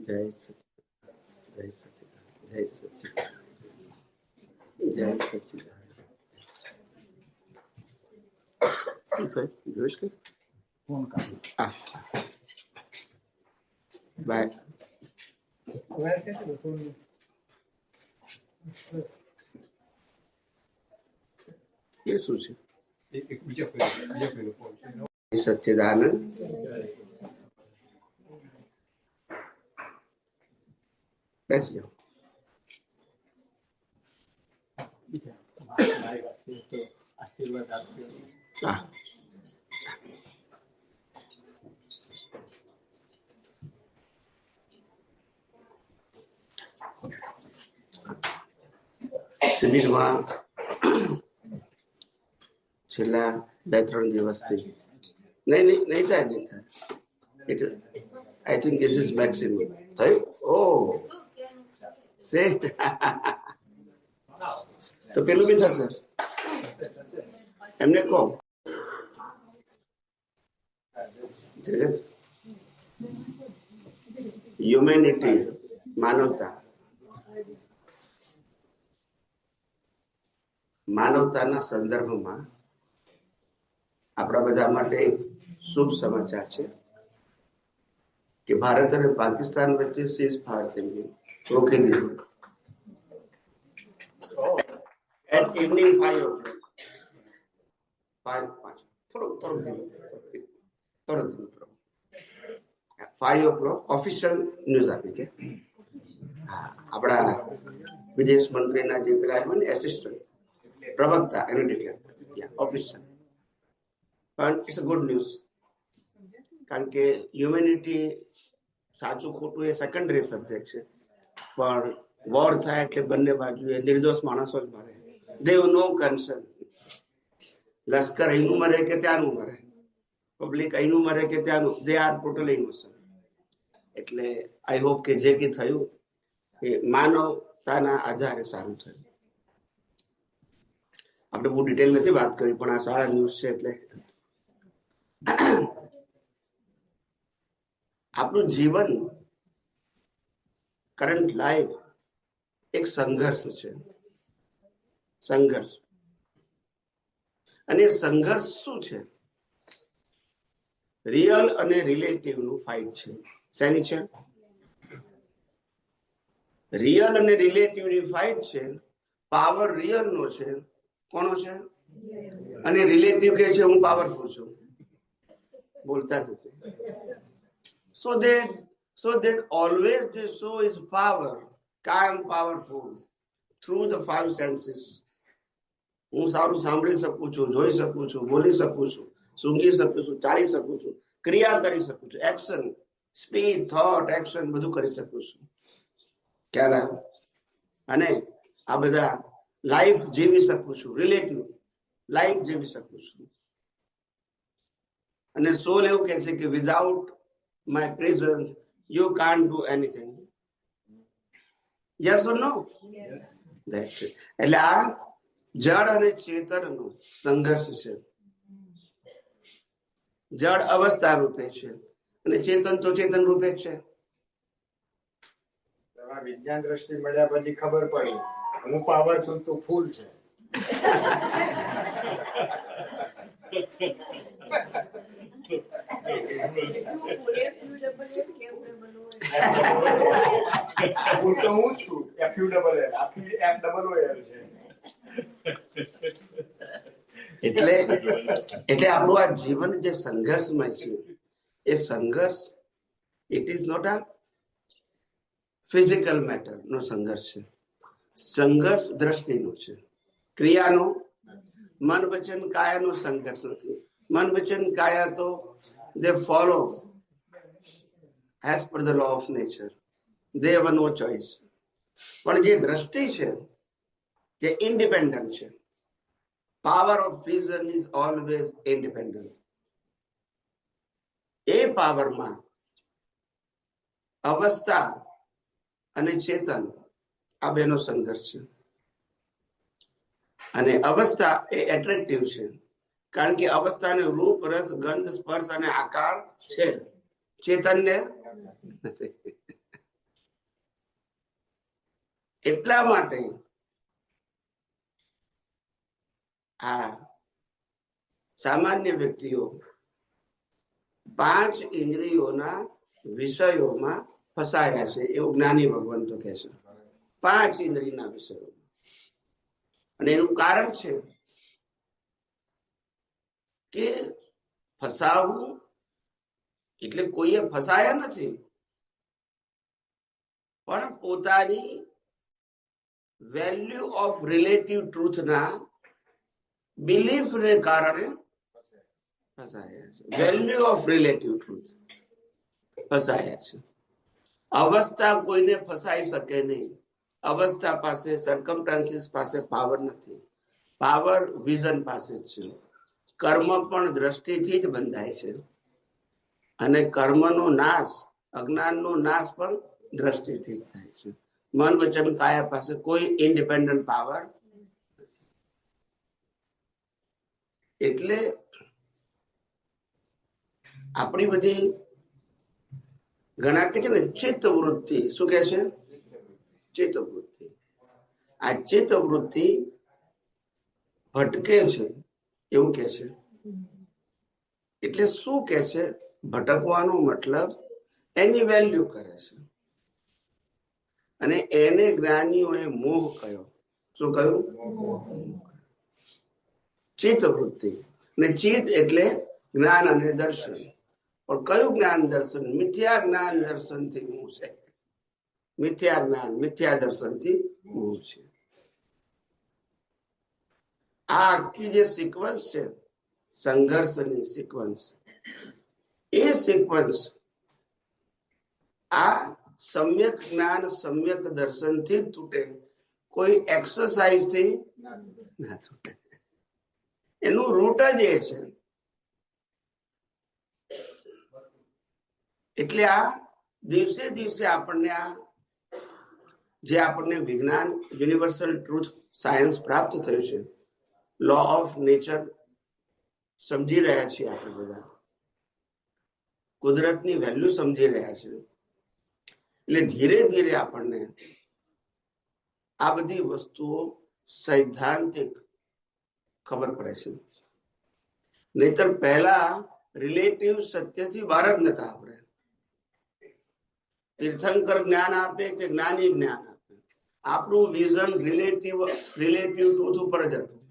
જય સચિદાનંદ, જય સચિદાનંદ, જય સચિદાનંદ, જય સચિદાનંદ. શું થયું? જોઈશ કે ફોન કાઢી. બાય. એ શું છે? સચ્ચિદાનંદ. બેસી જાઓ. આશીર્વાદ આપજો. હા. શિબિરમાં છેલ્લા 2-3 દિવસથી નહીં થાય. I think this is maximum. થયું? ઓ સે તો પેલું બી થશે. એમને કહો હ્યુમેનિટી, માનવતાના સંદર્ભમાં આપણા બધા માટે એક શુભ સમાચાર છે કે ભારત અને પાકિસ્તાન વચ્ચે સીઝ ફાયર થઈ ગયું, રોકી દીધું. At evening 5 o'clock official news આપી કે આપણા વિદેશ મંત્રીના જે પેલા હોય ને એસિસ્ટન્ટ પ્રવક્તા એનું ડિક્લેર ઓફિશિયલ. પણ ઇટ્સ અ ગુડ ન્યૂઝ, કારણ કે હ્યુમેનિટી સાચું ખોટું એ સેકન્ડરી સબ્જેક્ટ છે, પણ વોર થાય એટલે બંને બાજુએ નિર્દોષ માણસો જ મરે. દેવ નો કન્સર્ન. લશ્કર અહીંનું મરે કે ત્યાંનું મરે, પબ્લિક અહીંનું મરે કે ત્યાંનું, દે આર ટોટલી ઇનોસન્ટ. એટલે આઈ હોપ કે જે કંઈ થયું એ માનવતાના આધારે સારું થયું. આપણે બહુ ડિટેલ નથી વાત કરી, પણ આ સારા ન્યૂઝ છે. એટલે આપણું જીવન, કરંટ લાઈફ એક સંઘર્ષ છે. સંઘર્ષ. અને સંઘર્ષ શું છે? રિયલ અને રિલેટિવ નું ફાઇટ છે. શેની છે? રિયલ અને રિલેટિવ ની ફાઇટ છે. પાવર રિયલ નો છે. કોનો છે? અને રિલેટિવ કે છે હું પાવરફુલ છું. બોલતા નથી. So that always the show is power. I am powerful through the 5 senses. હું સારું સાંભળી શકું છું, જોઈ શકું છું, બોલી શકું છું, સૂંઘી શકું છું, ચાલી શકું છું, ક્રિયા કરી શકું છું, એક્શન, સ્પીચ, થોટ, એક્શન બધું કરી શકું છું. ખ્યાલ આવ્યો? અને આ બધા લાઈફ જીવી શકું છું, રિલેટિવ લાઈફ જીવી શકું છું. અને સોલ એવું કહે છે કે without my presence you can't do anything. Yes or no? એટલે આ જળ અને ચેતનનો સંઘર્ષ છે. જળ અવસ્થા રૂપે છે અને ચેતન તો ચેતન રૂપે છે. વિજ્ઞાન દ્રષ્ટિ મળ્યા પછી ખબર પડી હું પાવરફુલ તો ફૂલ છે. હું તો હું છું FULL છે. એટલે આપણું આ જીવન જે સંઘર્ષમાં છે, એ સંઘર્ષ it is not a physical matter નો સંઘર્ષ છે. સંઘર્ષ દ્રષ્ટિનો છે, ક્રિયાનો. મન વચન કાયાનો સંઘર્ષ નથી. મન વચન કાયા તો they follow as per the law of nature. They have no choice. પણ જે દ્રષ્ટિ છે તે ઇન્ડિપેન્ડન્ટ છે. Power of vision is always independent. એ પાવરમાં અવસ્થા અને ચેતન આ બેનો સંઘર્ષ છે. અને અવસ્થા એ એટ્રેક્ટિવ છે, કારણ કે અવસ્થાને રૂપ, રસ, ગંધ, સ્પર્શ અને આકાર છે, ચેતનને નથી. એટલા માટે આ સામાન્ય વ્યક્તિઓ 5 ઇન્દ્રિયોના વિષયોમાં ફસાયા છે એવું જ્ઞાની ભગવંતો કહે છે. 5 ઇન્દ્રિયના વિષયો. અને એનું કારણ છે કે ફસાવવું એટલે કોઈએ ફસાયા નથી, પણ પોતાની વેલ્યુ ઓફ રિલેટિવ ટ્રુથના બિલીફને કારણે ફસાયા છે. વેલ્યુ ઓફ રિલેટિવ ટ્રુથ ફસાયા છે. અવસ્થા કોઈને ફસાઈ શકે નહીં. અવસ્થા પાસે, સર્કમસ્ટાન્સીસ પાસે પાવર નથી. પાવર વિઝન પાસે જ છે. કર્મ પણ દ્રષ્ટિથી જ બંધાય છે, અને કર્મનો નાશ, અજ્ઞાનનો નાશ પણ દ્રષ્ટિથી જ થાય છે. મન વચન કાયા પાસે કોઈ ઇન્ડિપેન્ડન્ટ પાવર નથી. એટલે આપણી બધી ઘણા કે છે ને ચિત્ત વૃત્તિ, શું કે છે? ચિત્ત વૃત્તિ. આ ચિત્ત વૃત્તિ ભટકે છે એવું કે છે. એટલે શું કે છે? ભટકવાનો મતલબ એની વેલ્યુ કરે છે, અને એને જ્ઞાનીઓએ મોહ કયો. શું કહ્યું? ચિત્ત વૃત્તિ. ને ચિત્ત એટલે જ્ઞાન અને દર્શન. પણ કયું જ્ઞાન દર્શન? મિથ્યા જ્ઞાન દર્શન થી મોહ છે. મિથ્યા જ્ઞાન, મિથ્યા દર્શન થી મોહ છે. આ આખી જે સિક્વન્સ છે, સંઘર્ષની સિક્વન્સ, એ સિક્વન્સ આ સમ્યક જ્ઞાન, સમ્યક દર્શન થી તૂટે, કોઈ એક્સરસાઇઝ થી ના તૂટે. એનું રૂટ જ એ છે. એટલે આ દિવસે દિવસે આપણને આ જે આપણને વિજ્ઞાન, યુનિવર્સલ ટ્રુથ સાયન્સ પ્રાપ્ત થયું છે, લો ઓફ નેચર સમજી રહ્યા છીએ આપણે બધા, કુદરતની વેલ્યુ સમજી રહ્યા છે. એટલે ધીરે ધીરે આપણને આ બધી વસ્તુઓ સૈદ્ધાંતિક ખબર પડે છે. નહીતર પહેલા રિલેટિવ સત્યથી બહાર જ નતા. આપણે તીર્થંકર જ્ઞાન આપે કે જ્ઞાની જ્ઞાન આપે, આપણું વિઝન રિલેટિવ ટ્રુથ ઉપર જ હતું.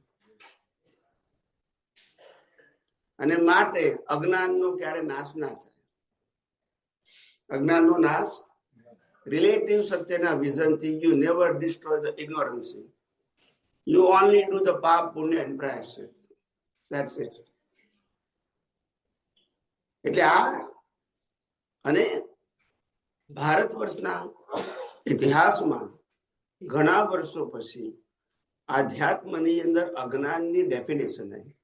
અને માટે અજ્ઞાનનો ક્યારે નાશ ના થાય. અજ્ઞાનનો નાશ રિલેટિવ સત્યના વિઝનથી. You never destroy the ignorance. You only do the પાપ, પુણ્ય and પ્રાયશ્ચિત. That's it. એટલે આ અને ભારત વર્ષના ઇતિહાસમાં ઘણા વર્ષો પછી આધ્યાત્મની અંદર અજ્ઞાનની ડેફિનેશન આવી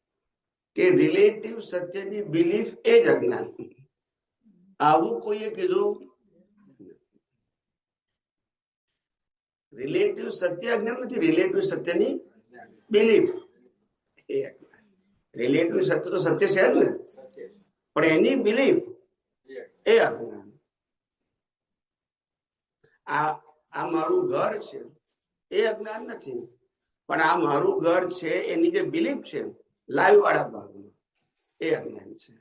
કે રિલેટિવ સત્યની બિલીફ એ જ અજ્ઞાન. આવું કોઈએ કીધું? રિલેટિવ સત્ય અજ્ઞાન નથી. રિલેટિવ સત્યની બિલીફ એ અજ્ઞાન. રિલેટિવ સત્ય તો સત્ય છે જ ને, પણ એની બિલીફ એ અજ્ઞાન. આ મારું ઘર છે એ અજ્ઞાન નથી, પણ આ મારું ઘર છે એની જે બિલીફ છે લાઈવ વાળા ભાગમાં, એ અજ્ઞાન છે.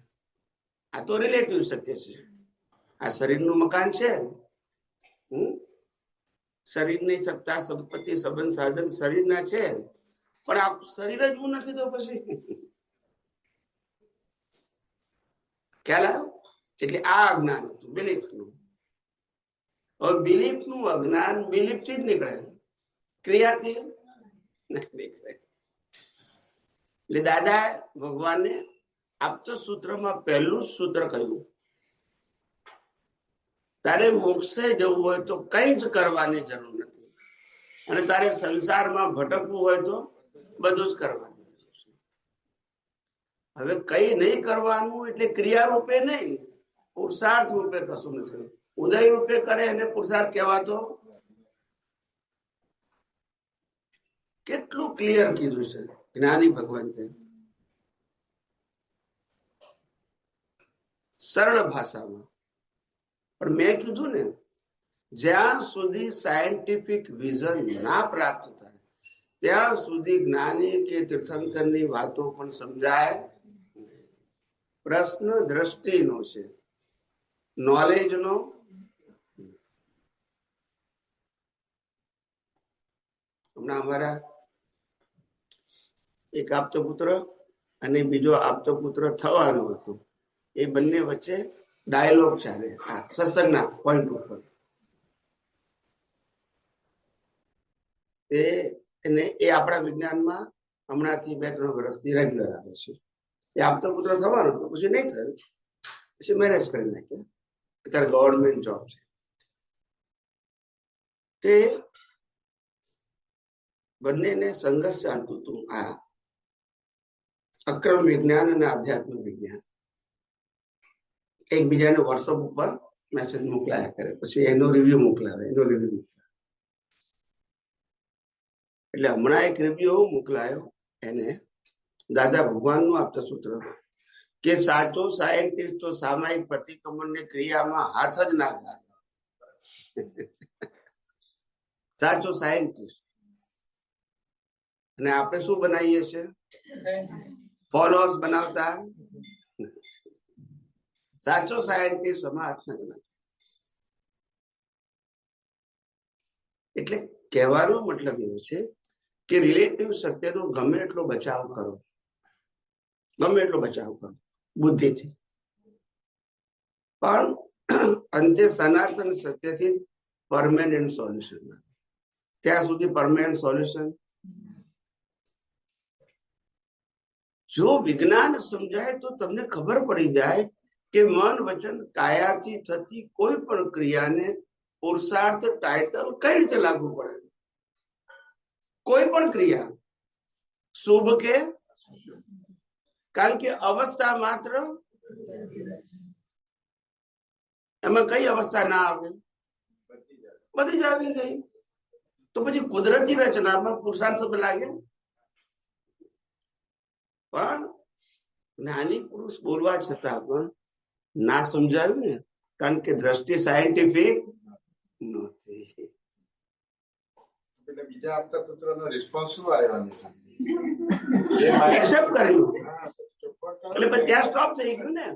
આ તો રિલેટિવ સત્ય છે. આ શરીરનું મકાન છે, શરીરની સત્તા, સંપત્તિ, સંબંધ, સાધન શરીરના છે, પણ આ શરીર જ હું નથી. તો પછી ખ્યાલ આવ્યો? એટલે આ અજ્ઞાન હતું બિલીફનું. હવે બિલીફનું અજ્ઞાન બિલીફથી જ નીકળે, ક્રિયાથી નીકળે. એટલે દાદા ભગવાને આપતો સૂત્રમાં પહેલું સૂત્ર કહ્યું, તારે મોક્ષે જવું હોય તો કઈ જ કરવાની જરૂર નથી, અને તારે સંસારમાં ભટકવું હોય તો બધું જ કરવાનું. હવે કઈ નહીં કરવાનું એટલે ક્રિયા રૂપે નહીં, પુરુષાર્થ રૂપે કશું નથી. ઉદય રૂપે કરે એને પુરુષાર્થ કહેવાતો. કેટલું ક્લિયર કીધું છે જ્ઞાની ભગવંતે, સરળ ભાષામાં. પણ મેં કીધું ને જ્યાં સુધી સાયન્ટિફિક વિઝન ના પ્રાપ્ત થાય ત્યાં સુધી જ્ઞાની કે તીર્થંકરની વાતો પણ સમજાય. પ્રશ્ન દ્રષ્ટિનો છે, નોલેજનો. હમણાં અમારા એક આપતો પુત્ર અને બીજો આપતો પુત્ર થવાનો હતો, એ બંને વચ્ચે ડાયલોગ ચાલે સત્સંગના પોઈન્ટ ઉપર. એ આપણા વિજ્ઞાનમાં હમણાંથી 2-3 વર્ષથી રેગ્યુલર આવે છે. એ આપતો પુત્ર થવાનો હતો, પછી નહીં થયું, પછી મેરેજ કરી નાખ્યા. અત્યારે ગવર્મેન્ટ જોબ છે. તે બંનેને સંઘર્ષ ચાલતું હતું, આ અક્રમ વિજ્ઞાન અને આધ્યાત્મિક વિજ્ઞાન. એકબીજાને વોટ્સઅપ ઉપર મેસેજ મોકલાયા કરે, પછી એનો રિવ્યુ મોકલાવે. એટલે હમણાં એક રિવ્યુ મોકલાયો એને, દાદા ભગવાનનું આપતા સૂત્ર કે સાચો સાયન્ટિસ્ટ તો સામાયિક પ્રતિક્રમણની ક્રિયામાં હાથ જ ના ગાળે. સાચો સાયન્ટિસ્ટ. અને આપણે શું બનાવીએ છીએ? ફોલોઅર્સ બનાવતા. સાચો સાયન્ટિસ્ટ સમાજ ના ગણાય. એટલે કહેવાનો મતલબ એવો છે કે રિલેટિવ સત્યનો ગમે એટલો બચાવ કરો, બુદ્ધિથી, પણ અંતે સનાતન સત્યથી પરમેનન્ટ સોલ્યુશન. ત્યાં સુધી પરમેનન્ટ સોલ્યુશન. જો વિજ્ઞાન સમજાય તો તમને ખબર પડી જાય કે મન વચન કાયાથી થતી કોઈ પણ ક્રિયાને પુરુષાર્થ ટાઇટલ કઈ રીતે લાગુ પડે. કોઈ પણ ક્રિયા, શુભ કે, કારણ કે અવસ્થા માત્ર, એમાં કઈ અવસ્થા ના આવે? બધી જ આવી ગઈ. તો પછી કુદરતી રચનામાં પુરુષાર્થ લાગે. પણ જ્ઞાની પુરુષ બોલવા છતાં પણ ના સમજાયું ને, કારણ કે દ્રષ્ટિ સાયન્ટિફિક નથી. એટલે બીજા આપતા પુત્રનો રિસ્પોન્સ શું આવ્યો છે? એક્સેપ્ટ કર્યું. એટલે ત્યાં સ્ટોપ થઈ ગયું ને,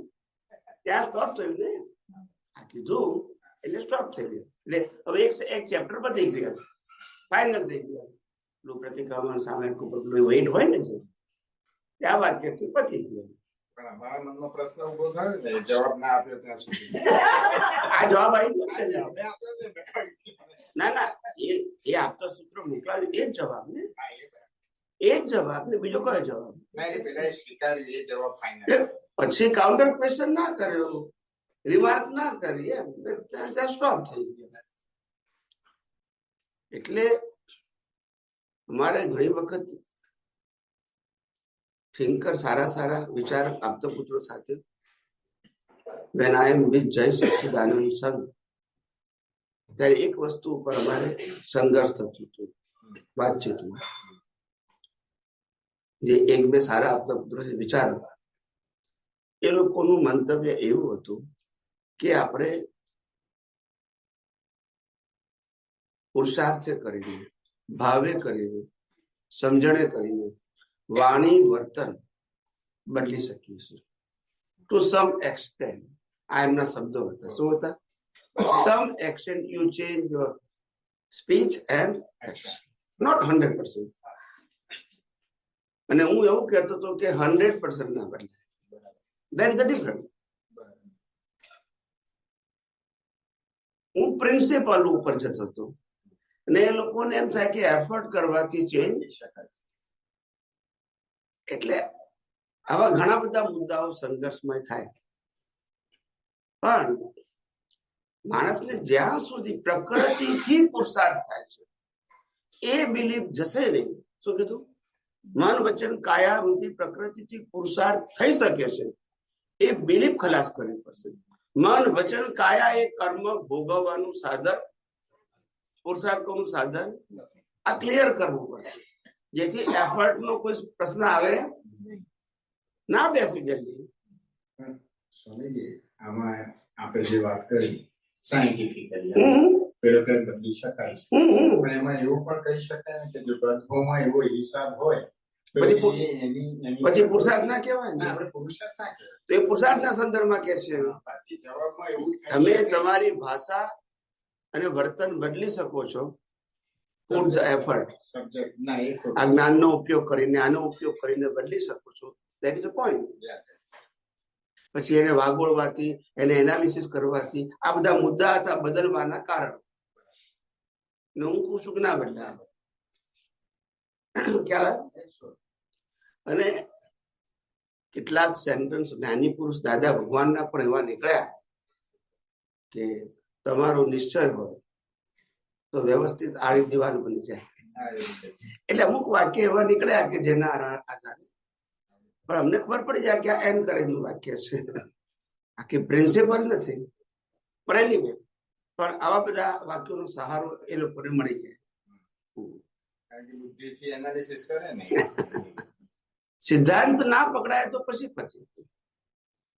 આ કીધું એટલે સ્ટોપ થઈ ગયું. એટલે હવે એક ચેપ્ટર પતી ગયું, ફાઇનલ થઈ ગયું. પ્રતિક્રમણ સામે વેઇટ હોય ને, આ વાક્યથી પતી ગયું. પણ અમારા મનમાં પ્રશ્ન ઉભો થયો ને, જવાબ ના આપ્યો ત્યાં સુધી. આ જવાબ આવી ગયો. ના, એ આપતો સૂત્ર મોકલાવ્યું, એ જ જવાબ ને, બીજો કયો જવાબ? પછી કાઉન્ટર ક્વેશ્ચન ના કર્યો, રિમાર્ક ના કરી, એમ ત્યાં સ્ટોપ થઈ ગયો. એટલે અમારે ઘણી વખત થિંકર સારા વિચારક આપતા પુત્રો સાથે when I am with જય સચ્ચિદાનંદ સંઘ, ત્યારે એક વસ્તુ ઉપર અમારે સંઘર્ષ થતું હતું વાતચીતમાં. જે 1-2 સારા આપતા પુત્રો વિચારો, એ લોકોનું મંતવ્ય એવું હતું કે આપણે પુરુષાર્થ કરીને, ભાવે કરીને, સમજણે કરીને વાણી વર્તન બદલી શકીએ છીએ. To some extent. આ એમના શબ્દો હતા. શું હતા? Some extent you change your speech and action, not 100%. અને હું એવું કહેતો હતો કે 100% ના બદલાય. That is the difference. હું પ્રિન્સિપલ ઉપર જતો હતો અને એ લોકોને એમ થાય કે એફર્ટ કરવાથી ચેન્જ શકાય. એટલે આવા ઘણા બધા મુદ્દાઓ સંઘર્ષમય થાય. પણ માણસને જ્યાં સુધી પ્રકૃતિથી પુરુષાર્થ થાય છે, એ બિલીફ જશે નહીં. શું કીધું? મન વચન કાયા રૂપી પ્રકૃતિથી પુરુષાર્થ થઈ શકે છે, એ બિલીફ ખલાસ કરવી પડશે. મન વચન કાયા એ કર્મ ભોગવવાનું સાધન, પુરુષાર્થનું સાધન. આ ક્લિયર કરવું પડશે, જેથી એફર્ટ નો કોઈ પ્રશ્ન આવે ના. બેસી જલ્દી સ્વામીજી, આમાં આપણે જે વાત કરી સાયન્ટિફિકલી હમ પેલો કે બદલી શકાય છે. હમ હમ. પણ એમાં એવું પણ કહી શકાય ને કે જો ગધોમાં એવો હિસાબ હોય તો પછી એની પછી પુરુષાર્થ ના કહેવાય ને, આપણે પુરુષાર્થ ના કહેવાય. તો એ પુરુષાર્થના સંદર્ભમાં કે છે બાકી જવાબમાં એવું થાય તમે છે કે તમારી ભાષા અને વર્તન બદલી શકો છો. Put the effort. સબ્જેક્ટ ના એ ખોટું. આ જ્ઞાનનો ઉપયોગ કરીને આનો ઉપયોગ કરીને બદલી શકો છો. That is a point. પછી એને વાગોળવાથી એને એનાલિસિસ કરવાથી આ બધા મુદ્દા હતા બદલવાના કારણ. ને હું કહું છું કે ના બદલા ખ્યાલ આવે? અને કેટલાક સેન્ટેન્સ જ્ઞાની પુરુષ દાદા ભગવાનના પણ એવા નીકળ્યા કે તમારો નિશ્ચય હોય તો વ્યવસ્થિત આડી દિવાલ બની જાય. એટલે અમુક વાક્ય એવા નીકળ્યા કે જેના આધારે પણ અમને ખબર પડી જાય કે આ એન્કરેજનું વાક્ય છે, આખી પ્રિન્સિપલ નથી. પણ એની પણ આવા બધા વાક્યોનો સહારો એ લોકોને મળી જાય. બુદ્ધિથી એનાલિસિસ કરે ને. સિદ્ધાંત ના પકડાય તો પછી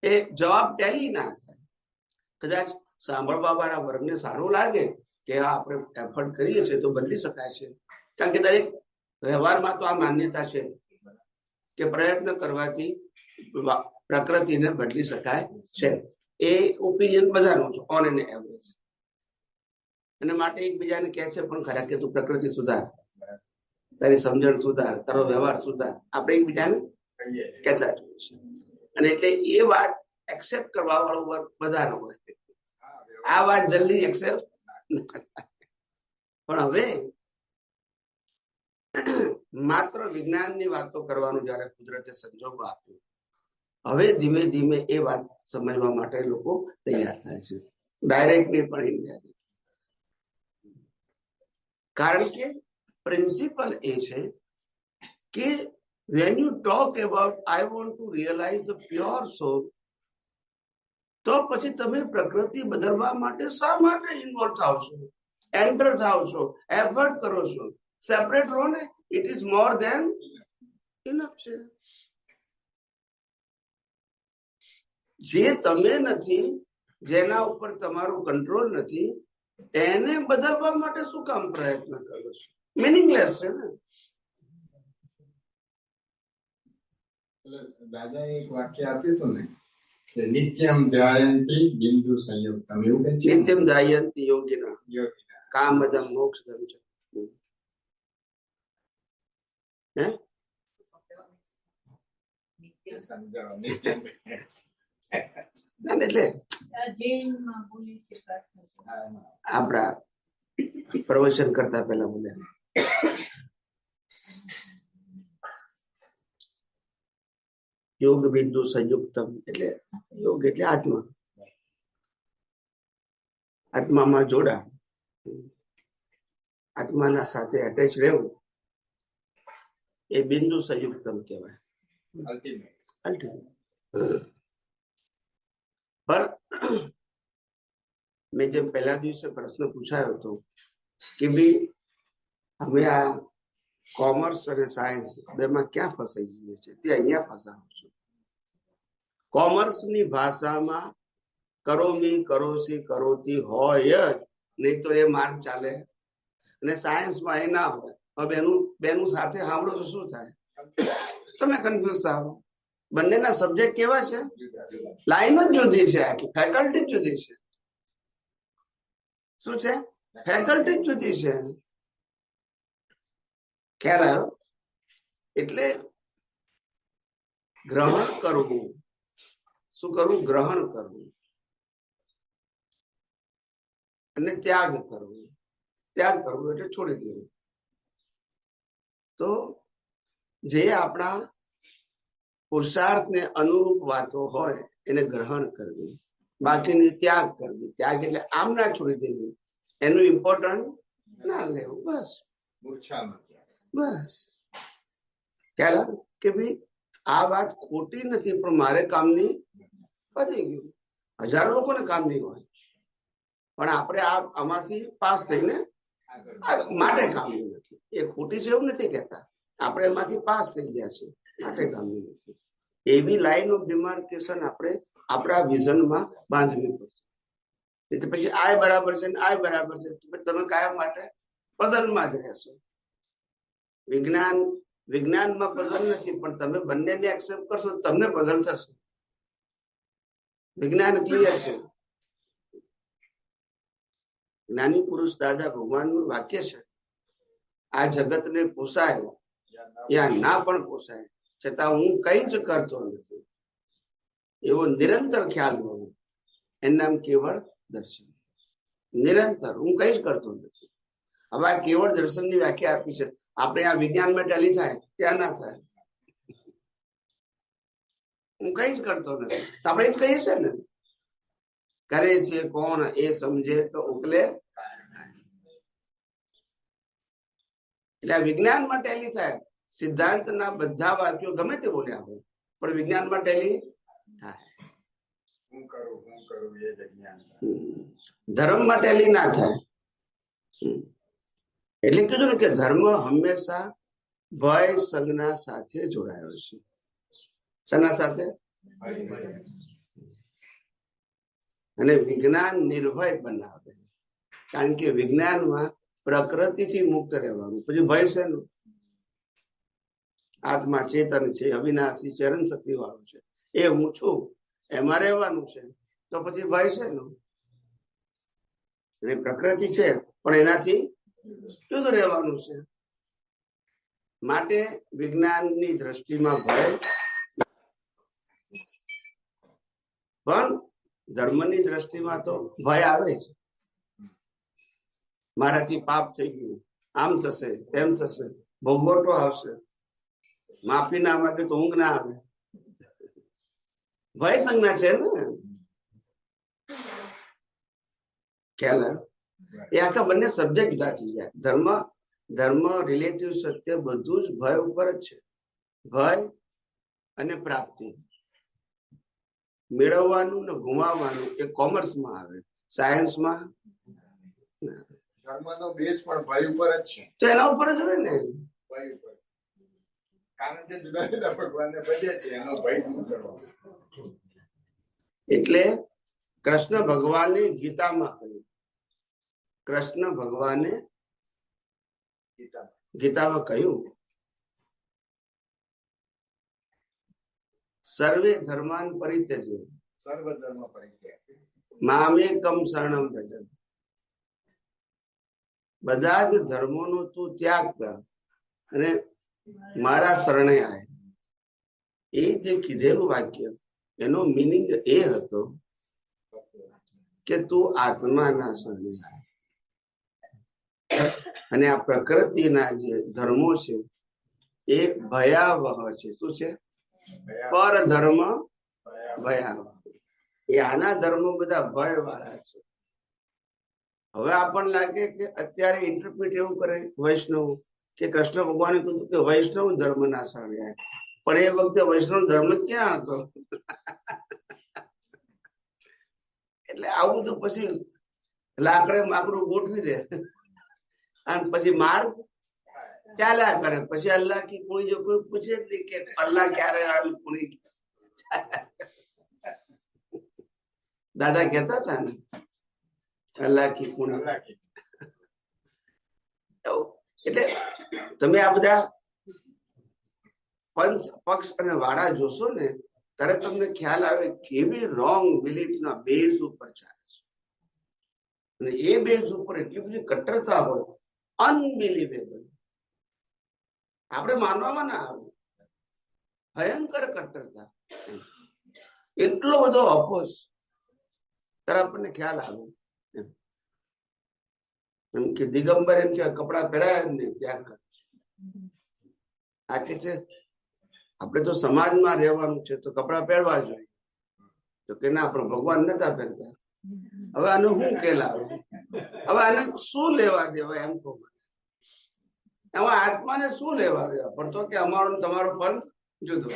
એ જવાબ ટેલી ના થાય. કદાચ સાંભળવા વાળા વર્ગને સારું લાગે કે આપણે એફર્ટ કરીએ છીએ તો બદલી શકાય છે, કારણ કે દરેક વ્યવહારમાં તો આ માન્યતા છે કે પ્રયત્ન કરવાથી પ્રકૃતિને બદલી શકાય છે. એ ઓપિનિયન બધાનો છે ઓન એન એવરેજ. અને માટે એકબીજાને કહે છે પણ ખરા કે તું પ્રકૃતિ સુધાર, તારી સમજણ સુધાર, તારો વ્યવહાર સુધાર, આપણે એકબીજાને કહેતા જોઈએ છે. અને એટલે એ વાત એક્સેપ્ટ કરવા વાળો વર્ગ બધાનો હોય. આ વાત જલ્દી એક્સેપ્ટ પણ હવે માત્ર વિજ્ઞાનની વાતો કરવાનું જયારે કુદરતે સંજોગો આપ્યો, હવે ધીમે ધીમે એ વાત સમજવા માટે લોકો તૈયાર થાય છે. ડાયરેક્ટલી પણ ઇન્ડિયા, કારણ કે પ્રિન્સિપલ એ છે કે when you talk about I want to realize the pure soul, તો પછી તમે પ્રકૃતિ બદલવા માટે શા માટે ઇન્વોલ્વ થાવ છો, એન્ટર થાવ છો, એફર્ટ કરો છો? સેપરેટ રહો ને, it is more than enough છે. જે તમે નથી, જેના ઉપર તમારો કંટ્રોલ નથી, એને બદલવા માટે શું કામ પ્રયત્ન કરો છો? મીનિંગલેસ છે ને. દાદા એક વાક્ય આપ્યું હતું ને કે નિત્યમ ધ્યાયંતી બિંદુ સંયુક્તમ, એવું કે છે. નિત્યમ ધ્યાયંતી યોગિના કામદમ મોક્ષદમ છે. એટલે આપણા પ્રવચન કરતા પહેલા બોલ્યા યોગ બિંદુ સંયુક્તમ, એટલે યોગ એટલે આત્મા, આત્મામાં જોડા, આત્માના સાથે એટેચ રહેવું, એ બિંદુ સંયુક્તમ કહેવાય. પણ મેં જેમ પહેલા દિવસે પ્રશ્ન પૂછાયો હતો કે ભાઈ અમે આ કોમર્સ અને સાયન્સ બેમાં ક્યાં ફસાઈ જઈએ છીએ, તે અહીંયા ફસાવો છો. કોમર્સની ભાષામાં કરોમી, કરોસી, કરોતી હોય જ, નહીં તો એ માર્ગ ચાલે. અને સાયન્સમાં એ ના હોય. હવે બેનું સાથે સાંભળો તો શું થાય? તમે કન્ફ્યુઝ થાવ. બંનેના સબ્જેક્ટ કેવા છે? લાઈન જ જુદી છે, આખી ફેકલ્ટી જ જુદી છે. શું છે? ફેકલ્ટી જ જુદી છે. ખ્યાલ આવ્યો? એટલે ગ્રહણ કરવું, શું કરવું? ગ્રહણ કરવું અને ત્યાગ કરવું. ત્યાગ કરવું એટલે છોડી દેવું. તો જે આપણા પુરુષાર્થને અનુરૂપ વાતો હોય એને ગ્રહણ કરવી, બાકીની ત્યાગ કરવી. ત્યાગ એટલે આમ ના છોડી દેવી, એનું ઇમ્પોર્ટન્ટ ના લેવું, બસ. બસ ખ્યાલ કે ભાઈ આ વાત ખોટી નથી, પણ મારે કામની પતી ગયું. હજારો લોકોને કામ નહીં હોય, પણ આપણે આમાંથી પાસ થઈને માટે કામની નથી. એ ખોટી છે એવું નથી કહેતા, આપણે એમાંથી પાસ થઈ ગયા છે માટે કામની નથી. એવી લાઈન ઓફ ડિમાર્કેશન આપણે આપણા વિઝનમાં બાંધવી પડશે. પછી આ બરાબર છે ને આ બરાબર છે, તમે કાયમ માટે પઝલમાં જ રહેશો. વિજ્ઞાનમાં પઝલ નથી, પણ તમે બંનેને એક્સેપ્ટ કરશો તમને પઝલ થશે. વિજ્ઞાન ક્લિયર છે. જ્ઞાની પુરુષ દાદા ભગવાનનું વાક્ય છે, આ જગતને પોસાય યા ના પણ પોસાય, છતાં હું કઈ જ કરતો નથી એવો નિરંતર ખ્યાલ હોવો, એનું નામ કેવળ દર્શન. નિરંતર હું કઈ જ કરતો નથી. હવે આ કેવળ દર્શનની વ્યાખ્યા આપી છે. આપણે આ વિજ્ઞાનમાં ટેલી થાય, ત્યાં ના થાય. હું કઈ જ કરતો નથી, આપણે જ કહીએ છીએ ને, કરે છે કોણ એ સમજે તો ઉકલે. એટલે આ વિજ્ઞાનમાં ટેલી થાય. સિદ્ધાંતના બધા વાક્યો ગમે તે બોલ્યા હોય, પણ વિજ્ઞાનમાં ટેલી થાય. ધર્મમાં ટેલી ના થાય. એટલે કીધું ને કે ધર્મ હંમેશા ભય સંજ્ઞા સાથે જોડાયો છે. શેના સાથે? અને વિજ્ઞાન નિર્ભય બનાવે, કારણ કે વિજ્ઞાનમાં પ્રકૃતિથી મુક્ત રહેવાનું. પછી ભય છે નું આત્મા ચેતન છે, અવિનાશી ચરણ શક્તિ વાળું છે, એ હું છું, એમાં રહેવાનું છે. તો પછી ભય છે નું પ્રકૃતિ છે, પણ એનાથી જુદું રહેવાનું છે. માટે વિજ્ઞાનની દ્રષ્ટિમાં ભય, પણ ધર્મની દ્રષ્ટિમાં તો ભય આવે છે. મારાથી પાપ થઈ ગયું, આમ થશે તેમ થશે, ભોગવટો આવશે, માફી ના માંગે તો ઊંઘ ના આવે. ભય સંજ્ઞા છે ને ખ્યાલ. એ આખા બંને સબ્જેક્ટ જુદા થઈ જાય. ધર્મ રિલેટિવ સત્ય બધું જ ભય ઉપર જ છે. ભય અને પ્રાપ્તિ, મેળવવાનું ને ગુમાવવાનું એ કોમર્સમાં આવે, સાયન્સમાં ધર્મનો બેઝ પણ ભય ઉપર જ છે. તો એના ઉપર જ હોય ને, ભય ઉપર. કારણ કે જુદા જુદા ભગવાનને ભજે છે, એનો ભય દૂર કરવો. એટલે કૃષ્ણ ભગવાને ગીતામાં કહ્યું, કૃષ્ણ ભગવાને ગીતામાં કહ્યું, સર્વે ધર્માન પરિત્યજે સર્વ ધર્મ પરિત્યાગ મામેકમ શરણમ વ્રજ. બધા જ ધર્મોનો તું ત્યાગ કર અને મારા શરણે આય. એ જે કીધેલું વાક્ય, એનો મિનિંગ એ હતો કે તું આત્માના શરણે આય. અને આ પ્રકૃતિના જે ધર્મો છે એ ભયાવહ છે. શું છે? પર ધર્મ ભયાવહ. એ આના ધર્મો બધા ભય વાળા છે. હવે આપણને લાગે કે અત્યારે ઇન્ટરપ્રિટ એવું કરે વૈષ્ણવ કે કૃષ્ણ ભગવાને કીધું કે વૈષ્ણવ ધર્મ ના શરણે આય, પણ એ વખતે વૈષ્ણવ ધર્મ ક્યાં હતો? એટલે આવું તો પછી લાકડે માકડું ગોઠવી દે અને પછી માર્ગ ચાલ્યા કરે. પછી અલ્લાહ કી કુણી જો કોઈ પૂછે જ નહીં કે અલ્લાહ ક્યારે આવી કુણી. દાદા કહેતા હતા ને, અલ્લાહ કી કુણી. એટલે તમે આ બધા પંચ પક્ષ અને વાળા જોશો ને ત્યારે તમને ખ્યાલ આવે કેવી રોંગ બિલીફ ના બેઝ ઉપર ચાલે છે. અને એ બેઝ ઉપર એટલી બધી કટ્ટરતા હોય, અનબિલીવેબલ. આપણે માનવામાં ના આવે, ભયંકર કટ્ટરતા, એટલો બધો અપોઝ. ત્યારે આપણને ખ્યાલ આવે એમ કે દિગંબર એમ કે કપડા પહેરાય ને ત્યાગ કરે. આ કે છે આપણે તો સમાજમાં રહેવાનું છે તો કપડા પહેરવા જોઈએ, તો કે ના પણ ભગવાન નતા પહેરતા. હવે આનું શું કેલાવે? હવે આને શું લેવા દેવા? એમ કહો, એમાં આત્માને શું લેવા દેવા? પણ તો કે અમારો તમારો પંથ જુદો.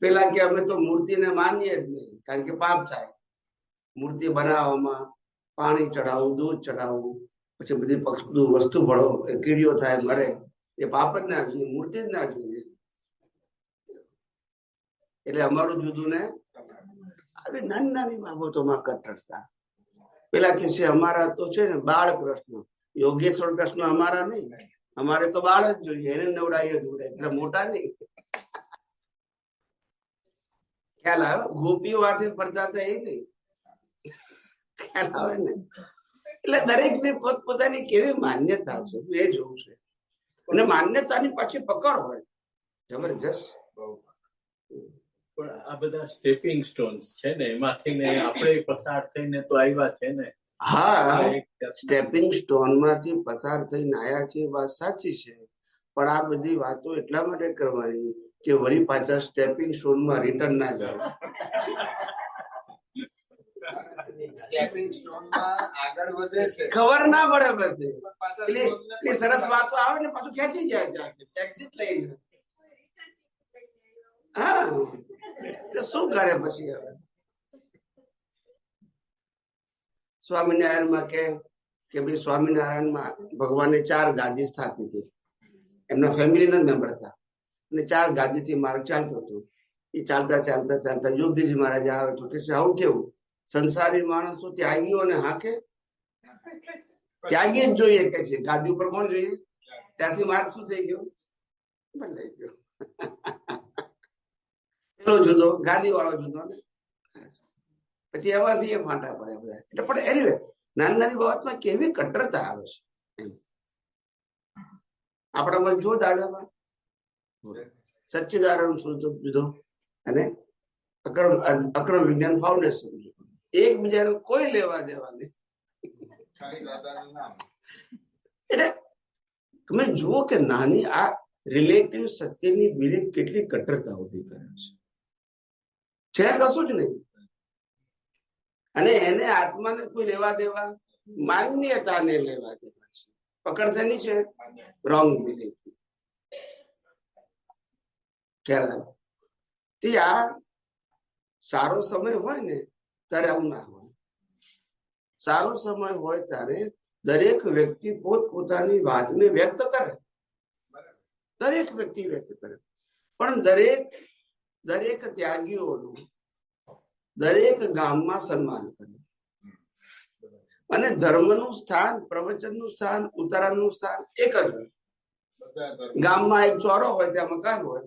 પેલા કે અમે તો મૂર્તિને માનીએ જ નહીં, કારણ કે પાપ થાય. મૂર્તિ બનાવવામાં પાણી ચડાવવું, દૂધ ચડાવવું, પછી બધી વસ્તુ ભળો, કીડીઓ થાય, મરે, એ પાપ જ ના જોઈએ, મૂર્તિ જ ના જોઈએ. એટલે અમારું જુદું ને આવી નાની નાની બાબતોમાં કટ્ટરતા. પેલા કે છે અમારા તો છે ને બાળ કૃષ્ણ, યોગેશ્વર કૃષ્ણ અમારા નહીં, અમારે તો બાળ જ જોઈએ, એને નવડાવીએ એટલે મોટા નહીં. ખ્યાલ આવે? ગોપીઓ હાથે ફરતા હતા એ નહીં, ખ્યાલ આવે ને? એટલે દરેક ને પોતપોતાની કેવી માન્યતા છે એ જોવું છે. અને માન્યતાની પાછી પકડ હોય જબરજસ્ત. પણ આ બધા સ્ટેપિંગ સ્ટોન્સ છે ને, એમાંથી ને આપણે પસાર થઈને તો આવ્યા છે ને. હા, સ્ટેપિંગ સ્ટોન માંથી પસાર થઈને આવ્યા છે, વાત સાચી છે. પણ આ બધી વાતો એટલા માટે કરવાની કે વળી પાછા સ્ટેપિંગ સ્ટોન માં રિટર્ન ના જાવ. સ્ટેપિંગ સ્ટોનમાં આગળ વધે છે, ખબર ના પડે પછી. એટલે સરસ વાતો આવે ને પાછું ખેંચી જાય, એક્ઝિટ લઈ જાય. હા, એટલે શું કરે પછી? હવે સ્વામિનારાયણમાં કે ભાઈ સ્વામિનારાયણમાં ભગવાને 4 ગાદી સ્થાપી હતી. એમના ફેમિલીના મેમ્બર હતા અને 4 ગાદીથી માર્ગ ચાલતો હતો. એ ચાલતા ચાલતા ચાલતા યોગીજી મહારાજ આવે તો કે આવું કેવું? સંસારી માણસો ત્યાગીઓને હાકે, ત્યાગી જ જોઈએ કે છે, ગાદી ઉપર કોણ જોઈએ? ત્યાંથી માર્ગ શું થઈ ગયો? બદલાઈ ગયો. પેલો જુદો, ગાદી વાળો જુદો ને પછી એમાંથી એ ફાંટા પડે બધા. એટલે પણ એનીવે નાની નાની બાબતમાં કેવી કટ્ટરતા આવે છે એમ. આપણામાં જો દાદામાં સચ્ચિદાનંદ સ્વરૂપ જુદો અને અક્રમ વિજ્ઞાન ફાઉન્ડેશન જુદો. એકબીજાને કોઈ લેવા દેવા નહીં. એટલે તમે જુઓ કે નાની આ રિલેટિવ સત્યની બિલીફ કેટલી કટ્ટરતા ઉભી કરે છે કશું જ નહીં. અને એને આત્માને કોઈ લેવા દેવા, માન્યતાને લેવા દેવા છે. પકડશે નહીં છે રોંગ બિલીફ. ખ્યાલ તે આ સારો સમય હોય ને ત્યારે આવું ના હોય. સારો સમય હોય ત્યારે દરેક વ્યક્તિ પોતપોતાની વાતને વ્યક્ત કરે, દરેક વ્યક્તિ વ્યક્ત કરે. પણ દરેક ત્યાગીઓનું દરેક ગામમાં સન્માન કરે. અને ધર્મનું સ્થાન, પ્રવચનનું સ્થાન, ઉતારાનું સ્થાન એક જ હોય. ગામમાં એક ચોરો હોય, ત્યાં મકાન હોય,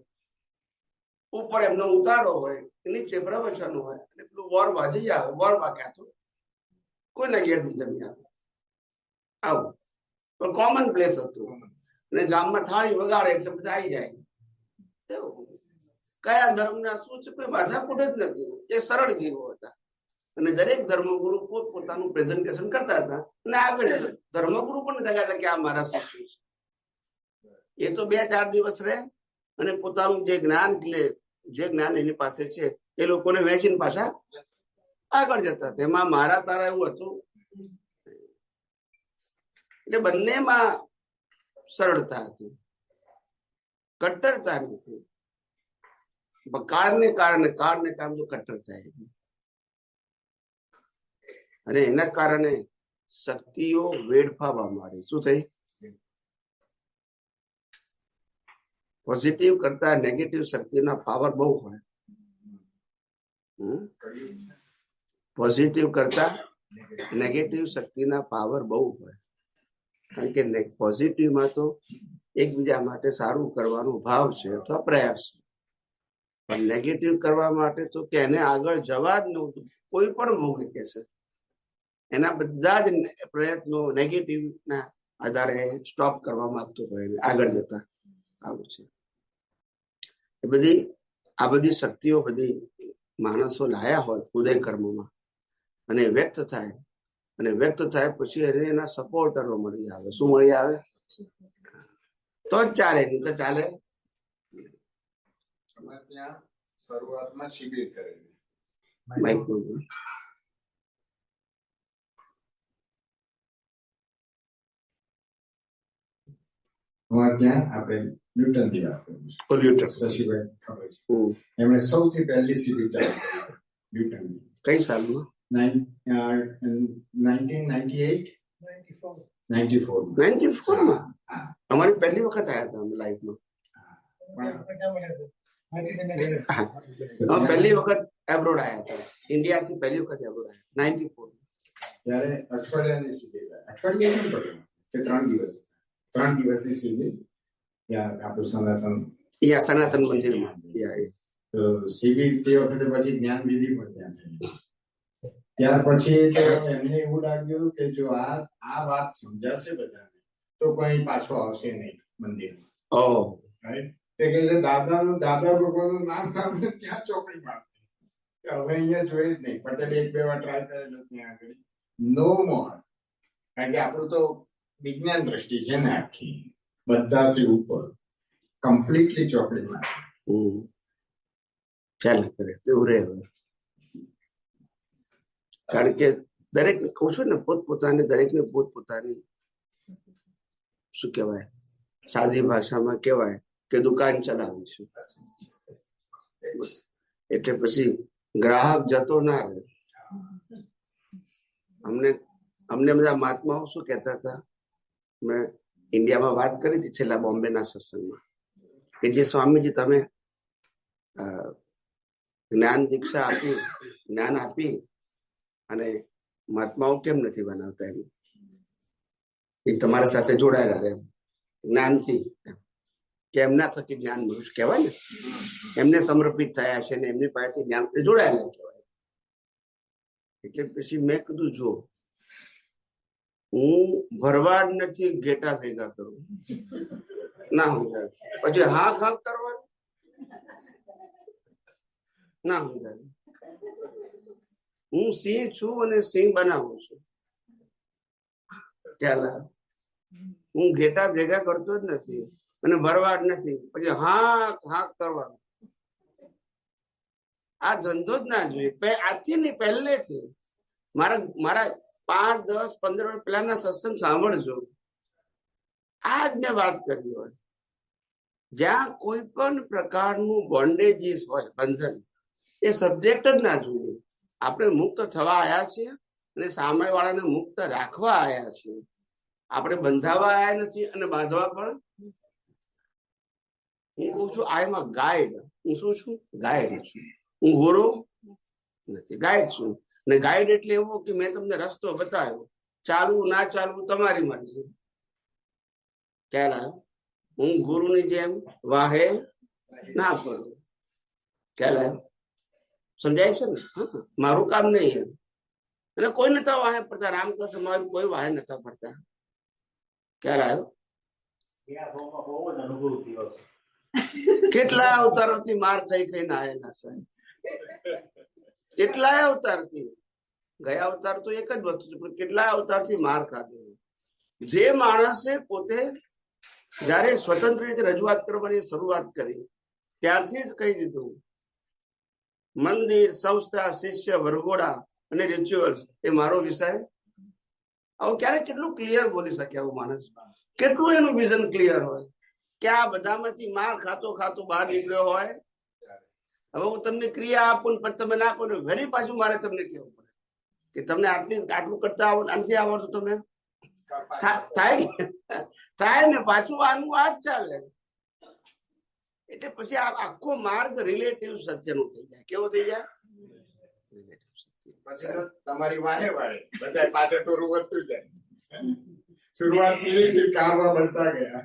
ઉપર એમનો ઉતારો હોય, નીચે પ્રવચન હોય, અને પેલું વોર બાજી આવે, વોર વાગ્યા તો કોઈના ઘેરથી જમી આવે આવું. પણ કોમન પ્લેસ હતું. અને ગામમાં થાળી વગાડે એટલે બધા આવી જાય. કયા ધર્મના શું છે કોઈ માથાકૂટ જ નથી. એ સરળ જીવો હતા. અને દરેક ધર્મગુરુ પોતપોતાનું પ્રેઝન્ટેશન કરતા હતા અને આગળ ધર્મગુરુ પણ જગાતા કે આ મારા શિષ્યો છે. એ તો 2-4 દિવસ રહે અને પોતાનું જે જ્ઞાન એની પાસે છે એ લોકોને વેચીને પાછા આગળ જતા. તેમાં મારા તારા એવું હતું. એટલે બંનેમાં સરળતા હતી, કટ્ટરતા નથી. કાળને કારણે જો કટ્ટર થાય અને એના કારણે શક્તિઓ વેડફાવા માંડી. શું થઈ? પોઝિટિવ કરતા નેગેટિવ શક્તિના પાવર બહુ હોય. પોઝિટિવ કરતા નેગેટિવ શક્તિના પાવર બહુ હોય. કારણ કે પોઝિટિવમાં તો એકબીજા માટે સારું કરવાનો ભાવ છે અથવા પ્રયાસ છે. પણ નેગેટિવ કરવા માટે તો કે એને આગળ જવા જ નહોતું. કોઈ પણ ભોગી કે છે એના બધા જ પ્રયત્નો નેગેટિવ ના આધારે સ્ટોપ કરવા માંગતો હોય, આગળ જતા આવું છે. આ બધી શક્તિઓ બધી માણસો લાયા હોય ઉદય કર્મમાં અને વ્યક્ત થાય પછી એને એના સપોર્ટરો મળી આવે. શું મળી આવે? તો જ ચાલે, નહીં તો ચાલે. ત્યાં શરૂઆતમાં શિબિર કરેલી. ત્યાં આપણે ન્યૂટનની વાત કરીએ. શશીભાઈ ખબર છે, એમણે સૌથી પહેલી શિબિર ચાલુ કરી ન્યૂટનની. કઈ સાલમાં? 1994 માં અમારી પહેલી વખત આવ્યા હતા લાઈફમાં. પહેલી વખત એબ્રોડ આવ્યા હતા, ઇન્ડિયાથી પહેલી વખત એબ્રોડ આવ્યા 94. ત્યારે અઠવાડિયાની સીધી અઠવાડિયા કેમ પડે કે 3 દિવસની સીધી ત્યાં આપણું સનાતન મંદિરમાં તો સીધી તે વખતે પછી જ્ઞાન વિધિ પણ ત્યાં થઈ. ત્યાર પછી તો એમને એવું લાગ્યું કે જો આ વાત સમજાશે બધાને તો કોઈ પાછો આવશે નહીં મંદિરમાં. રાઈટ. તે કહે દાદા ભગવાનનું નામ સાંભળે ત્યાં ચોકડી મારતી કે હવે અહીંયા જોઈએ જ નહીં. પટેલ 1-2 વાર ટ્રાય કરેલો ત્યાં આગળ, નો મોર. કારણ કે આપણું તો વિજ્ઞાન દ્રષ્ટિ છે ને આખી, બધાથી ઉપર કમ્પ્લીટલી ચોકડી મારતી. ચાલે કરે તેવું રહે. કારણ કે દરેક કહું છું ને, પોતપોતાની દરેકને પોતપોતાની શું કહેવાય, સાદી ભાષામાં કહેવાય કે દુકાન ચલાવી છે. એટલે પછી ગ્રાહક જતો ના રહે. અમને બધા મહાત્માઓ શું કહેતા હતા, મેં ઇન્ડિયામાં વાત કરી હતી છેલ્લા બોમ્બેના સત્સંગમાં, કે જે સ્વામીજી તમે જ્ઞાન દીક્ષા આપી, જ્ઞાન આપી અને મહાત્માઓ કેમ નથી બનાવતા? એમ એ તમારા સાથે જોડાયેલા રહે જ્ઞાનથી, કે એમના થકી જ્ઞાન મળ્યું કહેવાય ને, એમને સમર્પિત થયા છે ને એમની પાસેથી જ્ઞાન જોડાયેલા કહેવાય. એટલે પછી મેં કીધું, જો હું ભરવાડ નથી, ઘેટા ભેગા કરું ના સમજાય, પછી હાક કરવાનું ના સમજાય. હું સિંહ છું અને સિંહ બનાવું છું. ખ્યાલ આવે? હું ઘેટા ભેગા કરતો જ નથી અને ભરવાડ નથી, પછી હાક કરવાનું. આ ધંધો જ ના જોઈએ. આજથી નહીં, પહેલેથી. મારા 5, 10, 15 વર્ષ પહેલાના સત્સંગ સાંભળજો. આ જ મેં વાત કરી હોય. જ્યાં કોઈ પણ પ્રકારનું બોન્ડેજીસ હોય, બંધન, એ સબ્જેક્ટ જ ના જોઈએ. આપણે મુક્ત થવા આવ્યા છીએ અને સામે વાળાને મુક્ત રાખવા આવ્યા છીએ. આપણે બંધાવા આવ્યા નથી અને બાંધવા પણ. હું કહું છું, આઈ એમ અ ગાઈડ. હું શું છું? ગાઈડ છું. હું ગુરુ નથી, ગાઈડ છું. અને ગાઈડ એટલે એવું કે મેં તમને રસ્તો બતાવ્યો, ચાલવું ના ચાલવું તમારી મરજી. ખ્યાલ આવ્યો? હું ગુરુની જેમ વાહે ના પડું. ખ્યાલ આવ્યો? સમજાય છે ને? મારું કામ નહીં એમ. અને કોઈ નતા વાહે પડતા. રામકૃષ્ણ મારું કોઈ વાહે નતા પડતા. ખ્યાલ આવ્યો? કેટલા અવતારોથી માર ખાઈને આવેલા સાહેબ, કેટલાય અવતારથી. ગયા અવતાર તો એક જ વસ્તુ છે, પણ કેટલાય અવતારથી માર ખાધેલો. જે માણસે પોતે જયારે સ્વતંત્ર રીતે રજૂઆત કરવાની શરૂઆત કરી ત્યારથી જ કહી દીધું, મંદિર, સંસ્થા, શિષ્ય, વરઘોડા અને રિચ્યુઅલ્સ એ મારો વિષય. આવું ક્યારે કેટલું ક્લિયર બોલી શકે આવું માણસ? કેટલું એનું વિઝન ક્લિયર હોય કે આ બધામાંથી માર ખાતો ખાતો બહાર નીકળ્યો હોય. હવે હું તમને ક્રિયા આપું ને તમે ના આપો, ફરી પાછું મારે તમને કહેવું પડે કે તમને આટલું કરતા આનાથી આવડતું તમે થાય ને પાછું આનું આ જ ચાલે. એટલે પછી આ આખો માર્ગ રિલેટિવ સત્યનું થઈ જાય. કેવો થઈ જાય? પછી તમારી વાહે વાળે બધા પાછળ ટોરું વધતું જાય. શરૂઆત થી કામમાં બનતા ગયા.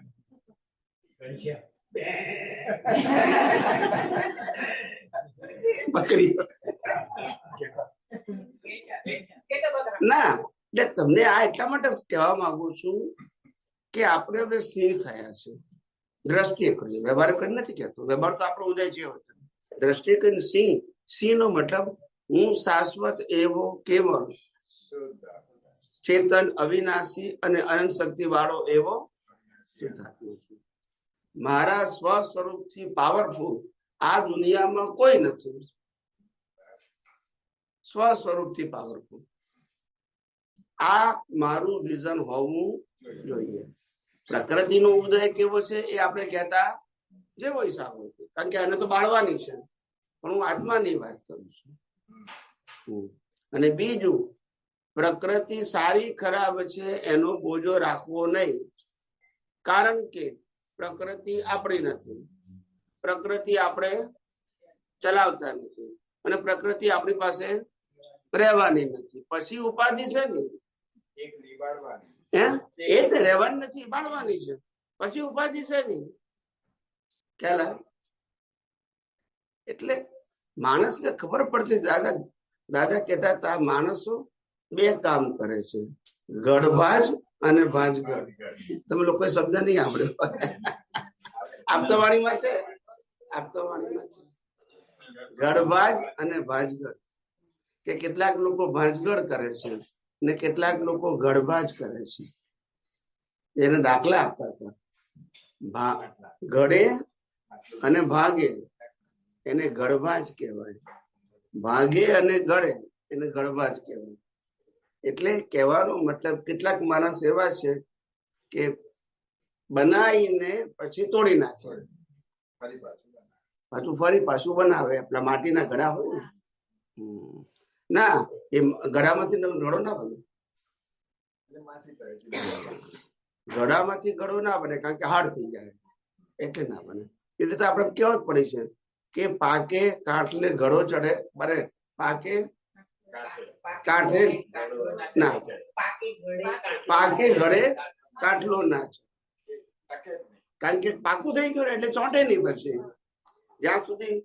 બકરી ના, એટલે તમને આ એટલા માટે કહેવા માંગુ છું કે આપણે હવે સિંહ થયા છે. દ્રષ્ટિએ કરીએ, વ્યવહાર કરી નથી કહેતો. વ્યવહાર તો આપણો ઉદય છે. દ્રષ્ટિએ કરીને સિંહ નો મતલબ હું શાશ્વત એવો કેવળ ચેતન, અવિનાશી અને અનંત શક્તિ વાળો એવો શુદ્ધાત્મા છું. મારા સ્વ સ્વરૂપથી પાવરફુલ આ દુનિયામાં કોઈ નથી. સ્વ સ્વરૂપથી પાવરફુલ આ મારું વિઝન હોવું જોઈએ. પ્રકૃતિનો ઉદય કેવો છે એ આપણે કહેતા જેવો હિસાબ હોય, કારણ કે આને તો બાળવાની છે, પણ હું આત્માની વાત કરું છું. અને બીજું, પ્રકૃતિ સારી ખરાબ છે એનો બોજો રાખવો નહીં, કારણ કે પ્રકૃતિ આપણી નથી. પ્રકૃતિ આપણે ચલાવતા નથી, અને પ્રકૃતિ આપણી પાસે રહેવાની નથી. પછી ઉપાધિ છે ને, એક નિભાડવાની. એ જ રહેવાની નથી, બાળવાની છે. પછી ઉપાધિ છે નહીં, ખ્યાલ આવે? એટલે માણસને ખબર પડતી, દાદા કહેતા હતા માણસો બે કામ કરે છે, ગઢભાજ અને ભાંજગઢ. તમે લોકો શબ્દ નહીં સાંભળ્યો? આપતાવાણીમાં છે, આપતાવાણીમાં છે ગઢભાજ અને ભાંજગઢ. કે કેટલાક લોકો ભાંજગઢ કરે છે ને કેટલાક લોકો ગઢભાજ કરે છે. એને દાખલા આપતા હતા, ગળે અને ભાગે એને ગઢભાજ કહેવાય, ભાગે અને ગળે એને ગઢભાજ કહેવાય. એટલે કહેવાનો મતલબ કેટલાક માણસ એવા છે કે બનાવીને પછી તોડી નાખે, પાછું બનાવે. આપણા માટીના ઘડા હોય ને, ના એ ઘડામાંથી ઘડો ના બને, ઘડામાંથી ઘડો ના બને, કારણ કે હાર્ડ થઈ જાય એટલે ના બને. એ રીતે આપણે કહેવત પડી છે કે પાકે કાંઠલે ઘડો ચડે, બરે પાકે કાંઠે ના, પાકે ઘડે કાંઠલો ના છે. કારણ કે પાકું થઈ ગયું એટલે ચોંટે નહીં. પછી જ્યાં સુધી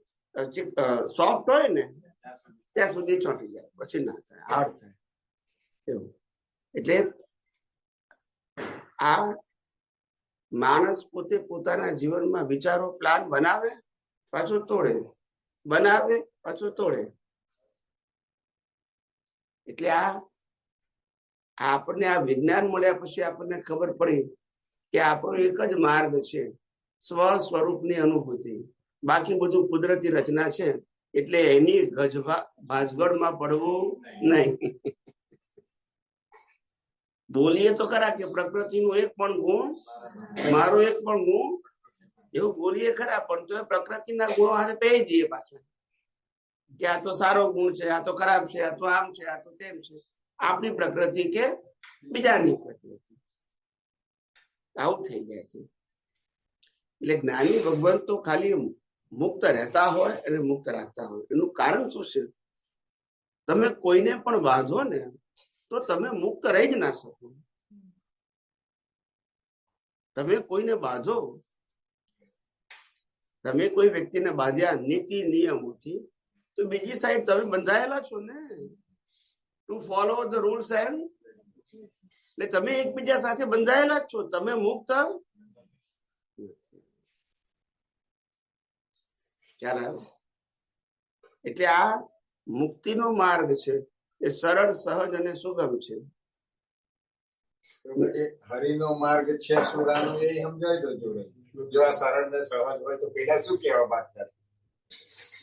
સોફ્ટ હોય ને ત્યાં સુધી ચોંટી જાય, પછી ના થાય, હાર્ડ થાય એવું. એટલે આ માણસ પોતે પોતાના જીવનમાં વિચારો, પ્લાન બનાવે, પાછો તોડે, બનાવે, પાછો તોડે. એટલે આપણને આ વિજ્ઞાન મળ્યા પછી આપણને ખબર પડી કે આપણો એક જ માર્ગ છે, સ્વ સ્વરૂપની અનુભૂતિ. બાકી બધું કુદરતી રચના છે, એટલે એની ભાંજગઢમાં પડવું નહીં. બોલીએ તો ખરા કે પ્રકૃતિનું એક પણ ગુણ મારો, એક પણ ગુણ, એવું બોલીએ ખરા, પણ તો પ્રકૃતિના ગુણો હાથે પહેરી દઈએ પાછા કે આ તો સારો ગુણ છે, આ તો ખરાબ છે, આ તો આમ છે, આ તો તેમ છે. આપણી પ્રકૃતિ કે બીજાની પ્રકૃતિ, આવું થઈ જાય છે. એટલે જ્ઞાની ભગવાન તો ખાલી મુક્ત રહેતા હોય અને મુક્ત રાખતા હોય. એનું કારણ શું છે? તમે કોઈને પણ બાંધો ને તો તમે મુક્ત રહી જ ના શકો. તમે કોઈને બાંધો, તમે કોઈ વ્યક્તિને બાંધ્યા નીતિ નિયમોથી, તો બીજી સાઈડ તમે બંધાયેલા છો ને, two follow the rules and. એટલે તમે એકબીજા સાથે બંધાયેલા જ છો, તમે મુક્ત. ખ્યાલ આવ્યો? એટલે આ મુક્તિનો માર્ગ છે, એ સરળ, સહજ અને સુગમ છે. હરિનો માર્ગ છે સુરાનો, એ સમજાય તો જોડે. જો આ સરળ ને સહજ હોય તો પેલા શું કહેવા માંગતા?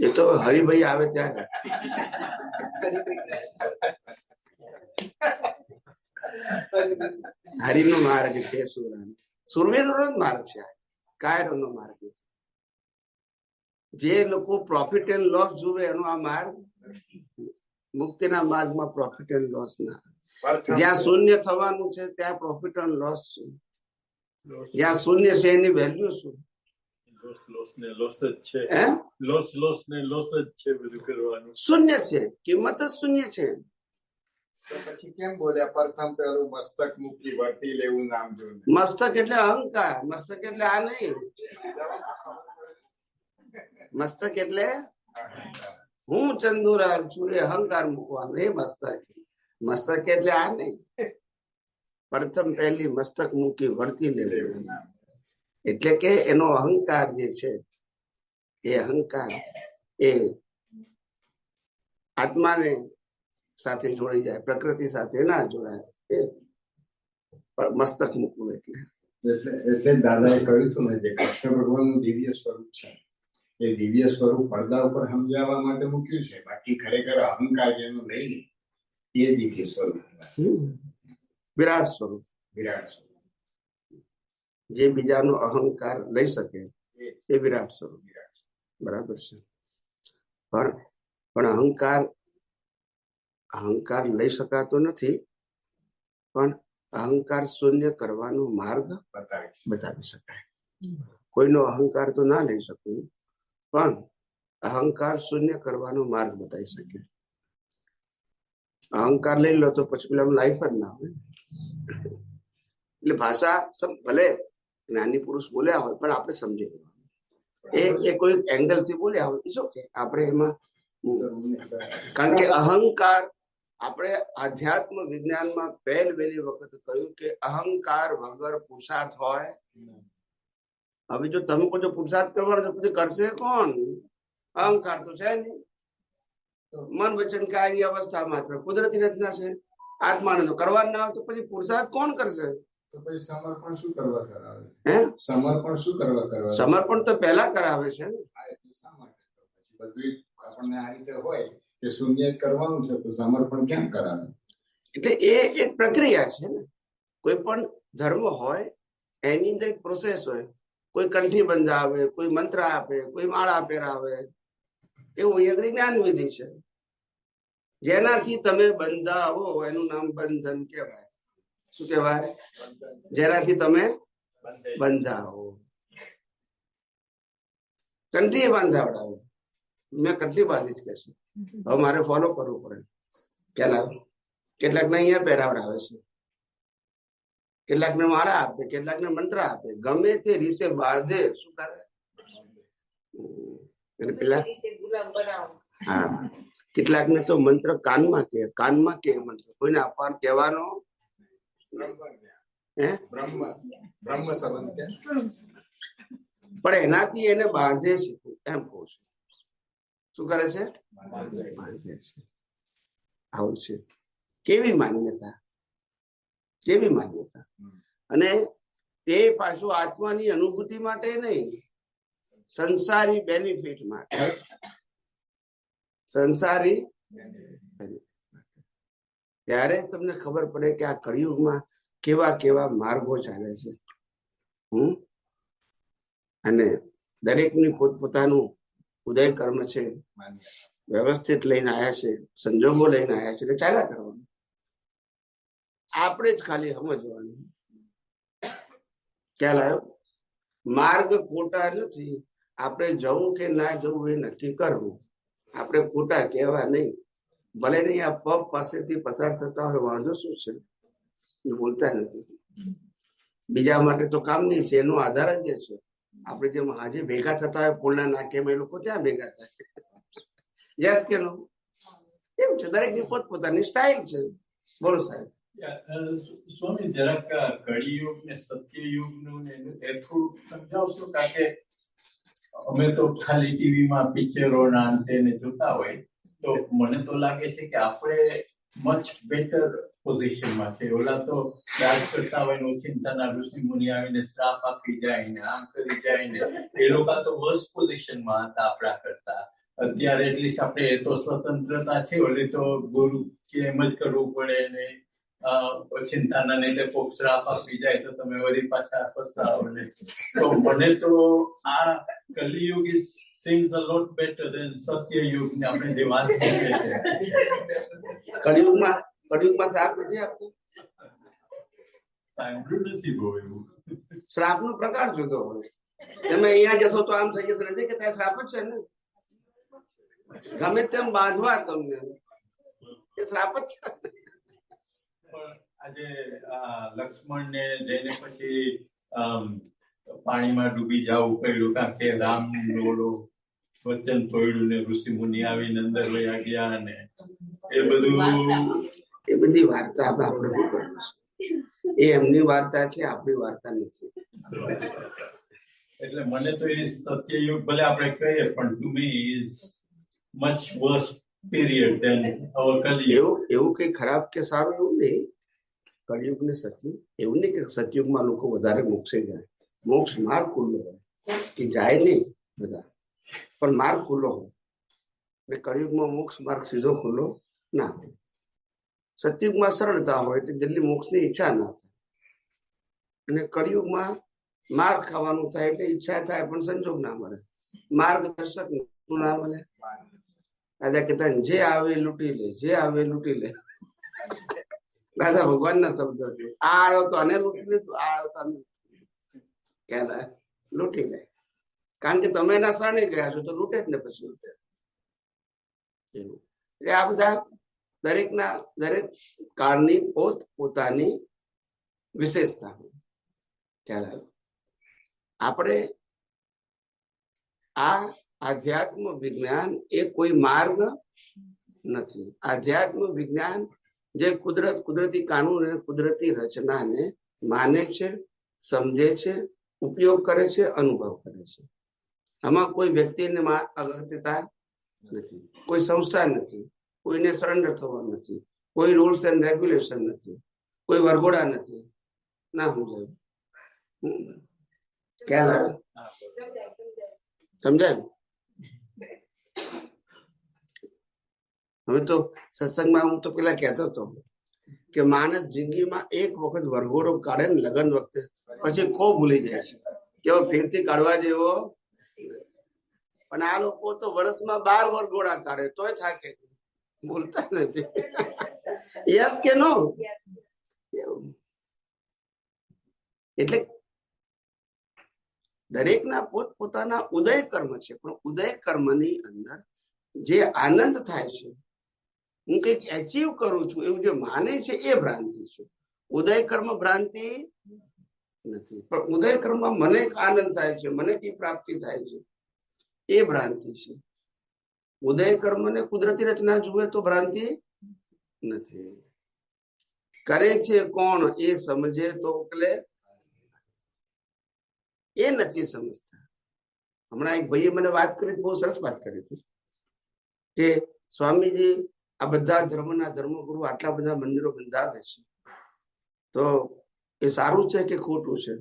એ તો હરિભાઈ આવે ત્યારે. હરિનો માર્ગ છે સુરાનો, સુરવીરનો જ માર્ગ છે, કાયરોનો માર્ગ. જે લોકો પ્રોફિટ એન્ડ લોસ જુએ એનો આ માર્ગ. મુક્તિના માર્ગમાં પ્રોફિટ એન્ડ લોસ ના. જ્યાં શૂન્ય થવાનું છે ત્યાં પ્રોફિટ એન્ડ લોસ શું? જ્યાં શૂન્ય છે એની વેલ્યુ શું? લોસ ને લોસ જ છે, લોસ ને લોસ જ છે, બધું કરવાનું શૂન્ય છે, કિંમત જ શૂન્ય છે. તો પછી કેમ બોલ્યા પ્રથમ પેલું મસ્તક મૂકી વર્તી લેવું નામ જોઈને? મસ્તક એટલે અહંકાર, મસ્તક એટલે આ નહીં. મસ્તક એટલે હું ચંદુલાલ છું એ અહંકાર મૂકવાનું, એ મસ્તક. મસ્તક એટલે આ નહીં. પ્રથમ પહેલી મસ્તક મૂકી વર્તી લેવું, એટલે કે એનો અહંકાર જે છે, એ અહંકાર એ આત્માને સાથે જોડી જાય, પ્રકૃતિ સાથે ના જોડાય. એ મસ્તક મૂકવું એટલે દાદાએ કહ્યું હતું ને, જે કૃષ્ણ ભગવાનનું દિવ્ય સ્વરૂપ છે, એ દિવ્ય સ્વરૂપ પડદા ઉપર સમજાવવા માટે મૂક્યું છે. બાકી ખરેખર અહંકાર જેનું લઈને એ દિવ્ય સ્વરૂપ, વિરાટ સ્વરૂપ. વિરાટ સ્વરૂપ જે બીજાનો અહંકાર લઈ શકે એ વિરાટ સ્વરૂપ. બરાબર છે. પણ અહંકાર લઈ શકાતો નથી, પણ અહંકાર શૂન્ય કરવાનો માર્ગ બતાવી શકાય. કોઈનો અહંકાર તો ના લઈ શકું, પણ અહંકાર શૂન્ય કરવાનો માર્ગ બતાવી શકે. અહંકાર લઈ લો તો પછી પેલા લાઈફ જ ના હોય. એટલે ભાષા ભલે જ્ઞાની પુરુષ બોલ્યા હોય પણ આપણે સમજી લેવાનું. એ કોઈ એંગલ થી બોલ્યા હોય ઇટ્સ ઓકે. આપણે એમાં કારણ કે અહંકાર, આપણે આધ્યાત્મ વિજ્ઞાનમાં વહેલી વખત કહ્યું કે અહંકાર વગર પુરુષાર્થ હોય. હવે જો તમે કોઈ પુરુષાર્થ કરવાનો તો પછી કરશે કોણ? અહંકાર તો છે નહીં. મન વચન કાયની અવસ્થા માત્ર કુદરતી રચના છે. આત્માને તો કરવા ના હોય તો પછી પુરુષાર્થ કોણ કરશે? તો પછી સમર્પણ શું કરવા કરાવે? હે, સમર્પણ શું કરવા કરાવે? સમર્પણ તો પહેલા કરાવે છે. શા માટે? બધું આપણને આ રીતે હોય કે શૂન્ય જ કરવાનું છે તો સમર્પણ કેમ કરાવે? એટલે એ એક પ્રક્રિયા છે ને. કોઈ પણ ધર્મ હોય એની અંદર એક પ્રોસેસ હોય. કોઈ કંઠી બંધાવે, કોઈ મંત્ર આપે, કોઈ માળા પહેરાવે. એવું અહીંયા જ્ઞાન વિધિ છે. જેનાથી તમે બંધાવો એનું નામ બંધન કહેવાય. શું કહેવાય? જેનાથી તમે બંધાવો. કંઠી બાંધાવડાવો. મેં કંઠી બાંધી જ કહેશું. હવે મારે ફોલો કરવું પડે. કેટલાક ને અહીંયા પહેરાવડાવે છે, કેટલાક ને માળા આપે, કેટલાક ને મંત્ર આપે. ગમે તે રીતે બાંધે. શું કરે? પેલા હા, કેટલાક ને તો મંત્ર કાનમાં કે મંત્ર કોઈને આપવાનું કહેવાનો. હે, બ્રહ્મ સંબંધ પણ એનાથી એને બાંધે છે એમ કહું છું. શું કરે છે? બાંધે છે. આવું છે. કેવી માન્યતા, કેવી માન્યતા! અને તે પાછું આત્માની અનુભૂતિ માટે નહીં, સંસારી બેનિફિટ માટે. સંસારી ત્યારે તમને ખબર પડે કે આ કળિયુગમાં કેવા કેવા માર્ગો ચાલે છે. અને દરેકની પોતપોતાનું ઉદય કર્મ છે, વ્યવસ્થિત લઈને આવ્યા છે, સંજોગો લઈને આવ્યા છે, એટલે ચાલ્યા કરવાનું. આપણે જ ખાલી સમજવાનું. ખ્યાલ આવ્યો? માર્ગ ખોટા નથી. આપણે જવું કે ના જવું એ નક્કી કરવું. આપણે ખોટા કહેવા નહીં. ભલે નહીં આ પગ પાસેથી પસાર થતા હોય, વાંધો શું છે? બોલતા નથી. બીજા માટે તો કામ નહીં છે, એનો આધાર જ છે. આપણે જેમ આજે ભેગા થતા હોય પુલના નાકેમાં, એ લોકો ત્યાં ભેગા થાય. યસ કે નો? એમ છે. દરેકની પોતપોતાની સ્ટાઇલ છે. બોલો સાહેબ. સ્વામી, જરાક કળિયુગ ને સત્યયુગ નું એ થોડું સમજાવશો? કારણ કે અમે તો ખાલી ટીવીમાં પિક્ચરો ના અંતે જોતા હોય, તો મને તો લાગે છે કે આપણે મચ બેટર પોઝિશનમાં છે. ઓલા તો રાજ કરતા હોય ને ચિંતાના ઋષિ મુનિ આવીને શ્રાપ આપી જાય ને આમ કરી જાય ને, એ લોકો તો વર્સ્ટ પોઝિશનમાં હતા આપણા કરતા. અત્યારે એટલીસ્ટ આપણે એ તો સ્વતંત્રતા છે. ઓલી તો ગુરુ કે એમ જ કરવું પડે ને ચિંતાના લીધે કોક શ્રાપ આપી જાય તો તમે વળી પાછા ફસાવો ને. તો મને તો આ Kaliyuga seems a lot better than સત્યયુગ ને આપણે જે વાત કરીએ છીએ. કળિયુગમાં શ્રાપ નથી આપતો. સાંભળ્યું નથી બહુ એવું. શ્રાપ નો પ્રકાર જુદો હોય. તમે અહીંયા જશો તો આમ થઈ જશે, નથી કે ત્યાં શ્રાપ જ છે ને. ગમે તેમ બાંધવા તમને એ શ્રાપ જ છે. આજે લક્ષ્મણ ને જઈને પછી પાણીમાં ડૂબી જવું પડ્યું, કારણ કે રામ વચન તોડ્યું ને ઋષિ મુનિ આવીને અંદર વયા ગયા ને એ બધું. એ બધી વાર્તા આપણે શું કરવું છે? એ એમની વાર્તા છે, આપણી વાર્તા નથી. એટલે મને તો એ સત્યયુગ ભલે આપણે કહીએ, પણ to me is much worse period than our Kaliyuga. એવું કઈ ખરાબ કે સારું એવું નહીં. કળિયુગ ને સતયુગ એવું નહીં કે સતયુગમાં લોકો વધારે મોક્ષે જાય. મોક્ષ માર્ગ ખુલ્લો હોય કે જાય નહીં બધા, પણ માર્ગ ખુલ્લો હોય. એટલે કળિયુગમાં મોક્ષ માર્ગ સીધો ખુલ્લો ના હોય. સતયુગમાં સરળતા હોય તો જલ્દી મોક્ષની ઈચ્છા ના થાય. અને કળિયુગમાં માર્ગ ખાવાનું થાય એટલે ઈચ્છા થાય પણ સંજોગ ના મળે. માર્ગદર્શક ના મળે. દાદા કહેતા જે આવે લૂંટી લે, જે આવે લૂંટી લે. દાદા ભગવાન ના શબ્દ છે. આ આવ્યો તો આને લૂંટી લીધું, આ આવ્યો તો આને લૂંટી લે. કારણ કે તમે એના શરણે ગયા છો તો લૂંટે જ ને પછી એવું. એટલે આ બધા દરેક કાળની પોતાની વિશેષતા ખ્યાલ આવ્યો. આપણે આ આધ્યાત્મ વિજ્ઞાન એ કોઈ માર્ગ નથી. આધ્યાત્મ વિજ્ઞાન જે કુદરતી કાનૂન અને કુદરતી રચનાને માને છે, સમજે છે, ઉપયોગ કરે છે, અનુભવ કરે છે. આમાં કોઈ વ્યક્તિને અગત્યતા નથી, કોઈ સંસ્થા નથી, કોઈને સરેન્ડર થવાનું નથી, કોઈ રૂલ્સ એન્ડ રેગ્યુલેશન નથી, કોઈ વરઘોડા નથી. ના સમજાયું? ખ્યાલ આવે? સમજાયું? હવે તો સત્સંગમાં હું તો પેલા કહેતો હતો કે માણસ જિંદગીમાં એક વખત વરઘોડો કાઢે ને લગ્ન વખતે, પછી ખૂબ ભૂલી જાય છે કે ફેરથી કાઢવા જેવો. પણ આ લોકો તો વર્ષમાં 12 વરઘોડા કાઢે તોય થાકે, ભૂલતા નથી. યસ કે નો? એટલે દરેકના પોતપોતાના ઉદય કર્મ છે, પણ ઉદય કર્મની અંદર જે આનંદ થાય છે, હું કઈક એચીવ કરું છું એવું જે માને છે એ ભ્રાંતિ છે. ઉદય કર્મ ભ્રાંતિ નથી, પણ ઉદય કર્મમાં મને આનંદ થાય છે, મને કઈ પ્રાપ્તિ થાય છે એ ભ્રાંતિ છે. ઉદય કર્મ ને કુદરતી રચના જુએ તો ભ્રાંતિ નથી. કરે છે કોણ એ સમજે તો ઉકલે, એ નથી સમજતા. હમણાં એક ભાઈએ મને વાત કરી, બહુ સરસ વાત કરી હતી કે સ્વામીજી આ બધા ધર્મના ધર્મગુરુ આટલા બધા મંદિરો બંધાવે છે, તો એ સારું છે કે ખોટું છે?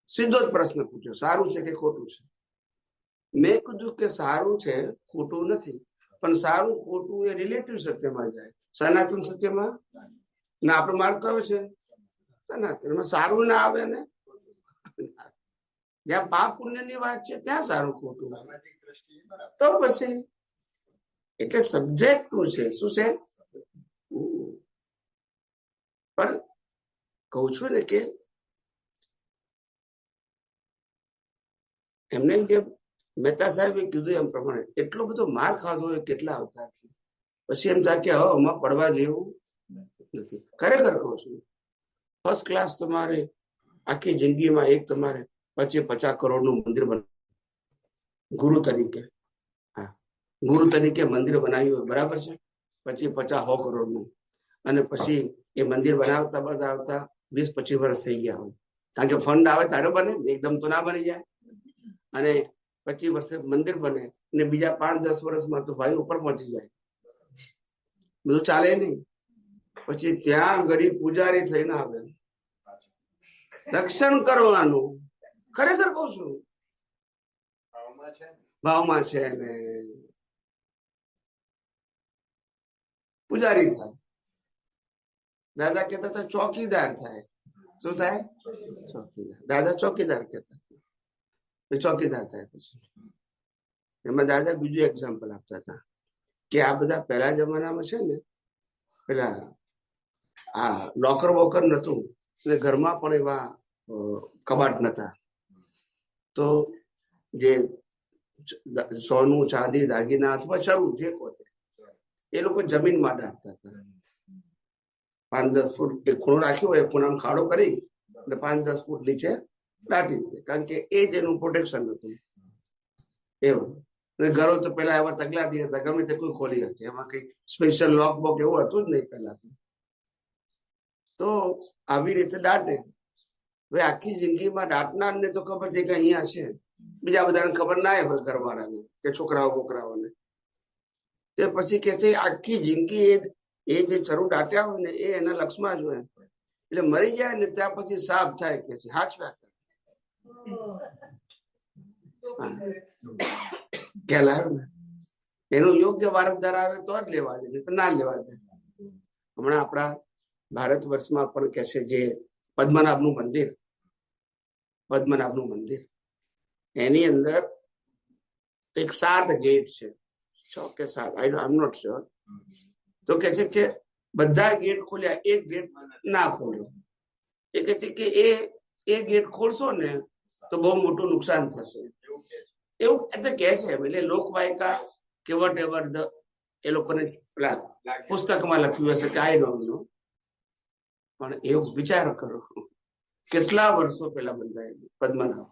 સીધો જ પ્રશ્ન પૂછ્યો, સારું છે કે ખોટું છે? મેં કીધું કે સારું છે, ખોટું નથી, પણ સારું ખોટું એ રિલેટિવ સત્યમાં જાય, સનાતન સત્યમાં ના. આપણો માર્ગ કયો છે? સનાતનમાં. સારું ના આવે ને, જ્યાં પાપ પુણ્યની વાત છે ત્યાં સારું ખોટું. તો પછી એટલે સબ્જેક્ટ છે. શું છે? પણ કહું છું ને કે એમને જે મહેતા સાહેબે કીધું એમ પ્રમાણે એટલો બધો માર ખાધો હોય કેટલા અવતારથી, પછી એમ થાય કે હવે આમાં પડવા જેવું નથી. ખરેખર કહું છું, ફર્સ્ટ ક્લાસ તમારે આખી જિંદગીમાં એક તમારે 50 કરોડનું મંદિર બન ગુરુ તરીકે, હા ગુરુ તરીકે મંદિર બનાવ્યું હોય, બરાબર છે, પછી 50-100 કરોડનું, અને પછી એ મંદિર બનાવતા 20-25 વર્ષ થઈ ગયા હોય, કારણ કે ફંડ આવે ત્યારે બને, એકદમ તો ના બની જાય. અને 25 વર્ષે મંદિર બને ને બીજા 5-10 વર્ષમાં તો ભાઈ ઉપર પહોંચી જાય, બધું ચાલે નહીં. પછી ત્યાં ગરીબ પૂજારી થઈને આવે, રક્ષણ કરવાનું. ખરેખર કઉ છું, ભાવમાં છે ને પૂજારી થાય. દાદા કહેતા હતા ચોકીદાર થાય. શું થાય? ચોકીદાર. દાદા ચોકીદાર કહેતા, ચોકીદાર થાય. પછી એમાં દાદા બીજું એક્ઝામ્પલ આપતા હતા કે આ બધા પહેલા જમાનામાં છે ને, પેલા આ લોકર વોકર નતું, અને ઘરમાં પણ એવા કબાટ નતા, તો જે સોનું ચાંદી દાગીના અથવા ચરું જે કોતે એ લોકો જમીનમાં દાટતા હતા. 5-10 ફૂટ એક ખૂણો રાખ્યો હોય, ખૂણામાં ખાડો કરી અને 5-10 ફૂટ નીચે દાટી દે, કારણ કે એ જ એનું પ્રોટેક્શન હતું. એવું. અને ઘરો તો પેલા એવા તગલાદી હતા, ગમે તે કોઈ ખોલી હતી, એમાં કઈ સ્પેશિયલ લોક બોક એવું હતું જ નહીં પહેલાથી. તો આવી રીતે દાટે. હવે આખી જિંદગીમાં દાટનારને તો ખબર છે કે અહીંયા છે, બીજા બધાને ખબર ના હોય, ઘરવાળાને કે છોકરાઓ બોકરાઓને. તે પછી કે છે આખી જિંદગી એ જે ચરુ દાટ્યા હોય ને એ એના લક્ષમાં જ હોય, એટલે મરી જાય ને ત્યાં પછી સાફ થાય કે છે હાચવ્યા ખ્યાલ ને. એનું યોગ્ય વારસદાર આવે તો જ લેવા દે, તો ના લેવા દે. હમણાં આપણા ભારત વર્ષમાં પણ કે છે જે પદ્મનાભનું મંદિર, એની અંદર એક 7 ગેટ છે, 6 કે 7, આઈ એમ નોટ શ્યોર. તો કે છે કે બધા ગેટ ખોલ્યા, એક ગેટ ના ખોલ્યો. એ કે છે કે એ ગેટ ખોલશો ને તો બહુ મોટું નુકસાન થશે એવું એટલે કે છે. એટલે લોકવાયકા કે વટ એવર એ લોકોને પેલા પુસ્તકમાં લખ્યું હશે કે આઈ ડોન્ટ નો, પણ એવું વિચાર કરો કેટલા વર્ષો પહેલા બંધાયેલું પદ્મનાભ.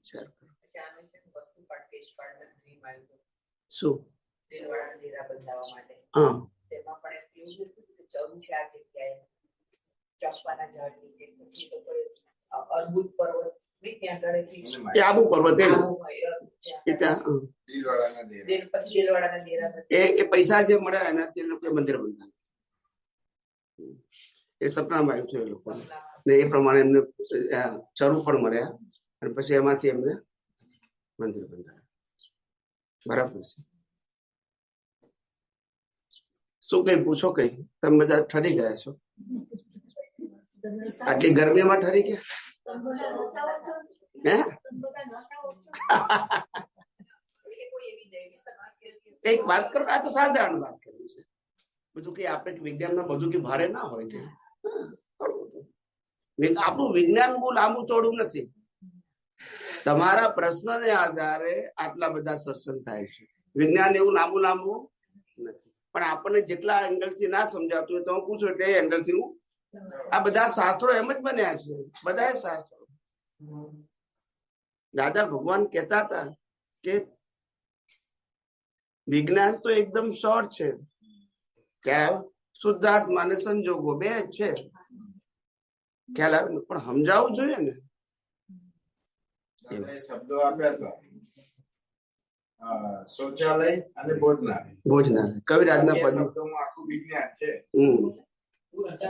વિચાર કરો શું હા એ આબુ પર્વત એ પૈસા જે મળ્યા એનાથી એ લોકો મંદિર બંધાય. એ સપનામાં આવ્યું હતું એ લોકો ને એ પ્રમાણે એમને ચરુ પણ મળ્યા અને પછી એમાંથી એમને મંદિર બંધાયા. બરાબર છે. શું કઈ પૂછો કઈ? તમે બધા ઠરી ગયા છો? આટલી ગરમીમાં ઠરી ગયા? કઈક વાત કરો. આ તો સાધારણ વાત કરવી છે. બધું કે આપણે વિજ્ઞાનમાં બધું કે ભારે ના હોય કે આપણું વિજ્ઞાન બહુ લાંબુ ચોડું નથી. તમારા પ્રશ્નને આધારે આટલા બધા સત્સંગ થાય છે. વિજ્ઞાન એવું લાંબુ નથી, પણ આપણને જેટલા એંગલ થી ના સમજાતું હોય તો હું પૂછું એટલે એ એંગલ થી હું આ બધા શાસ્ત્રો એમ જ બન્યા છે. બધા શાસ્ત્રો દાદા ભગવાન કહેતા હતા કે વિજ્ઞાન તો એકદમ શોર્ટ છે, ખ્યાલ શુદ્ધાત્મા અને સંજોગો બે જ છે, ખ્યાલ આવે ને, પણ સમજાવવું જોઈએ ને. શબ્દો આપ્યા હતા શૌચાલય અને ભોજનાલય કવિરાજના પદ શબ્દોમાં આખું વિજ્ઞાન છે.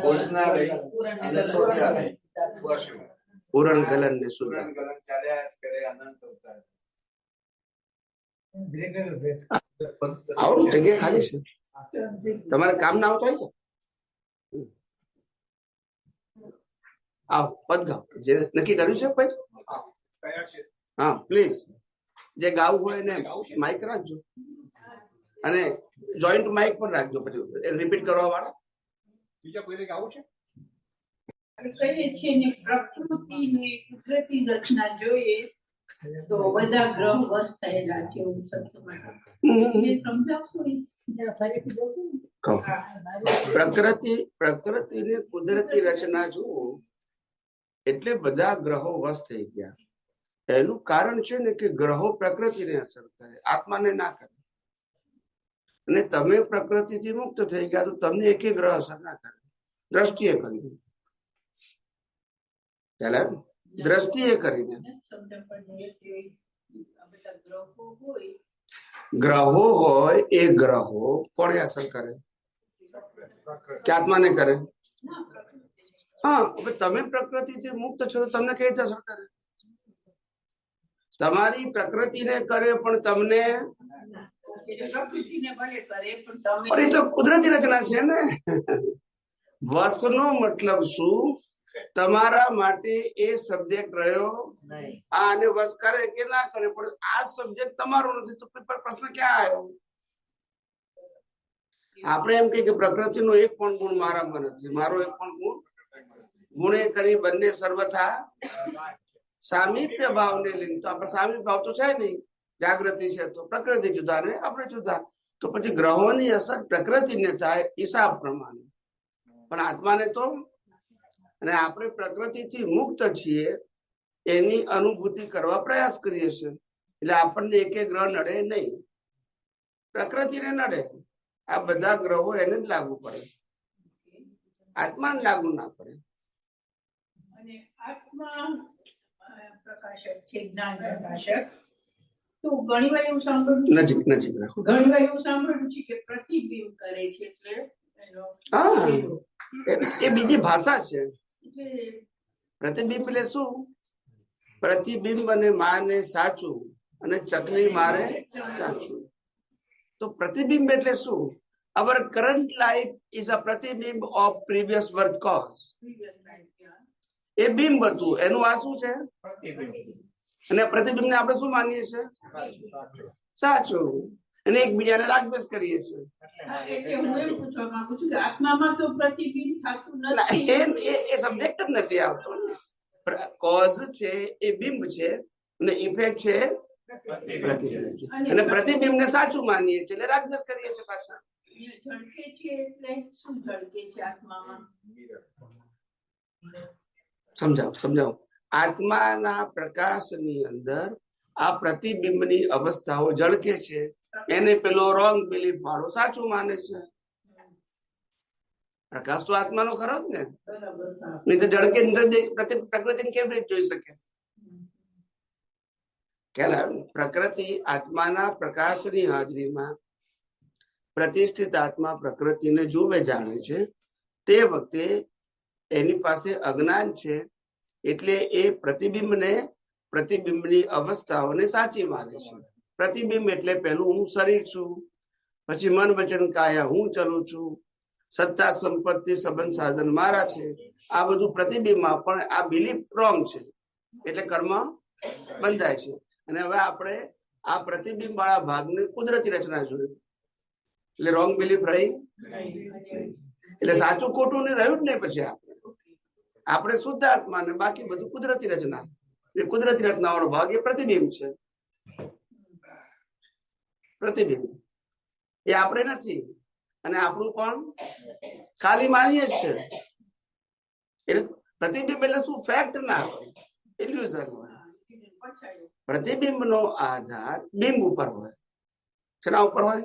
ભોજનાલય અને શૌચાલય પૂરણ ગલન ને પૂરણ ગલન ચાલ્યા જ કરે અનંત અવતાર. આવો જગ્યા ખાલી છે. તમારે કામ ના આવતો હોય તો આવો પદ ગાઓ જે નક્કી કર્યું છે. પછી હા પ્લીઝ જે ગાવું હોય ને માઇક રાખજો અને જોઈન્ટ માઇક પણ રાખજો. પછી રિપીટ કરવા વાળા બીજા કોઈને ગાવું છે? કહીએ છીએ ને પ્રકૃતિની કુદરતી રચના જોઈએ તો બધા ગ્રહ વશ થયેલા છે એવું સત્સંગમાં સમજાવશો? પ્રકૃતિની કુદરતી રચના જુઓ એટલે બધા ગ્રહો વશ થઈ ગયા. એનું કારણ છે ને કે ગ્રહો પ્રકૃતિને અસર કરે, આત્માને ના કરે. અને તમે પ્રકૃતિથી મુક્ત થઈ ગયા તો તમને એકે ગ્રહ અસર ના કરે. દ્રષ્ટિએ કરીને દ્રષ્ટિએ કરીને ગ્રહો હોય એ ગ્રહો કોને અસર કરે? કે આત્માને કરે? હા, તમે પ્રકૃતિથી મુક્ત છો તો તમને કઈ રીતે અસર કરે? તમારી પ્રકૃતિને કરે પણ તમને એ તો કુદરતી રચના છે ને. વસનો મતલબ શું? તમારા માટે એ સબ્જેક્ટ રહ્યો આને વસ કરે કે ના કરે, પણ આ સબ્જેક્ટ તમારો નથી તો પ્રશ્ન ક્યાં આવ્યો? આપણે એમ કહીએ કે પ્રકૃતિનો એક પણ ગુણ મારામાં નથી, મારો એક પણ ગુણે કરી બંને સર્વથા સામીપ્ય ભાવને લઈને. તો આપણે સામીપ્ય ભાવ તો છે નહીં, જાગૃતિ છે તો પ્રકૃતિ જુદા ને આપણે જુદા. તો પછી ગ્રહોની અસર પ્રકૃતિને થાય હિસાબ પ્રમાણે, પણ આત્માને તો. અને આપણે પ્રકૃતિથી મુક્ત છીએ એની અનુભૂતિ કરવા પ્રયાસ કરીએ છીએ. એટલે આપણને એક ગ્રહ નડે નહીં, પ્રકૃતિને નડે. આ બધા ગ્રહો એને જ લાગુ પડે, આત્માને લાગુ ના પડે. અને આત્મા પ્રકાશક છે, જ્ઞાન પ્રકાશક. તો ઘણી વાર એવું સાંભળ્યું નજીક રાખો. ઘણી વાર એવું સાંભળ્યું છે કે પ્રતિબિંબ કરે છે, એટલે હા એ બીજી ભાષા છે. પ્રતિબિંબ એટલે શું? પ્રતિબિંબ અને માને સાચું અને ચકલી મારે સાચું. તો પ્રતિબિંબ એટલે શું? અવર કરંટ લાઈફ ઇઝ અ પ્રતિબિંબ ઓફ પ્રીવિયસ બર્થ કોઝ. એ બિંબ હતું, એનું આ શું છે? અને પ્રતિબિંબ ને આપણે શું માનીએ છીએ? સાચું. અને એકબીજાને રાગદ્વેષ કરીએ છીએ. આત્મામાં તો પ્રતિબિંબ થતું નથી, એ સબ્જેક્ટ જ નથી આવતો. કોઝ છે એ બિંબ છે અને ઇફેક્ટ છે પ્રતિબિંબ. અને પ્રતિબિંબને સાચું માનીએ છીએ એટલે રાગદ્વેષ કરીએ છીએ પાછા. ઝળકે છે એટલે શું ઝળકે છે આત્મામાં? સમજાવો. આત્માના પ્રકાશની અંદર આ પ્રતિબિંબની અવસ્થાઓ ઝળકે છે, એને પેલો રોંગ બિલીફ વાળો સાચું માને છે. પ્રકાશ તો આત્માનો ખરો જ ને, નહીં તો ઝળકે પ્રકૃતિને કેવી રીતે જોઈ શકે? પ્રકૃતિ આત્માના પ્રકાશની હાજરીમાં પ્રતિષ્ઠિત આત્મા પ્રકૃતિને જુએ, જાણે છે. તે વખતે એની પાસે અજ્ઞાન છે એટલે એ પ્રતિબિંબની અવસ્થાઓને સાચી માને છે. પ્રતિબિંબ એટલે પેલું હું શરીર છું, પછી મન વચન કાયા હું ચલું છું, સત્તા સંપત્તિ સંબંધ સાધન મારા છે. આ બધું પ્રતિબિંબમાં પણ આ બિલીફ રોંગ છે એટલે કર્મ બંધાય છે. અને હવે આપણે આ પ્રતિબિંબ વાળા ભાગને કુદરતી રચના જોયું એટલે રોંગ બિલીફ રહી. એટલે સાચું ખોટું ને રહ્યું જ નહીં. પછી આપણે શુદ્ધ આત્મા ને બાકી બધું કુદરતી રચના. એ કુદરતી રચનાવાળો ભાગ એ પ્રતિબિંબ છે. પ્રતિબિંબ એ આપણે નથી અને આપણું પણ ખાલી માનીએ જ છે. એટલે પ્રતિબિંબ એટલે શું? ફેક્ટ ના હોય, ઇલ્યુઝન હોય. પ્રતિબિંબનો આધાર બિંબ ઉપર હોય. શેના ઉપર હોય?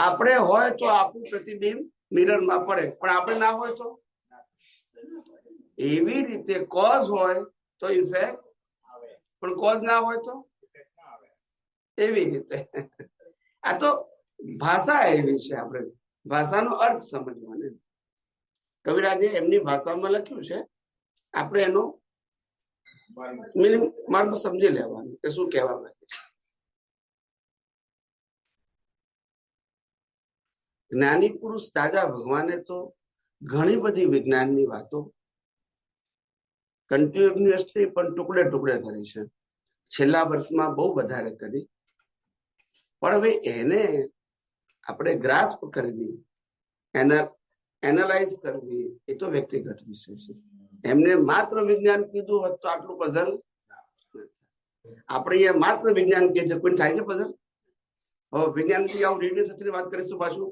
આપણે હોય તો આપણું પ્રતિબિંબ મિરરમાં પડે, પણ આપણે ના હોય તો. એવી રીતે કોઝ હોય તો ઇફેક્ટ, પણ કોઝ ના હોય તો એવી રીતે. આ તો ભાષા એવી છે, આપણે ભાષાનો અર્થ સમજવાનો. કવિરાજે એમની ભાષામાં લખ્યું છે, આપણે એનો મર્મ સમજી લેવાનું કે શું કહેવા માંગે છે. જ્ઞાની પુરુષ દાદા ભગવાને તો ઘણી બધી વિજ્ઞાનની વાતો કન્ટિન્યુઅસલી પણ ટુકડે ટુકડે કરી છે. છેલ્લા વર્ષમાં બહુ વધારે કરી, પણ હવે એને આપણે ગ્રાસ્પ કરવી, એનાલાઇઝ કરવી એ તો વ્યક્તિગત વિષય છે. એમને માત્ર વિજ્ઞાન કીધું હોત તો આટલું પઝલ. આપણે અહીંયા માત્ર વિજ્ઞાન કહે છે, કોઈ થાય છે પઝલ? હવે વિજ્ઞાનથી આવું રેડિયો સાથે વાત કરીશું પાછું.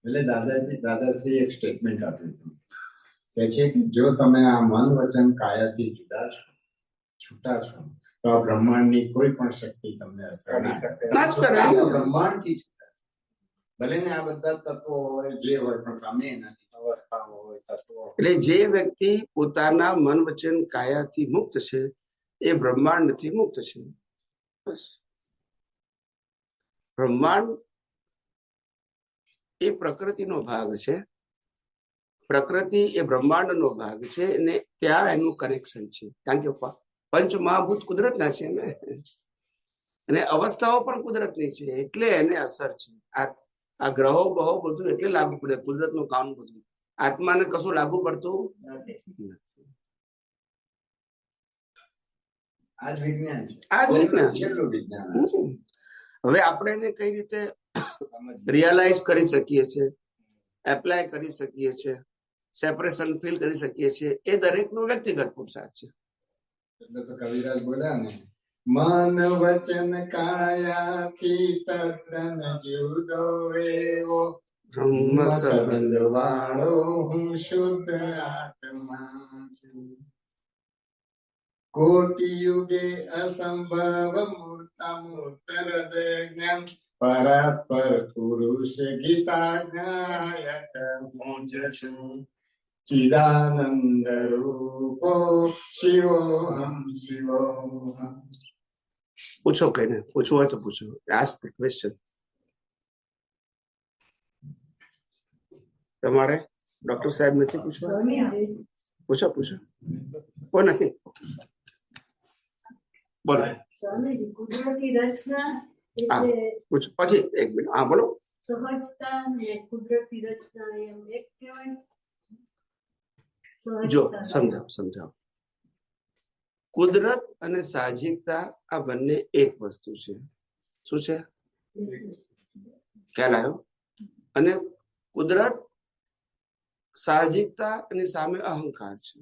એટલે દાદાશ્રી એક સ્ટેટમેન્ટ આપ્યું હતું કે છે કે જો તમે આ મન વચન કાયાથી જુદા છો, છૂટા છો, તો આ બ્રહ્માંડની કોઈ પણ શક્તિ તમને અસર ના કરે. બ્રહ્માંડથી છૂટા, ભલે ને આ બધા તત્વો હોય જે હોય, પણ તમે નથી. અવસ્થાઓ હોય, તત્વો. એટલે જે વ્યક્તિ પોતાના મન વચન કાયાથી મુક્ત છે એ બ્રહ્માંડથી મુક્ત છે. બસ. બ્રહ્માંડ એ પ્રકૃતિનો ભાગ છે, પ્રકૃતિ એ બ્રહ્માંડનો ભાગ છે, અને ત્યાં એનું કનેક્શન છે. કારણ કે પંચ મહાભૂત કુદરતના છે ને, અને અવસ્થાઓ પણ કુદરતની છે, એટલે એને અસર છે. આ ગ્રહો બહુ બધું એટલે લાગુ પડે, કુદરતનું કામ બધું. આત્માને કશું લાગુ પડતું નથી. આજ વિજ્ઞાન છે, આ વિજ્ઞાન. છેલ્લું વિજ્ઞાન. હવે આપણે એને કઈ રીતે રિયલાઇઝ કરી શકીએ છીએ, એપ્લાય કરી શકીએ છીએ, સેપરેશન ફીલ કરી શકીએ છીએ, એ દરેકનો વ્યક્તિગત પુરુષાર્થ છે. એટલે તો કવિરાજ બોલ્યા ને, મન વચન કાયાથી તદ્દન જુદો એવો બ્રહ્મ સંબંધ વાળો હું શુદ્ધ આત્મા છું. કોટી યુગે અસંભવ મૂર્ત હૃદય જ્ઞાન પરાત્પર પુરુષ ગીતા જ્ઞાયક હું જ છું. ચિદાનંદ રૂપો શિવોહમ શિવોહમ. પૂછો, કઈને પૂછવું હોય તો પૂછો. Ask the question. તમારે ડોક્ટર સાહેબ નથી પૂછવા? પૂછો. કોઈ નથી? બોલો. કુદરતી રચના હા, પૂછો. પછી એક મિનિટ. હા, બોલો. સહજતા ને કુદરતી રચના એમ એક કહેવાય. જો સમજાવો. કુદરત અને સાહજિકતા આ બંને એક વસ્તુ છે. શું છે? ખ્યાલ આવ્યો? અને કુદરત સાહજિકતા અને સામે અહંકાર છે.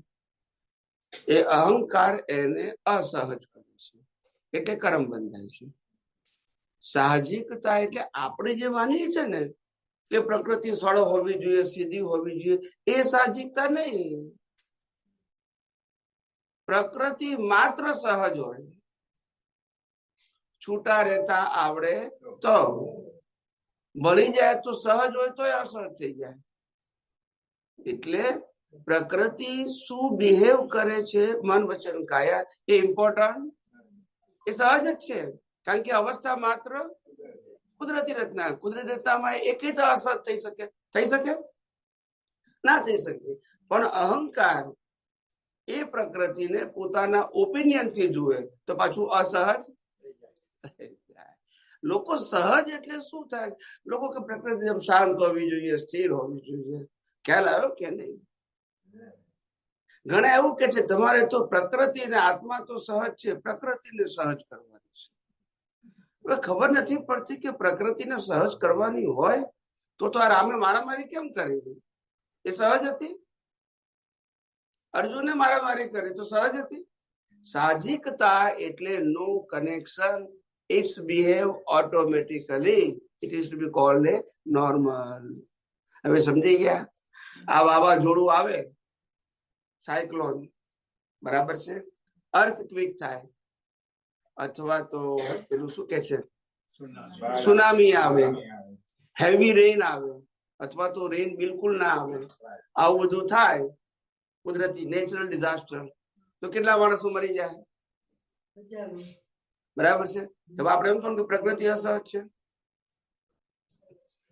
એ અહંકાર એને અસહજ કરે છે, એટલે કર્મ બંધાય છે. સાહજિકતા એટલે આપણે જે માનીએ છીએ ને કે પ્રકૃતિ સરળ હોવી જોઈએ, સીધી હોવી જોઈએ, એ સાહજિકતા નહીં. પ્રકૃતિ માત્ર સહજ હોય, છૂટા રહેતા આવડે તો, ભળી જાય તો સહજ હોય તો અસહજ થઈ જાય. એટલે પ્રકૃતિ શું બિહેવ કરે છે મન વચન કાયા એ ઇમ્પોર્ટન્ટ, એ સહજ જ છે. કારણ કે અવસ્થા માત્ર કુદરતી રચના, કુદરતી રચનામાં એક જ અસહજ થઈ શકે? થઈ શકે ના થઈ શકે. પણ અહંકાર એ પ્રકૃતિને પોતાના ઓપિનિયન થી જુએ તો પાછું અસહજ. લોકો સહજ એટલે શું થાય? લોકો કે પ્રકૃતિ શાંત હોવી જોઈએ, સ્થિર હોવી જોઈએ. ખ્યાલ આવ્યો કે નહીં? ઘણા એવું કે છે તમારે તો પ્રકૃતિ અને આત્મા તો સહજ છે, પ્રકૃતિને સહજ કરવાની છે. હવે ખબર નથી પડતી કે પ્રકૃતિને સહજ કરવાની હોય તો આ રામે મારામારી કેમ કરી? એ સહજ હતી? અર્જુને મારામારી કરી તો સહજ હતી? સાહજિકતા એટલે no connection, it's behave automatically, it is to be called a normal. હવે સમજી ગયા? આ વાવાઝોડું આવે, સાયક્લોન, બરાબર છે, અર્થક્વેક થાય, અથવા તો પેલું શું કે છે સુનામી આવે, હેવી રેન આવે, અથવા તો રેન બિલકુલ ના આવે, આવું બધું થાય, કુદરતી નેચરલ ડિઝાસ્ટર, તો કેટલા માણસો મરી જાય? બરાબર છે. તો આપણે એમ કહું કે પ્રકૃતિ અસહજ છે,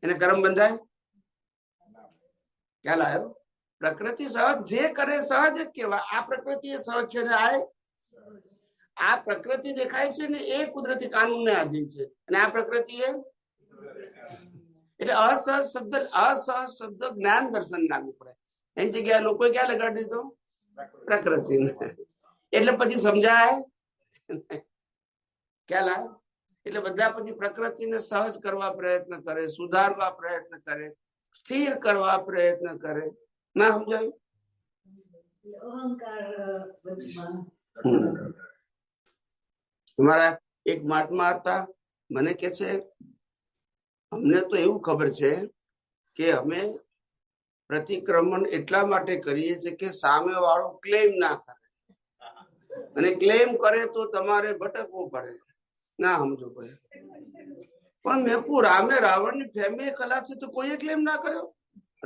એને કર્મ બંધાય? ખ્યાલ આવ્યો? પ્રકૃતિ સહજ જે કરે સહજ જ કહેવાય. આ પ્રકૃતિ એ સહજ છે ને આ પ્રકૃતિ દેખાય છે ને એ કુદરતી કાનૂનને આધીન છે, અને આ પ્રકૃતિ એટલે અસહજ શબ્દ જ્ઞાન દર્શન લાગુ પડે. એની જગ્યાએ લોકોએ ક્યાં લગાડી દીધો? પ્રકૃતિને. એટલે પછી સમજાય ખ્યાલ આવે? એટલે બધા પછી પ્રકૃતિને સહજ કરવા પ્રયત્ન કરે, સુધારવા પ્રયત્ન કરે, સ્થિર કરવા પ્રયત્ન કરે. ના સમજાયું? અહંકાર અમારા એક મહાત્મા હતા, મને કે છે અમને તો એવું ખબર છે કે અમે પ્રતિક્રમણ એટલા માટે કરીએ છીએ કે સામે વાળો ક્લેમ ના કરે, અને ક્લેમ કરે તો તમારે ભટકવું પડે. ના સમજો ભાઈ? પણ મેં કહું રામે રાવણની ફેમિલી ખલાસી તો કોઈએ ક્લેમ ના કર્યો.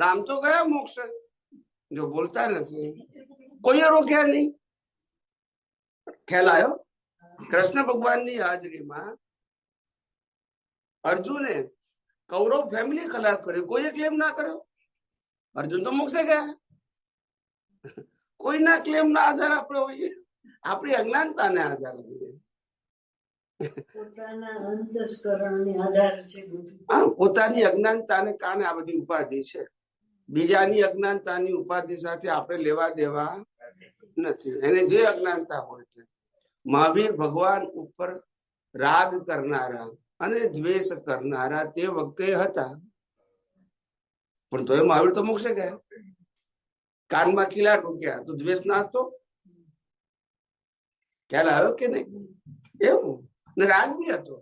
રામ તો ગયા મોક્ષે, જો બોલતા નથી, કોઈએ રોક્યા નહીં. ખ્યાલ આવ્યો? કૃષ્ણ ભગવાનની હાજરીમાં અર્જુને કૌરવ ફેમિલી ખલાસ કર્યો, કોઈએ ક્લેમ ના કર્યો. અર્જુન તો મોક્ષે ગયા. કોઈના ક્લેમ ના આધાર આપણે હોઈએ, આપણી અજ્ઞાનતાને આધાર હોઈએ. પોતાના અંતસ્કરણને આધાર છે બધું. હા, પોતાની અજ્ઞાનતાને કારણે આ બધી ઉપાધિ છે. બીજાની અજ્ઞાનતાની ઉપાધિ સાથે આપણે લેવા દેવા નથી. એને જે અજ્ઞાનતા હોય છે. મહાવીર ભગવાન ઉપર રાગ કરનારા અને દ્વેષ કરનારા તે વખતે હતા, પણ તો એ મહાવીર તો મોક્ષે ગયા. કાનમાં ખીલા ટૂક્યા તો દ્વેષ ના હતો? ખ્યાલ આવ્યો કે નહીં? એવું ને રાગ બી હતો,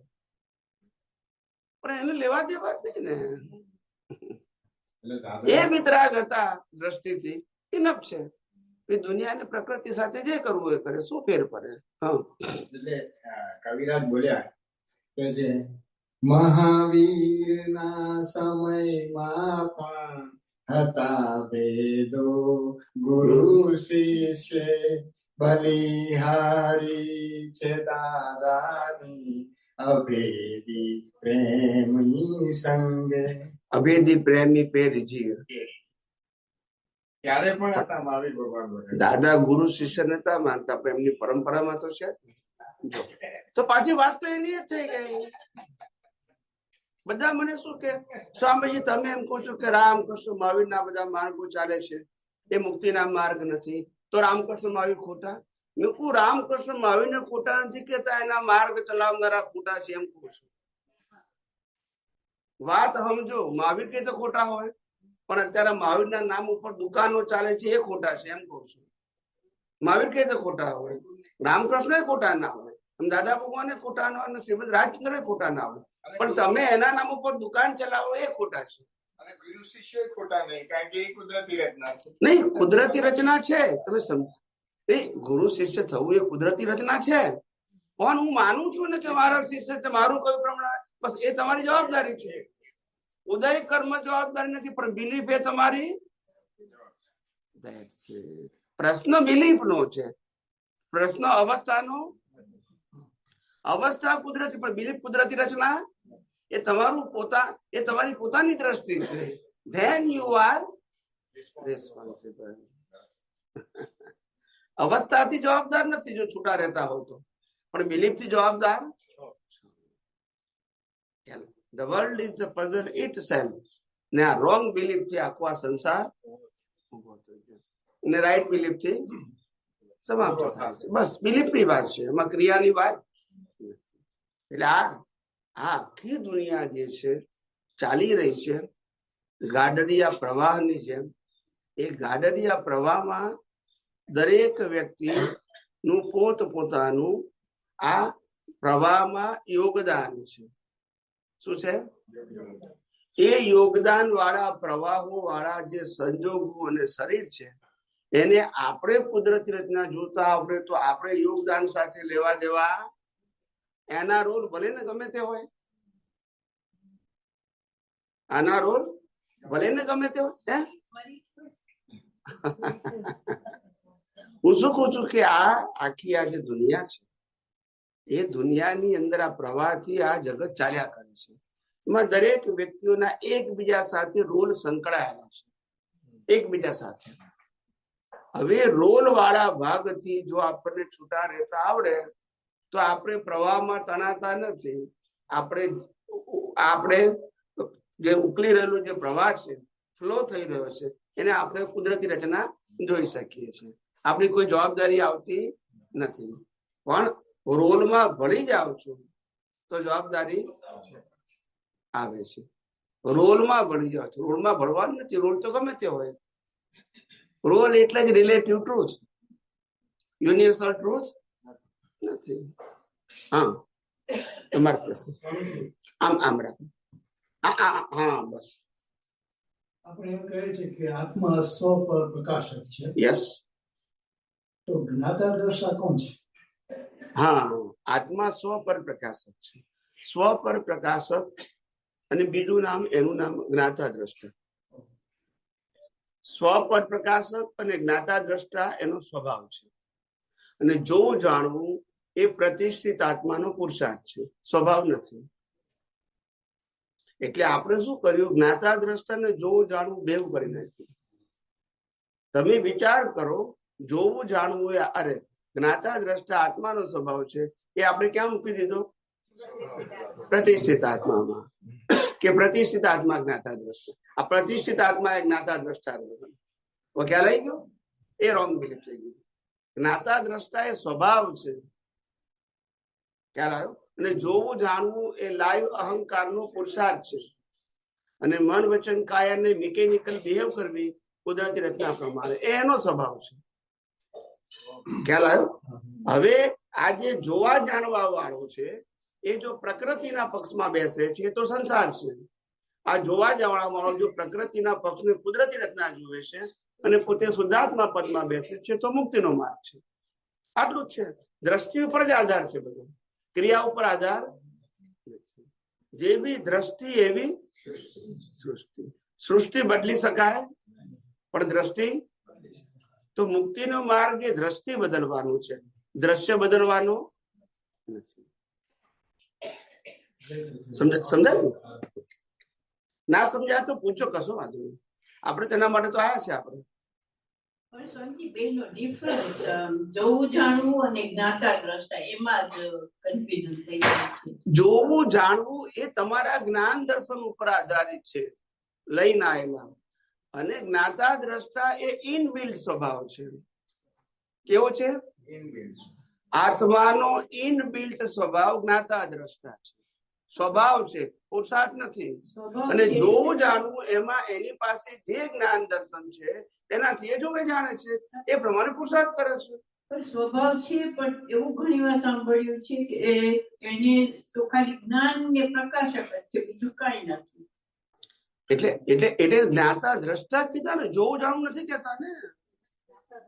પણ એને લેવા દેવા જ નહીં ને. એ વિતરાગ હતા દ્રષ્ટિથી, ઇનફ છે. દુનિયાને પ્રકૃતિ સાથે જે કરવું એ કરે, શું ફેર પડે? એટલે કવિરાજ બોલ્યા કે જે મહાવીર ના સમયમાં પણ હતા ભેદો, ગુરુ શિષ્ય બલિહારી છે દાદાની, અભેદી પ્રેમી સંગે. અભેદી પ્રેમી પેરજી, ત્યારે પણ હતા મહાવીર ભગવાન બોલ્યા. દાદા ગુરુ શિષ્ય નતા માનતા, પણ એમની પરંપરામાં તો છે. તો પાછી વાત તો એની જ થઈ ગઈ. બધા મને શું કે સ્વામીજી તમે એમ કહો છો કે રામકૃષ્ણ મહાવીર ના બધા માર્ગો ચાલે છે, એ મુક્તિના માર્ગ નથી, તો રામકૃષ્ણ મહાવીર ખોટા? મેં કહું રામકૃષ્ણ મહાવીર ને ખોટા નથી કેતા, એના માર્ગ ચલાવનારા ખોટા છે એમ કહું છું. વાત સમજો. મહાવીર કે તો ખોટા હોય? પણ અત્યારે મહાવીરના નામ ઉપર દુકાનો ચાલે છે એ ખોટા છે એમ કહું છું. મહાવીર કઈ રીતે ખોટા હોય? રામકૃષ્ણ ખોટા ના હોય, દાદા ભગવાન ખોટા ના હોય, શ્રીમદ રાજચંદ્ર ખોટા ના હોય, પણ તમે એના નામ ઉપર દુકાન ચલાવો એ ખોટા છે. અને ગુરુ શિષ્ય ખોટા નહીં, કારણ કે એ કુદરતી રચના છે. નહીં, કુદરતી રચના છે. તમે સમજો, એ ગુરુ શિષ્ય થવું એ કુદરતી રચના છે. પણ હું માનું છું ને કે મારા શિષ્ય છે, મારું કયું પ્રમાણ, બસ એ તમારી જવાબદારી છે. ઉદય કર્મ જવાબદારી નથી, પણ બિલીફ એ તમારી. પ્રશ્ન બિલીફ નો છે, પ્રશ્ન અવસ્થાનો. અવસ્થા કુદરતી, પણ બિલીફ કુદરતી રચના એ તમારું એ તમારી પોતાની દ્રષ્ટિ છે. Then you are responsible. અવસ્થાથી જવાબદાર નથી જો છૂટા રહેતા હો તો, પણ બિલીફ થી જવાબદાર. The world is the puzzle itself. ને આ રોંગ બિલીફ થી આખો આ સંસાર ઉભો થઈ ગયો, ને રાઈટ બિલીફ થી સમાપ્ત થાય છે. બસ બિલીફ ની વાત છે, એમાં ક્રિયાની વાત. એટલે આ આખી દુનિયા જે છે ચાલી રહી છે ગાડડિયા પ્રવાહની જેમ. એ ગાડડિયા પ્રવાહમાં દરેક વ્યક્તિ નું પોતપોતાનું આ પ્રવાહમાં યોગદાન છે. શું છે? એ યોગદાન વાળા પ્રવાહો વાળા જે સંજોગો અને શરીર છે એને આપણે કુદરતી રચના જોતા આવડે તો આપણે યોગદાન સાથે લેવા દેવા. એના રોલ ભલે ને ગમે તે હોય, આના રોલ ભલે ને ગમે તે હોય. હું શું કહું છું કે આ આખી આ જે દુનિયા છે એ દુનિયાની અંદર આ પ્રવાહથી આ જગત ચાલ્યા કરે છે. એમાં દરેક વ્યક્તિઓના એકબીજા સાથે રોલ સંકળાયેલા છે, એકબીજા સાથે. હવે રોલ વાળા ભાગથી જો આપણને છૂટા રહેતા આવડે તો આપણે પ્રવાહમાં તણાતા નથી. આપણે જે ઉકલી રહેલું જે પ્રવાહ છે, ફ્લો થઈ રહ્યો છે, એને આપણે કુદરતી રચના જોઈ શકીએ છીએ. આપણી કોઈ જવાબદારી આવતી નથી. પણ રોલમાં ભળી જાવ છું તો જવાબદારી આવે છે. રોલમાં ભળી જાવ છું, રોલમાં ભળવાનું નથી. રોલ તો ગમે તે હોય. રોલ એટલે જ રિલેટિવ ટ્રુથ, યુનિવર્સલ ટ્રુથ નથી. હા, તમારો પ્રશ્ન આમ રાખો. હા, બસ. આપણે એમ કહે છે કે આત્મા સ્વ પર પ્રકાશક છે. યસ. તો જ્ઞાતા દ્રષ્ટા કોણ છે? હા, આત્મા સ્વ પર પ્રકાશક છે. સ્વ પર પ્રકાશક અને બીજું નામ, એનું નામ જ્ઞાતા દ્રષ્ટા. સ્વ પર પ્રકાશક અને જ્ઞાતા દ્રષ્ટા એનો સ્વભાવ છે. અને જોવું જાણવું એ પ્રતિષ્ઠિત આત્માનો પુરુષાર્થ છે, સ્વભાવ નથી. એટલે આપણે શું કર્યું? જ્ઞાતા દ્રષ્ટાને જોવું જાણવું બેવ કરી નાખ્યું. તમે વિચાર કરો, જોવું જાણવું એ અરે જ્ઞાતા દ્રષ્ટા આત્માનો સ્વભાવ છે, એ આપણે ક્યાં મૂકી દીધો? પ્રતિષ્ઠિત આત્મામાં. કે પ્રતિષ્ઠિત આત્મા જ્ઞાતા દ્રષ્ટા. આ પ્રતિષ્ઠિત આત્મા એ જ્ઞાતા દ્રષ્ટા ખ્યાલ આવી ગયો? એ રોંગ બિલીફ થઈ ગયું. જ્ઞાતા દ્રષ્ટા એ સ્વભાવ છે, ખ્યાલ આવ્યો? અને જોવું જાણવું એ લાઈવ અહંકારનો પુરુષાર્થ છે. અને મન વચન કાયાને મિકેનિકલ બિહેવ કરવી કુદરતી રચના પ્રમાણે એનો સ્વભાવ છે. ખ્યાલ આવ્યો? હવે આ જે જોવા જાણવા વાળો છે એ જો પ્રકૃતિના પક્ષમાં બેસે છે તો સંસાર છે. આ જોવા જાણવા વાળો જો પ્રકૃતિના પક્ષને કુદરતી રચના જુએ છે અને પોતે શુદ્ધાત્મા પદમાં બેસે છે તો મુક્તિનો માર્ગ છે. આટલું જ છે. દ્રષ્ટિ ઉપર જ આધાર છે બધો, ક્રિયા ઉપર આધાર નથી. જેવી દ્રષ્ટિ એવી સૃષ્ટિ. સૃષ્ટિ બદલી શકાય પણ દ્રષ્ટિ તો મુક્તિનો માર્ગ એ દ્રષ્ટિ બદલવાનું છે, દ્રશ્ય બદલવાનું નથી. સમજાયું? ના સમજાય તો પૂછો, કશો વાંધો નહીં. આપણે તેના માટે તો આવ્યા છે. આપણે પણ સ્વામીજી બેનો ડિફરન્સ જોવું જાણવું અને જ્ઞાતા દ્રષ્ટા એમાં જ કન્ફ્યુઝન થઈ જાય છે. જોવું જાણવું એ તમારા જ્ઞાન દર્શન ઉપર આધારિત છે, લઈને આવેલા. અને જ્ઞાતા દ્રષ્ટા એ ઇનબિલ્ટ સ્વભાવ છે. કેવો છે? આત્માનો ઇનબિલ્ટ સ્વભાવ જ્ઞાતા દ્રષ્ટા છે. સ્વભાવ છે, પુરુષાર્થ નથી. સ્વભાવ અને છે. જોવું જાણવું એમાં એની પાસે જે જ્ઞાન દર્શન છે એનાથી એ જોવે જાણે છે, એ પ્રમાણે પુરુષાર્થ કરે છે. પણ સ્વભાવ છે, પણ એવું ઘણી વાર સાંભળ્યું છે કે એને તો ખાલી જ્ઞાન ને પ્રકાશક જ છે, બીજું કાંઈ નથી. એટલે એટલે એટલે જ્ઞાતા દ્રષ્ટા કીધા ને, જોવું જાણવું નથી કેતા ને.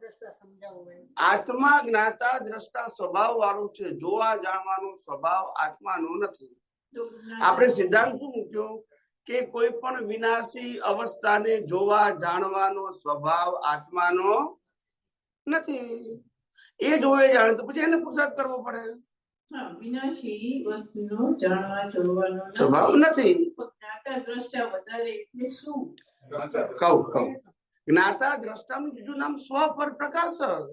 દ્રષ્ટા સમજાવવું એમ. આત્મા જ્ઞાતા દ્રષ્ટા સ્વભાવ વાળું છે, જોવા જાણવાનો સ્વભાવ આત્માનો નથી. તો જ્ઞાન- આપણે સિદ્ધાંત શું મૂક્યો કે કોઈ પણ વિનાશી અવસ્થાને જોવા જાણવાનો સ્વભાવ આત્માનો નથી. એ જોવે જાણે તો પછી એને પુરુષાર્થ કરવો પડે. હા, વિનાશી વસ્તુનો જાણવા જોવાનો નથી. સ્વભાવ નથી. જ્ઞાતા દ્રષ્ટા વધારે એટલે શું? કહું જ્ઞાતા દ્રષ્ટાનું બીજું નામ સ્વ પર પ્રકાશક.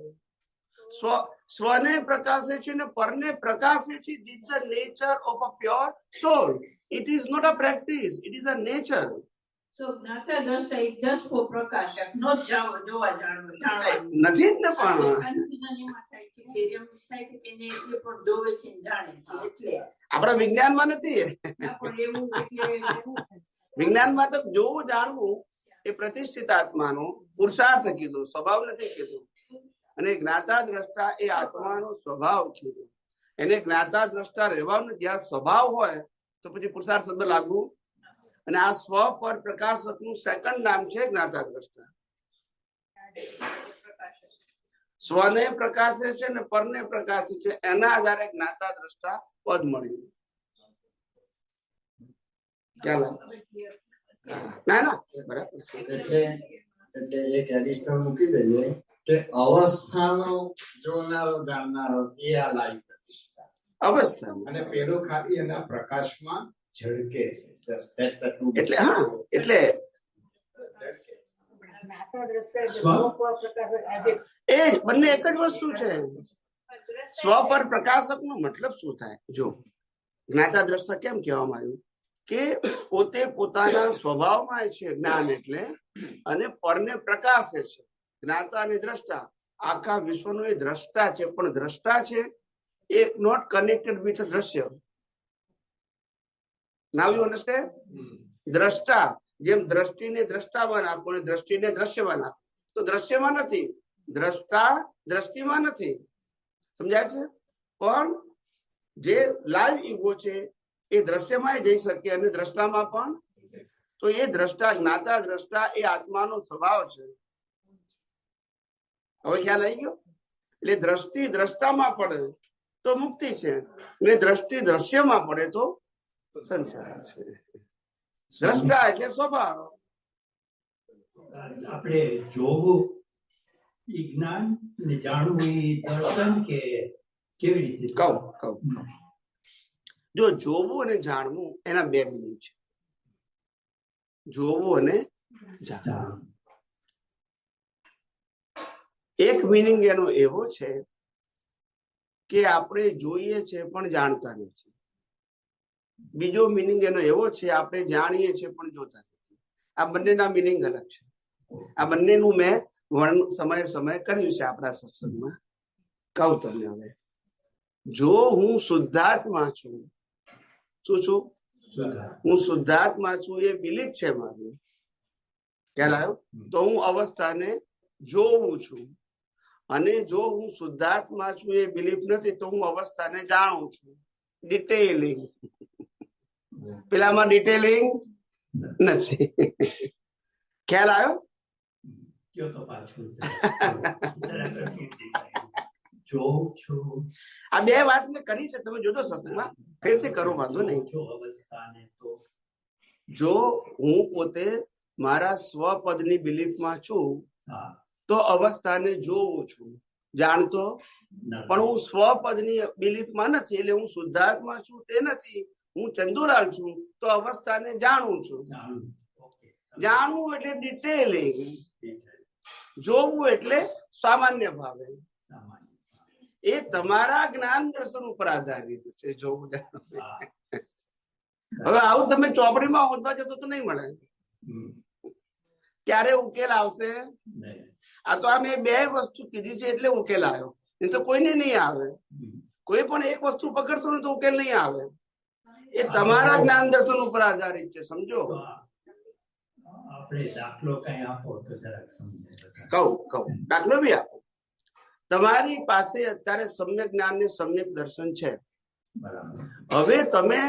સ્વને પ્રકાશે છે ને પરને પ્રકાશે છે. This is the nature of a pure soul. It is not a practice, it is a nature. So જ્ઞાતા દ્રષ્ટા is just for પ્રકાશક, not જોવા જાણવાનું. નથી જ ને પણ Confusion એમાં થાય છે કે એમ થાય છે કે એને એટલે પણ જોવે છે ને જાણે છે એટલે. આપણા વિજ્ઞાનમાં નથી. આ પણ એવું એટલે વિજ્ઞાનમાં તો જોવું જાણવું એ પ્રતિષ્ઠિત આત્માનો પુરુષાર્થ કીધું, સ્વભાવ નથી કીધું. અને જ્ઞાતા દ્રષ્ટા એ આત્માનો સ્વભાવ કીધું. એને જ્ઞાતા દ્રષ્ટા રહેવાનું જ્યાં સ્વભાવ હોય તો પછી પુરુષાર્થ શબ્દ લાગુ. અને આ સ્વ પર પ્રકાશક નું સેકન્ડ નામ છે જ્ઞાતા દ્રષ્ટા. સ્વને પ્રકાશે છે ને પરને પ્રકાશે છે, એના આધારે જ્ઞાતા દ્રષ્ટા પદ મળ્યું. ખ્યાલ ના ના બરાબર છે. એટલે એક એડિશનલ મૂકી દઈએ કે અવસ્થાનો જોનારો જાણનારો એ આ લાઈવ પ્રતિષ્ઠા, અવસ્થા અને પેલો ખાલી એના પ્રકાશમાં ઝળકે છે. એટલે હા એટલે જ્ઞાતા દ્રષ્ટા એટલે સ્વ પર પ્રકાશક. આજે એ બંને એક જ વસ્તુ છે. સ્વ પર પ્રકાશક નો મતલબ શું થાય? જો જ્ઞાતા દ્રષ્ટા કેમ કહેવામાં આવ્યું કે પોતે પોતાના સ્વભાવમાં છે જ્ઞાન એટલે, અને પરને પ્રકાશે છે. જ્ઞાતા અને દ્રષ્ટા આખા વિશ્વનો એ દ્રષ્ટા છે, પણ દ્રષ્ટા છે એ નોટ કનેક્ટેડ વિથ દ્રશ્ય. Now you understand? દ્રષ્ટા જેમ દ્રષ્ટિને દ્રષ્ટામાં નાખો અને દ્રષ્ટિને દ્રશ્યમાં નાખો તો દ્રશ્યમાં નથી, દ્રષ્ટા દ્રષ્ટિમાં નથી. સમજાય છે? પણ જે લાઈવ ઈગો છે એ દ્રશ્યમાં જઈ શકે અને દ્રષ્ટામાં પણ. તો એ દ્રષ્ટા જ્ઞાતા દ્રષ્ટા એ આત્માનો સ્વભાવ છે. હવે ખ્યાલ આવી ગયો? એટલે દ્રષ્ટિ દ્રષ્ટામાં પડે તો મુક્તિ છે, અને દ્રષ્ટિ દ્રશ્યમાં પડે તો સંસાર છે. દ્રષ્ટા એટલે સ્વભાવ. આપણે જોવું એ જ્ઞાન ને જાણવું એ દર્શન કે કેવી રીતે? કહું જો જોવું અને જાણવું એના બે મિનિંગ છે. જોવું અને જાણવું. એક મિનિંગ એનો એવો છે કે આપણે જોઈએ છે પણ જાણતા નથી. બીજો મિનિંગ એનો એવો છે આપણે જાણીએ છીએ પણ જોતા નથી. આ બંનેના મિનિંગ અલગ છે. આ બંનેનું મેં વર્ણન સમયે કર્યું છે આપણા સત્સંગમાં. કહું તમને હવે. જો હું શુદ્ધાત્મા છું, શું છું? હું શુદ્ધાત્મા છું એ બિલીફ છે મારું. ખ્યાલ આવ્યો? તો હું અવસ્થાને જોઉં છું. અને જો હું શુદ્ધાત્મા છું એ બિલીફ નથી તો હું અવસ્થાને જાણું છું. ડિટેલિંગ. પેલામાં ડિટેલિંગ નથી. ખ્યાલ આવ્યો? કયો તો પાછું જોઉં છું. આ બે વાત મેં કરી છે, તમે જોજો સત્સંગમાં. ફેરથી કરો, વાંધો નહીં. અવસ્થાને તો જો હું પોતે મારા સ્વપદની બિલીફમાં છું હા તો અવસ્થાને જોઉં છું, જાણતો. પણ હું સ્વપદની બિલીફમાં નથી, એટલે હું શુદ્ધાત્મા છું તે નથી, હું ચંદુલાલ છું તો અવસ્થાને જાણું છું. જાણવું એટલે ડિટેલિંગ, જોવું એટલે સામાન્ય ભાવે. એ તમારા જ્ઞાન દર્શન ઉપર આધારિત છે. જોવું જાણવું. હવે આવું તમે ચોપડીમાં હોદવા જશો તો નહીં મળે. ક્યારે ઉકેલ આવશે? આ તો આ મેં બે વસ્તુ કીધી છે એટલે ઉકેલ આવ્યો, નહીં તો કોઈને નહીં આવે. કોઈ પણ એક વસ્તુ પકડશો ને તો ઉકેલ નહીં આવે. એ તમારા જ્ઞાન દર્શન ઉપર આધારિત છે, સમજો. તો આપણે દાખલો કઈ આપો તો જરાક સમજાય. કહું દાખલો બી આપો. તમારી પાસે અત્યારે સમ્યક જ્ઞાન ને સમ્યક દર્શન છે. બરાબર. હવે તમે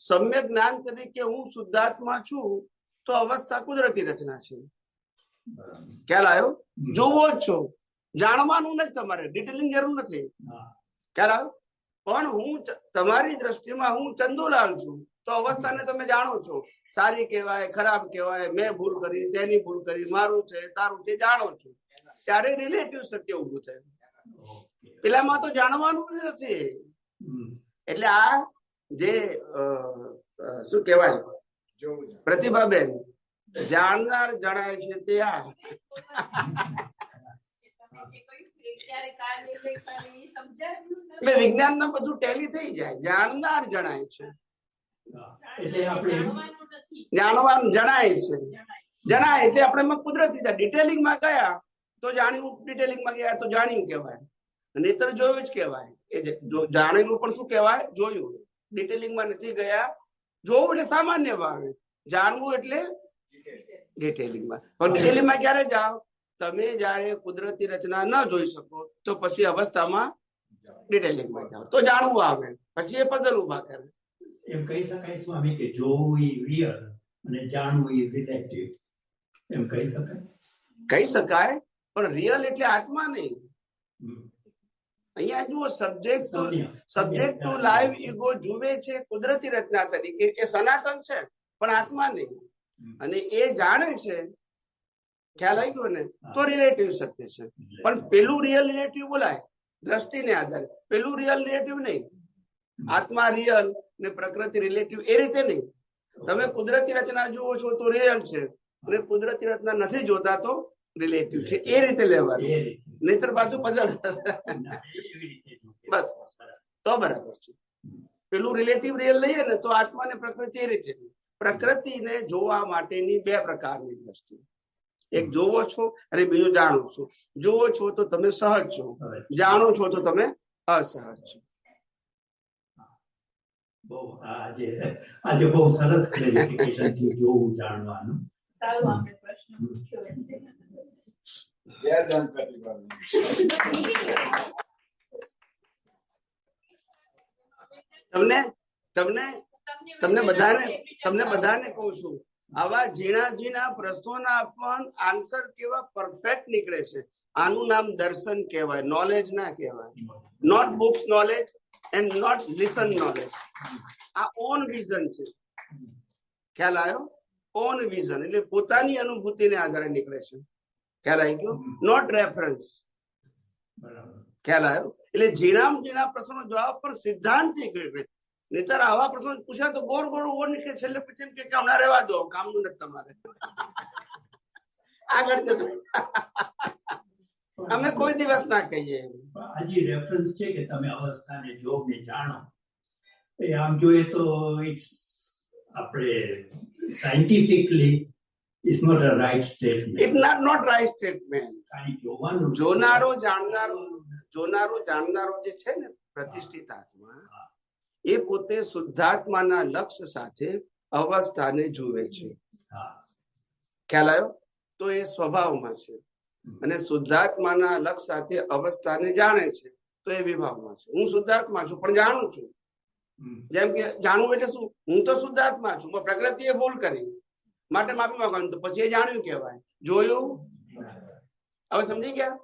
સમ્યક જ્ઞાન તરીકે હું શુદ્ધાત્મા છું, તો અવસ્થા કુદરતી રચના છે. બરાબર. ખ્યાલ આવ્યો? જોવો જ છો, જાણવાનું નથી, તમારે ડિટેલિંગ જરૂર નથી. હા. ખ્યાલ આવ્યો? પણ હું તમારી દ્રષ્ટિમાં હું ચંદુલાલ છું, તો અવસ્થાને તમે જાણો છો. સારી કહેવાય, ખરાબ કહેવાય, મેં ભૂલ કરી, તેની ભૂલ કરી, મારું છે, તારું છે, જાણો છો. ત્યારે રિલેટિવ સત્ય ઉભું થાય. પેલામાં તો જાણવાનું જ નથી. એટલે આ જે શું કહેવાય, પ્રતિભાબેન, જાણનાર જણાય છે તે આ. એટલે વિજ્ઞાનમાં બધું ટેલી થઈ જાય. જાણનાર જણાય છે, એટલે આપણે જાણવાનું જણાય છે. જણાય એટલે આપણે એમાં કુદરતી ડિટેલિંગમાં ગયા તો જાણ્યું, ડિટેલિંગમાં ગયા તો જાણ્યું કહેવાય, નહીતર જોયું જ કહેવાય. એ જાણેલું પણ શું કહેવાય? જોયું. ડિટેલિંગમાં નથી ગયા. જોવું એટલે સામાન્ય ભાવે, જાણવું એટલે ડિટેલિંગમાં. પણ ડિટેલિંગમાં ક્યારે જાઓ? તમે જયારે કુદરતી રચના ન જોઈ શકો તો પછી અવસ્થામાં ડિટેલિંગમાં જાઓ તો જાણવું આવે, પછી એ પઝલ ઉભા કરે. એમ કહી શકાય સ્વામી કે જોવું એ રિયલ અને જાણવું એ રિલેટિવ, એમ કહી શકાય? કહી શકાય, પણ રિયલ એટલે આત્મા નહીં. અહીંયા જુઓ, સબ્જેક્ટ ટુ લાઈવ ઈગો જુએ છે કુદરતી રચના તરીકે, એ સનાતન છે પણ આત્મા નહીં. અને એ જાણે છે, ખ્યાલ આવી ગયો ને, તો રિલેટિવ સત્ય છે. પણ પેલું રિયલ રિલેટિવ બોલાય દ્રષ્ટિને આધારે, પેલું રિયલ રિલેટિવ નહીં. આત્મા રિયલ ને પ્રકૃતિ રિલેટિવ એ રીતે નહીં. તમે કુદરતી રચના જુઓ છો તો રિયલ છે, અને કુદરતી રચના નથી જોતા તો રિલેટિવ છે. એ રીતે લેવાનું, નહીતર બાજુ પઝલ બસ તો બરાબર છે. પેલું રિલેટિવ રિયલ લઈએ ને તો આત્મા ને પ્રકૃતિ એ રીતે. પ્રકૃતિને જોવા માટેની બે પ્રકારની દ્રષ્ટિ, એક જોવો છો અને બીજું જાણો છો. જોવો છો તો તમે સહજ છો, જાણો છો તો તમે અસહજ છો. આજે બહુ સરસ ક્લેરિફિકેશન થયું જોવું જાણવાનું. સારું, આપણે પ્રશ્ન પૂછ્યો. તમને બધાને કહું છું, આવા ઝીણા પ્રશ્નોના પણ આન્સર કેવા પરફેક્ટ નીકળે છે. આનું નામ દર્શન કહેવાય, નોલેજ ના કહેવાય. Not books knowledge and not listen knowledge. આ ઓન વિઝન છે. ખ્યાલ આવ્યો? ઓન વિઝન એટલે પોતાની અનુભૂતિને આધારે નીકળે છે. ખ્યાલ આવી ગયો? Not reference. ખ્યાલ આવ્યો? એટલે ઝીણા પ્રશ્નો જવાબ પણ સિદ્ધાંતથી નીકળે. નહીતર આવા પ્રશ્નો પૂછ્યા તો ગોળ ઓર નીકળે. છેલ્લે પછી કે હમણાં રહેવા દો, કામનું નથી તમારે, આગળ જતો. અમે કોઈ દિવસ ના કહીએ. હજી રેફરન્સ છે કે તમે અવસ્થાને જોગને જાણો. એ આમ જોઈએ તો ઇટ્સ આપણે scientifically it's not a right statement. It not right statement. ખાલી જોવાનું, જોનારો જાણનારો જે છે ને પ્રતિષ્ઠિત આત્મા, એ પોતે શુદ્ધાત્માના લક્ષ્ય સાથે અવસ્થાને જુએ છે. ખ્યાલ આવ્યો? તો એ સ્વભાવમાં છે. અને શુદ્ધાત્માના લક્ષ્ય સાથે અવસ્થાને જાણે છે તો એ વિભાવમાં છે. હું શુદ્ધાત્મા છું પણ જાણું છું. જેમ કે જાણવું એટલે શું? હું તો શુદ્ધાત્મા છું, પણ પ્રકૃતિએ ભૂલ કરી માટે માફી માંગવાનું, તો પછી એ જાણ્યું કહેવાય. જોયું? હવે સમજી ગયા?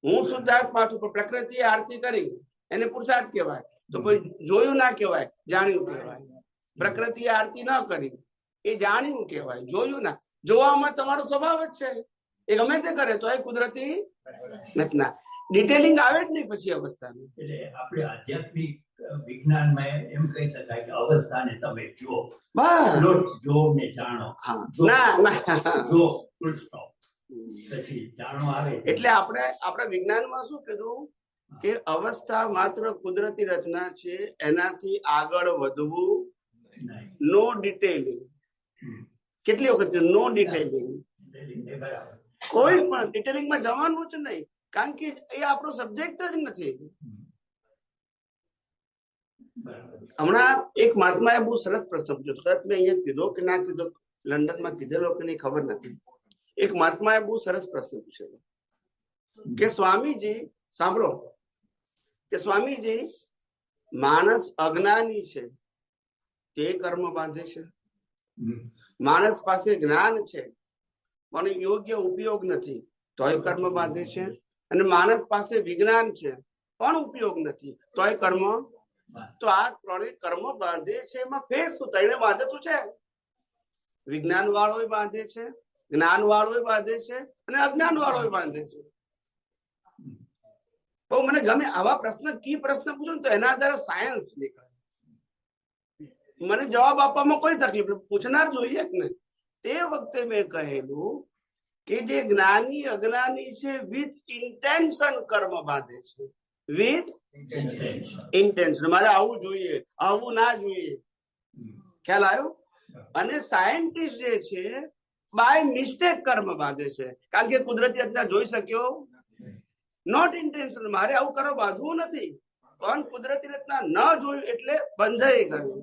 હું શુદ્ધાત્મા છું પણ પ્રકૃતિએ આરતી કરી, એને પુરુષાર્થ કહેવાય. તો કોઈ જોયું ના કહેવાય, જાણ્યું કહેવાય. પ્રકૃતિએ આરતી ન કરી, એ જાણ્યું કહેવાય, જોયું ના. જોવામાં તમારો સ્વભાવ જ છે. એ ગમે તે કરે તો એ કુદરતી નથી. ના ડિટેલિંગ આવે જ નહીં પછી અવસ્થાની. એટલે આપણે આધ્યાત્મિક વિજ્ઞાનમાં એમ કહી શકાય કે અવસ્થાને તમે જો, જો ને જાણો. જો ફૂલ સ્ટોપ, પછી જાણો આવે. એટલે આપણે વિજ્ઞાનમાં શું કીધું કે અવસ્થા માત્ર કુદરતી રચના છે, એનાથી આગળ વધવું નો ડિટેલિંગ. કેટલી વખત નો ડિટેલિંગ? કોઈ પણ ડિટેલિંગમાં જવાનું જ નહીં, કારણ કે એ આપણો સબ્જેક્ટ જ નથી. હમણાં એક મહાત્માએ બહુ સરસ પ્રશ્ન પૂછ્યો, કદાચ મેં અહીંયા કીધો કે ના કીધો, લંડનમાં કીધેલો કે નહીં ખબર નથી. એક મહાત્માએ બહુ સરસ પ્રશ્ન પૂછેલો કે સ્વામીજી સાંભળો, કે સ્વામીજી માણસ અજ્ઞાની છે તે કર્મ બાંધે છે, માણસ પાસે જ્ઞાન છે પણ યોગ્ય ઉપયોગ નથી તોય કર્મ બાંધે છે, અને માણસ પાસે વિજ્ઞાન છે પણ ઉપયોગ નથી તોય કર્મ. તો આ ત્રણેય કર્મ બાંધે છે, એમાં ફેર શું? તઈને બાંધે તો છે. વિજ્ઞાન વાળો બાંધે છે, જ્ઞાન વાળો બાંધે છે, અને અજ્ઞાન વાળો બાંધે છે. બહુ મને ગમે આવા પ્રશ્ન, કી પ્રશ્ન પૂછો ને તો એના આધારે સાયન્સ નીકળે. મને જવાબ આપવામાં કોઈ તકલીફ નથી, પૂછનાર જોઈએ જ ને. તે વખતે મેં કહેલું કે જે જ્ઞાની અજ્ઞાની છે વિથ ઇન્ટેન્શન કર્મ બાંધે છે, વિથ ઇન્ટેન્શન. મારે આવું જોઈએ, આવું ના જોઈએ, ખ્યાલ આવ્યો? અને સાયન્ટિસ્ટ જે છે બાય મિસ્ટેક કર્મ બાંધે છે, કારણ કે કુદરતી રચના જોઈ શક્યો નોટ ઇન્ટેન્શન. મારે આવું કરવા બાંધવું નથી, પણ કુદરતી રચના ન જોયું એટલે બંધાઈ ગયું.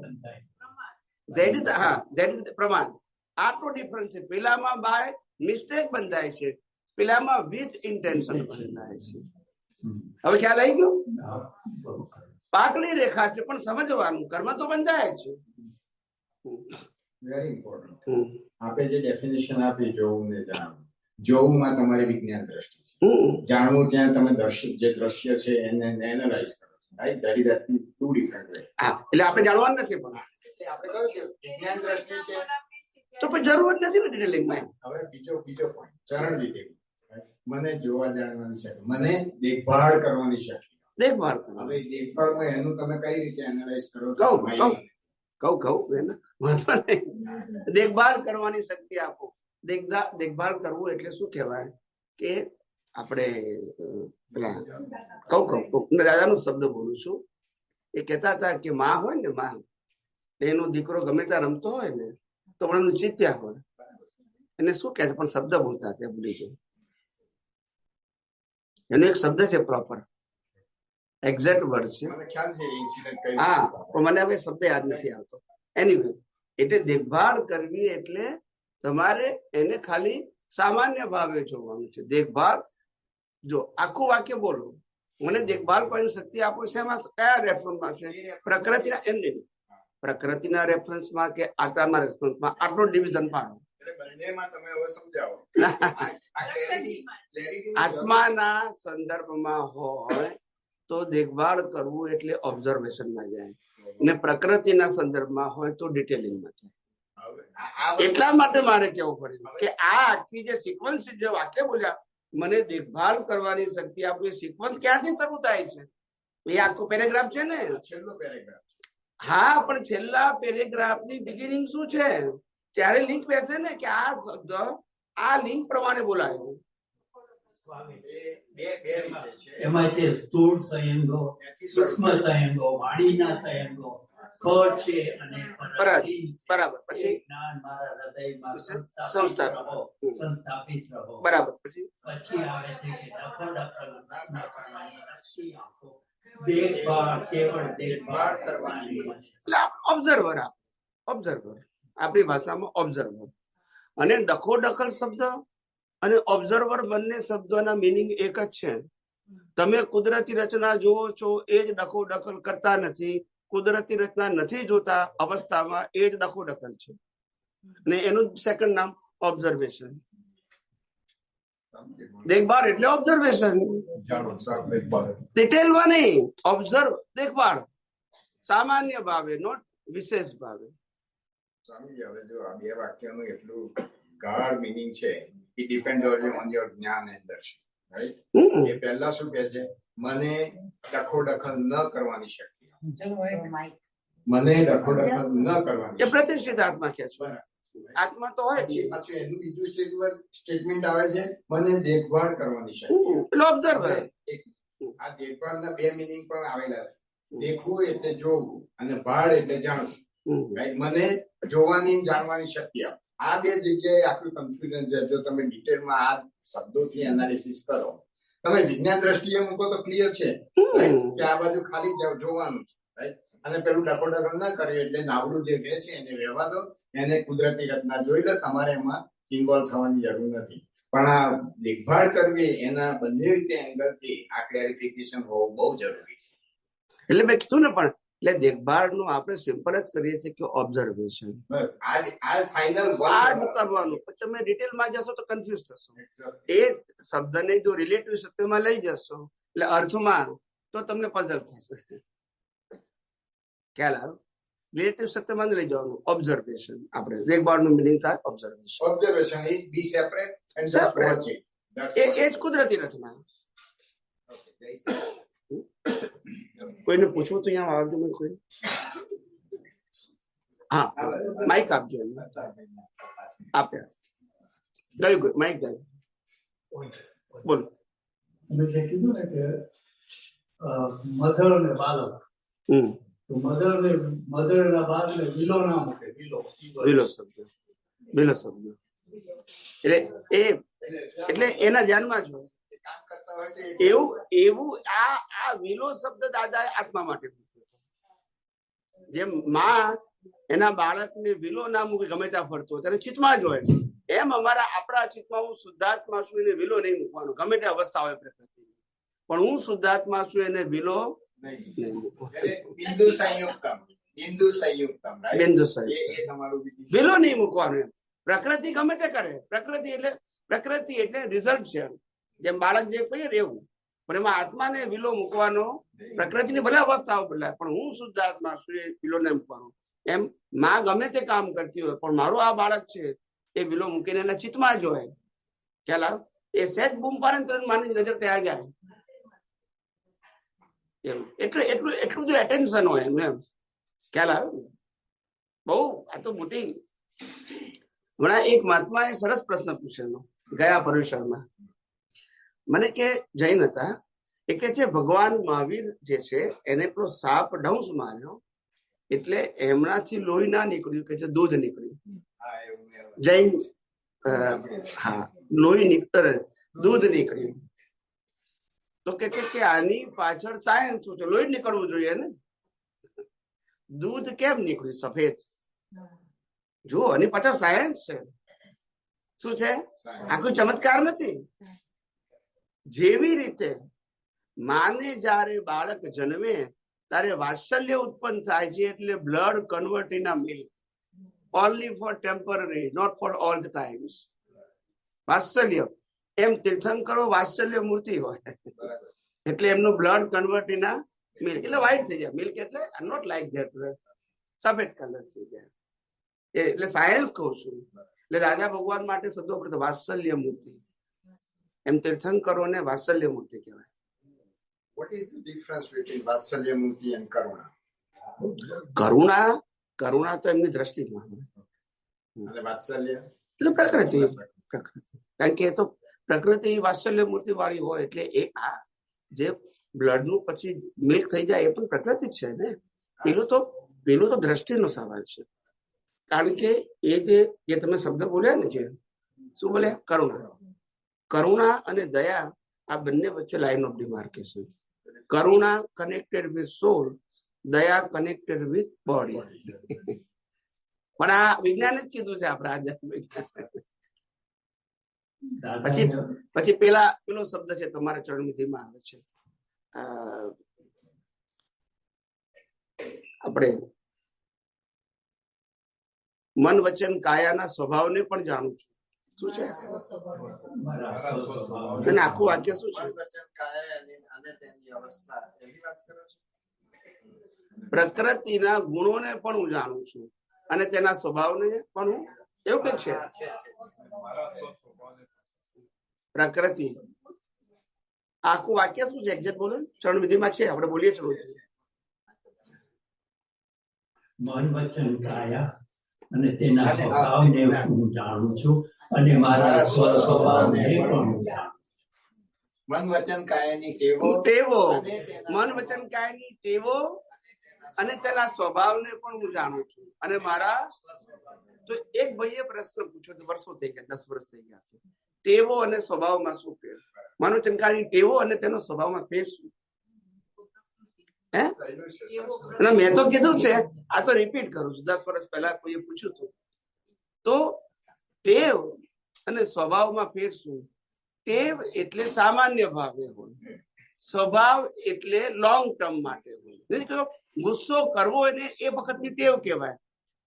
ધેટ ઇઝ, હા, ધેટ ઇઝ પ્રમાણ. આટલો ડિફરન્સ છે. પેલામાં બાય મિસ્ટેક બંધાય છે, પેલામાં વિથ ઇન્ટેન્શન બંધાય છે. હવે ખ્યાલ આવી ગયો? પાતળી રેખા છે પણ સમજવાનું, કર્મ તો બંધાય છે. Very important. આપે જે ડેફિનેશન આપી જોવું ને જાણવું, જોવુંમાં તમારી વિજ્ઞાન દ્રષ્ટિ છે, જાણવું ત્યાં તમે જે દ્રશ્ય છે એને એનાલાઇઝ કરો છો, right? That is two different way. હા, એટલે આપણે જાણવાનું નથી, પણ એટલે આપણે કહ્યું કે વિજ્ઞાન દ્રષ્ટિ છે તો પણ જરૂર જ નથી ને ડિટેલિંગમાં. હવે બીજો પોઈન્ટ, ચરણ ડિટેલિંગ. મને જોવા જાણવાની શક્તિ, મને દેખભાળ કરવાની શક્તિ. દેખભાળ કરો. હવે દેખભાળમાં એનું તમે કઈ રીતે એનાલાઇઝ કરો છો? દેખભાળ કરવાની શક્તિ આપો. દેખભાળ કરવું એટલે શું કહેવાય કે આપણે પેલા દાદાનો શબ્દ બોલું છું. એ કહેતા હતા કે માં હોય ને, માં એનો દીકરો ગમે ત્યાં રમતો હોય ને તો પણ એનું ચિત્યા હોય, એને શું કહે છે પણ શબ્દ બોલતા હતા, ભૂલી ગયો. એનો એક શબ્દ છે પ્રોપર, એક્ઝેક્ટ વર્ડ છે. મને ખ્યાલ છે ઇન્સિડન્ટ કઈ. હા, પણ મને હવે શબ્દ યાદ નથી આવતો. એનીવે, એટલે દેખભાળ કરવી એટલે તમારે એને ખાલી સામાન્ય ભાવે જોવાનું છે. દેખભાળ, જો આખું વાક્ય બોલો, મને દેખભાળ કરવાની શક્તિ આપો છે, એમાં કયા રેફરન્સમાં છે? પ્રકૃતિના, પ્રકૃતિના રેફરન્સમાં કે આત્માના રેફરન્સમાં? આટલો ડિવિઝન પાડો. બંનેમાં તમે હવે સમજાવો. આત્માના સંદર્ભમાં હોય તો દેખભાળ કરવું એટલે ઓબ્ઝર્વેશનમાં જાય, અને પ્રકૃતિના સંદર્ભમાં હોય તો ડિટેલિંગમાં જાય. એટલા માટે મારે કેવું પડ્યું કે આ આખી જે સિક્વન્સ, જે વાક્ય બોલ્યા, મને દેખભાળ કરવાની શક્તિ આપણી સિક્વન્સ ક્યાંથી શરૂ થાય છે? એ આખો પેરેગ્રાફ છે ને, છેલ્લો પેરેગ્રાફ. હા, પણ છેલ્લા પેરેગ્રાફની બિગિનિંગ શું છે? ત્યારે લિંક બેસે ને કે આ શબ્દ આ લિંક પ્રમાણે બોલાયો. એમાં છે સ્થૂળ સંયંગો, સૂક્ષ્મ સંયંગો, વાણીના સંયંગો, સ્પર્શ છે અને બરાબર. પછી જ્ઞાન મારા હૃદયમાં સંસ્થાપિત રહો. બરાબર. પછી આવે છે કે દેખભાળ, કેવળ દેખભાળ કરવાની. ઓબ્ઝર્વર, ઓબ્ઝર્વર આપણી ભાષામાં ઓબ્ઝર્વર. અને ડખો દખલ શબ્દ અને ઓબ્ઝર્વર બંને શબ્દોના મિનિંગ એક જ છે. તમે કુદરતી રચના જુઓ છો એ જ ડખો દખલ કરતા નથી, કુદરતી રચના નથી જોતા અવસ્થામાં એ જ ડખો દખલ છે. અને એનું સેકન્ડ નામ ઓબ્ઝર્વેશન. દેખભાળ એટલે ઓબ્ઝર્વેશન, ડિટેલમાં નહીં. ઓબ્ઝર્વ, દેખભાળ સામાન્ય ભાવે, નોટ વિશેષ ભાવે. સ્વામીજી, હવે જો આ બે વાક્યનું એટલું ગાઢ મિનિંગ છે, it depends on your જ્ઞાન and દર્શન, રાઈટ? એ પહેલા શું કહે છે? મને દખોદખલ ન કરવાની શક્તિ. મને દખોદખલ ન કરવાની. એ પ્રતિષ્ઠિત આત્મા કહે છે. આત્મા તો હોય છે. પાછું એનું બીજું સ્ટેટમેન્ટ આવે છે, મને દેખભાળ કરવાની શક્તિ. ઓબ્ઝર્વર. આ દેખભાળના બે મિનિંગ પણ આવેલા છે. દેખવું એટલે જોવું અને ભાળ એટલે જાણવું, રાઈટ? મને જોવાની જાણવાની શક્તિ આપે. આ બે જગ્યાએ આટલું કન્ફ્યુઝન છે. જો તમે ડિટેલમાં આ શબ્દોથી એનાલિસિસ કરો, તમે વિજ્ઞાન દ્રષ્ટિએ મૂકો તો ક્લિયર છે કે આ બાજુ ખાલી જોવાનું છે, રાઈટ? અને પેલું ડકોડકલ ના કર્યું એટલે નાવડું જે કહે છે એને રહેવા દો, એને કુદરતી રચના જોઈ લો, તમારે એમાં ઇન્વોલ્વ થવાની જરૂર નથી. પણ આ દેખભાળ કરવી એના બંને રીતે એંગલથી આ ક્લેરિફિકેશન હોવું બહુ જરૂરી છે. એટલે મેં કીધું ને, પણ એટલે દેખભાળ નું આપણે સિમ્પલ જ કરીએ છીએ કે ઓબ્ઝર્વેશન. આ ફાઇનલ આ જ કરવાનું. પછી તમે ડિટેલમાં જશો તો કન્ફ્યુઝ થશો. એ શબ્દને જો રિલેટિવ સત્યમાં લઈ જશો એટલે અર્થમાં, તો તમને પઝલ થશે. ખ્યાલ આવ્યો? રિલેટિવ સત્યમાં લઈ જવાનું. ઓબ્ઝર્વેશન, આપણે દેખભાળ નું મિનિંગ થાય observation. Observation is be separate and just watching. એ જ કુદરતી રચના. કોઈને પૂછવું તો અહીંયા આવજો. મને કોઈ હા માઇક આપજો. એમને આપ્યા. ગયું માઇક ગયું. બોલો. મેં જે કીધું ને કે મધર અને બાળક, તો મધર ના બાળકને વિલો ના મૂકે. વિલો શબ્દ એટલે એના ધ્યાનમાં જ હોય. એવું આ વિલો શબ્દ દાદાએ આત્મા માટે મૂક્યો. જેમ માં એના બાળકને વિલો ના મૂકે ગમે ત્યાં ફરતો ત્યારે ચિત્તમાં જ હોય, એમ આપણા ચિત્તમાં હું શુદ્ધાત્મા છું એને વિલો નહીં મૂકવાનો. ગમે તે અવસ્થા હોય પ્રકૃતિ, પણ હું શુદ્ધાત્મા છું એને વિલો બિંદુ સંયુક્તમ વિલો નહીં મૂકવાનું. એમ પ્રકૃતિ ગમે તે કરે. પ્રકૃતિ એટલે રિઝલ્ટ છે. જેમ બાળક જે કહીએ એવું, પણ એમાં આત્માને વિલો મૂકવાનો. પ્રકૃતિની ભલે અવસ્થાઓ બદલાય, પણ હું શુદ્ધ આત્મા છું એ વિલો ને મૂકવાનો. એમ માં ગમે તે કામ કરતી હોય, પણ મારું આ બાળક છે એ વિલો મૂકીને એના ચિત્તમાં જ હોય. ખ્યાલ આવે? એ સહેજ બૂમ પાડે ને તરત માની નજર ત્યાં જાય. એવું એટલું જ એટેન્શન હોય એમ. એમ ખ્યાલ આવે? બહુ આ તો મોટી. ઘણા એક મહાત્માએ સરસ પ્રશ્ન પૂછેલો ગયા પર્યુષણમાં. મને કે જૈન હતા, એ કે છે ભગવાન મહાવીર જે છે એને પેલો સાપ ડંસ માર્યો એટલે એમનાથી લોહી ના નીકળ્યું, કે છે દૂધ નીકળ્યું. જૈન હા લોહી નીકળે, દૂધ નીકળ્યું. તો કે છે કે આની પાછળ સાયન્સ શું છે? લોહી નીકળવું જોઈએ ને. દૂધ કેમ નીકળ્યું સફેદ? જો આની પાછળ સાયન્સ છે. શું છે? આ કોઈ ચમત્કાર નથી. જેવી રીતે માને જયારે બાળક જન્મે ત્યારે વાત્સલ્ય ઉત્પન્ન થાય છે, એટલે blood convert in a milk, only for temporary, not for all the times. વાત્સલ્ય એમ તીર્થંકરો વાત્સલ્ય મૂર્તિ હોય, એટલે એમનું blood convert in a milk, એટલે વ્હાઈટ થઈ જાય. મિલ્ક એટલે નોટ લાઈક ધેટ, સફેદ કલર થઈ જાય. એટલે સાયન્સ કહું છું. એટલે દાદા ભગવાન માટે શબ્દો પડતો વાત્સલ્ય મૂર્તિ. એમ તીર્થંકરોને વાત્સલ્ય મૂર્તિ કહેવાય. What is the difference between વાત્સલ્ય મૂર્તિ and કરુણા? કરુણા તો એમની દ્રષ્ટિમાં અને વાત્સલ્ય એટલે પ્રકૃતિ. કારણ કે એ તો પ્રકૃતિ વાત્સલ્ય મૂર્તિ વાળી હોય, એટલે એ આ જે બ્લડ નું પછી મિલ્ક થઈ જાય એ પણ પ્રકૃતિ જ છે ને. પેલું તો દ્રષ્ટિનો સવાલ છે. કારણ કે એ જે તમે શબ્દ બોલ્યા ને, જે શું બોલ્યા? કરુણા અને દયા, આ બંને વચ્ચે લાઈન ઓફ ડિમાર્કેશન. કરુણા કનેક્ટેડ વિથ સોલ, દયા કનેક્ટેડ વિથ બોડી. પણ આ વિજ્ઞાન જ કીધું છે આપણા આધ્યાત્મિક. પછી પેલો શબ્દ છે તમારા ચરણવિધિમાં આવે છે, આપણે મન વચન કાયાના સ્વભાવને પણ જાણું છું. શું છે? અને આખું વાક્ય શું છે? પ્રકૃતિના ગુણોને પણ હું જાણું છું અને તેના સ્વભાવને પણ હું, એવું કે છે પ્રકૃતિ. આખું વાક્ય શું છે? એક્ઝેક્ટ બોલો. ચરણ વિધિમાં છે, આપણે બોલીએ છીએ. મન વચન કાયા અને તેના સ્વભાવને હું જાણું છું અને મારા સ્વભાવને પણ હું જાણું છું. મન વચન કાયાની ટેવો, મન વચન કાયાની ટેવો અને તેના સ્વભાવને પણ હું જાણું છું અને મારા. તો એક ભાઈએ પ્રશ્ન પૂછ્યો, વર્ષો થઈ ગયા, 10 વર્ષ થઈ ગયા છે. ટેવો અને સ્વભાવમાં શું ફેર? મન વચન કાયાની ટેવો અને તેનો સ્વભાવમાં ફેર શું? હે ના, મેં તો કીધું છે, આ તો રિપીટ કરું છું. 10 વર્ષ પહેલા કોઈએ પૂછ્યું હતું. તો ટેવ અને સ્વભાવમાં ફેર શું? ટેવ એટલે સામાન્ય ભાવે હોય, સ્વભાવ એટલે લોંગ ટર્મ માટે હોય. ગુસ્સો કરવો એને એ વખતની ટેવ કહેવાય,